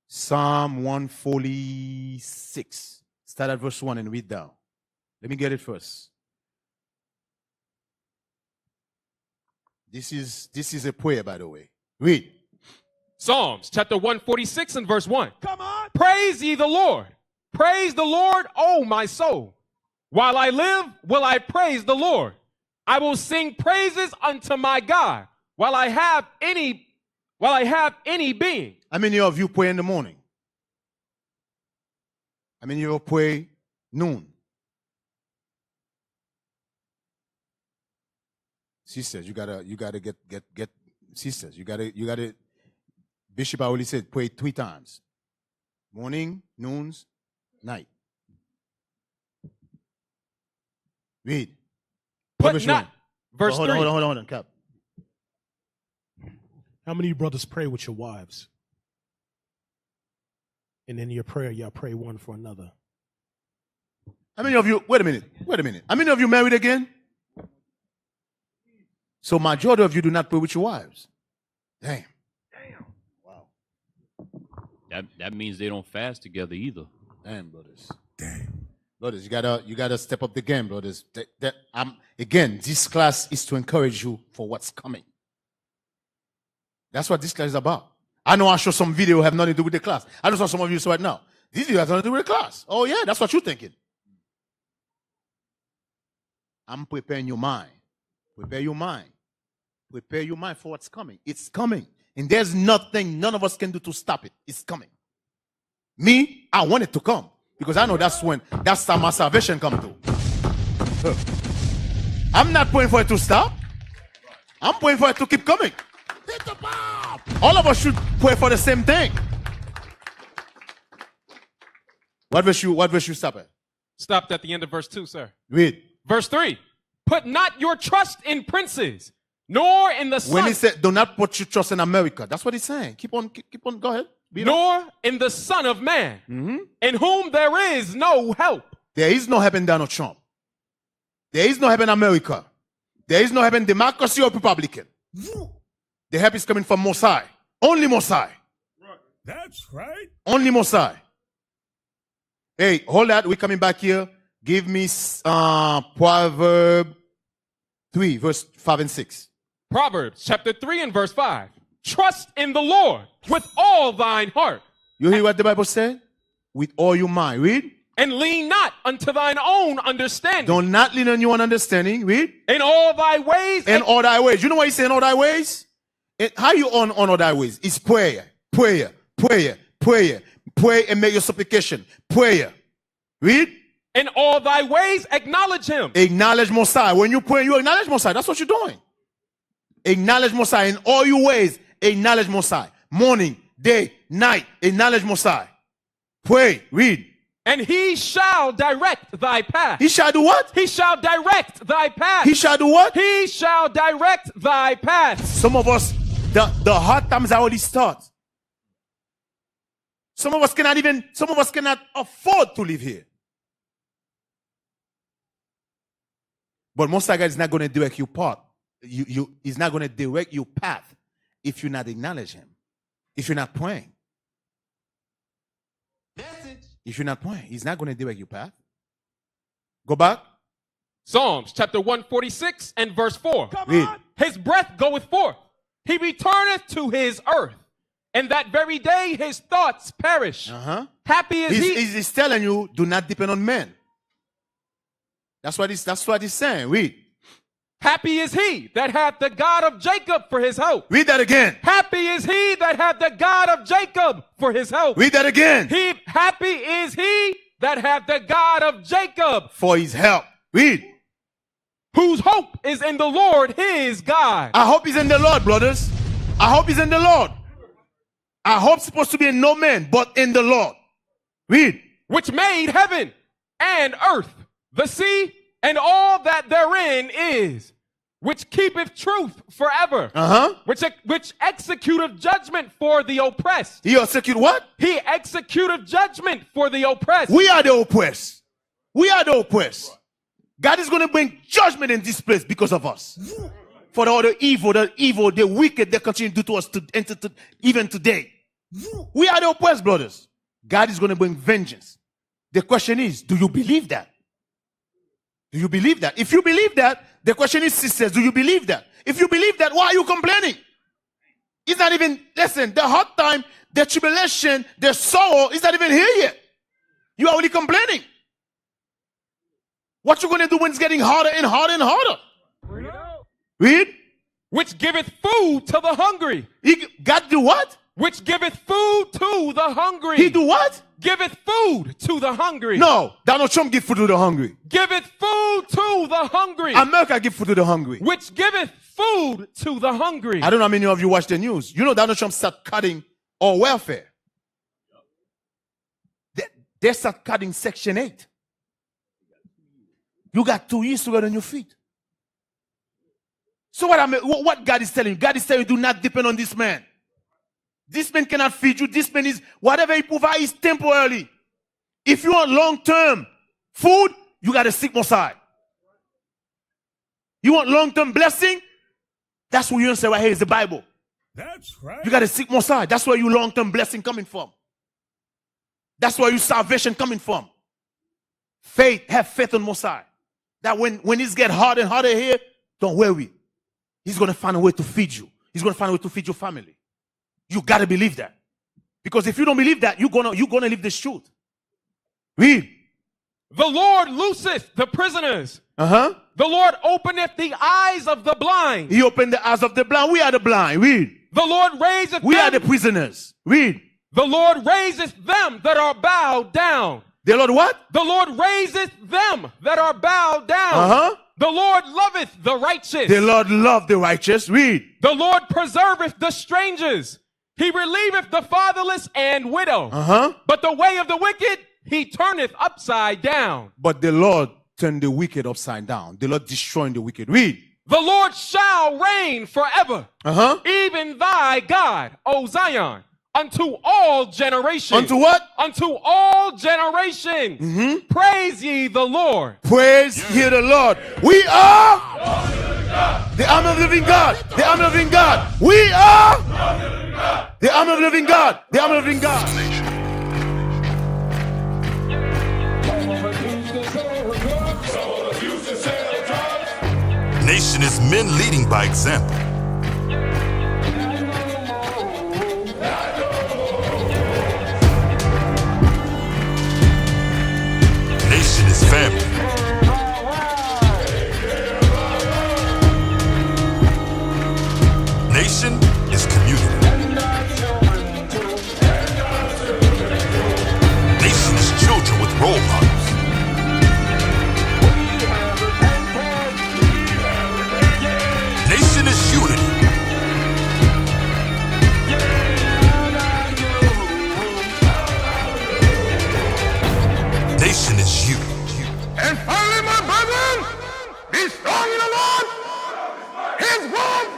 146. Start at verse 1 and read down. Let me get it first. This is a prayer, by the way. Read. Psalms chapter 146 and verse 1. Come on. Praise ye the Lord. Praise the Lord, O my soul. While I live, will I praise the Lord. I will sing praises unto my God while I have any being. How many of you pray in the morning? How many of you pray noon? Sisters, you gotta get sisters. You gotta. Bishop already said pray 3 times: morning, noons, night. Read. But not. Verse 3. Hold on, Cap. How many of you brothers pray with your wives? And in your prayer, y'all pray one for another. How many of you, wait a minute. How many of you married again? So majority of you do not pray with your wives. Damn. Wow. That means they don't fast together either. Damn, brothers. Damn. Brothers, you gotta step up the game, brothers. Again, this class is to encourage you for what's coming. That's what this class is about. I know I show some video have nothing to do with the class. I know some of you saw it now. This video has nothing to do with the class. Oh yeah, that's what you're thinking. I'm preparing your mind. Prepare your mind. Prepare your mind for what's coming. It's coming. And there's nothing none of us can do to stop it. It's coming. Me, I want it to come. Because I know that's time my salvation comes through. I'm not praying for it to stop. I'm praying for it to keep coming. All of us should pray for the same thing. What verse you stop at? Stopped at the end of verse 2, sir. Read. Verse 3. Put not your trust in princes, nor in the son. When he said, do not put your trust in America, that's what he's saying. Keep on, go ahead. Nor in the Son of Man, in whom there is no help. There is no help in Donald Trump. There is no help in America. There is no help in democracy or Republican. The help is coming from Mosai. Only Mosai. That's right. Only Mosai. Hey, hold that. We're coming back here. Give me Proverbs 3, verse 5 and 6. Proverbs chapter 3 and verse 5. Trust in the Lord with all thine heart. You hear what the Bible said? With all your mind. Read. And lean not unto thine own understanding. Do not lean on your own understanding. Read. In all thy ways. In all thy ways. You know what he's saying, in all thy ways? How you on all thy ways? It's prayer. Prayer. Prayer. Prayer. Pray and make your supplication. Prayer. Read. In all thy ways, acknowledge him. Acknowledge Mosiah. When you pray, you acknowledge Mosiah. That's what you're doing. Acknowledge Mosiah. In all your ways, acknowledge Mosiah. Morning, day, night, acknowledge Mosiah. Pray. Read. And he shall direct thy path. He shall do what? He shall direct thy path. He shall do what? He shall direct thy path. Some of us The hard times already start. Some of us cannot afford to live here. But Most High God is not going to direct your path. He's not going to direct your path if you're not acknowledging Him. If you're not praying. If you're not praying, He's not going to direct your path. Go back. Psalms chapter 146 and verse 4. Read. His breath goeth forth. He returneth to his earth. And that very day his thoughts perish. Happy is he. He's telling you, do not depend on men. That's what he's saying. Read. Happy is he that hath the God of Jacob for his help. Read that again. Happy is he that hath the God of Jacob for his help. Read that again. Happy is he that hath the God of Jacob for his help. Read. Whose hope is in the Lord his God. I hope he's in the Lord, brothers. I hope he's in the Lord. I hope supposed to be in no man, but in the Lord. Read. Which made heaven and earth, the sea, and all that therein is, which keepeth truth forever, which executeth judgment for the oppressed. He execute what? He executeth judgment for the oppressed. We are the oppressed. We are the oppressed. God is going to bring judgment in this place because of us. For all the evil, the wicked that continue to do to us even today. We are the oppressed, brothers. God is going to bring vengeance. The question is, do you believe that? Do you believe that? If you believe that, the question is, sisters, do you believe that? If you believe that, why are you complaining? It's not even, listen, the hard time, the tribulation, the sorrow is not even here yet. You are only complaining. What you going to do when it's getting harder and harder and harder? Read. Which giveth food to the hungry. God do what? Which giveth food to the hungry. He do what? Giveth food to the hungry. No, Donald Trump give food to the hungry. Giveth food to the hungry. America give food to the hungry. Which giveth food to the hungry. I don't know how many of you watch the news. You know Donald Trump start cutting our welfare. They start cutting Section 8. You got 2 years to get on your feet. So what God is telling you? God is telling you, do not depend on this man. This man cannot feed you. This man is, whatever he provides is temporarily. If you want long-term food, you got to seek Messiah. You want long-term blessing? That's what you say right here is the Bible. That's right. You got to seek Messiah. That's where your long-term blessing coming from. That's where your salvation coming from. Have faith on Messiah. That when it gets harder and harder here, don't worry. He's going to find a way to feed you. He's going to find a way to feed your family. You got to believe that. Because if you don't believe that, you're gonna live this truth. Read. The Lord looseth the prisoners. The Lord openeth the eyes of the blind. He opened the eyes of the blind. We are the blind. Read. The Lord raiseth We are the prisoners. Read. The Lord raiseth them that are bowed down. The Lord what? The Lord raiseth them that are bowed down. The Lord loveth the righteous. The Lord loveth the righteous. Read. The Lord preserveth the strangers. He relieveth the fatherless and widow. But the way of the wicked he turneth upside down. But the Lord turned the wicked upside down. The Lord destroying the wicked. Read. The Lord shall reign forever. Even thy God, O Zion, unto all generations. Unto what? Unto all generations. Praise ye the Lord. Praise ye the Lord. We are the army of the living God. The army of the living God. We are the army of the living God. The army of the living God. Nation is men leading by example. Nation is family. Nation is community. Nation is children with role models. Nation is unity. Nation is you. And finally, my brethren, be strong in the Lord. His word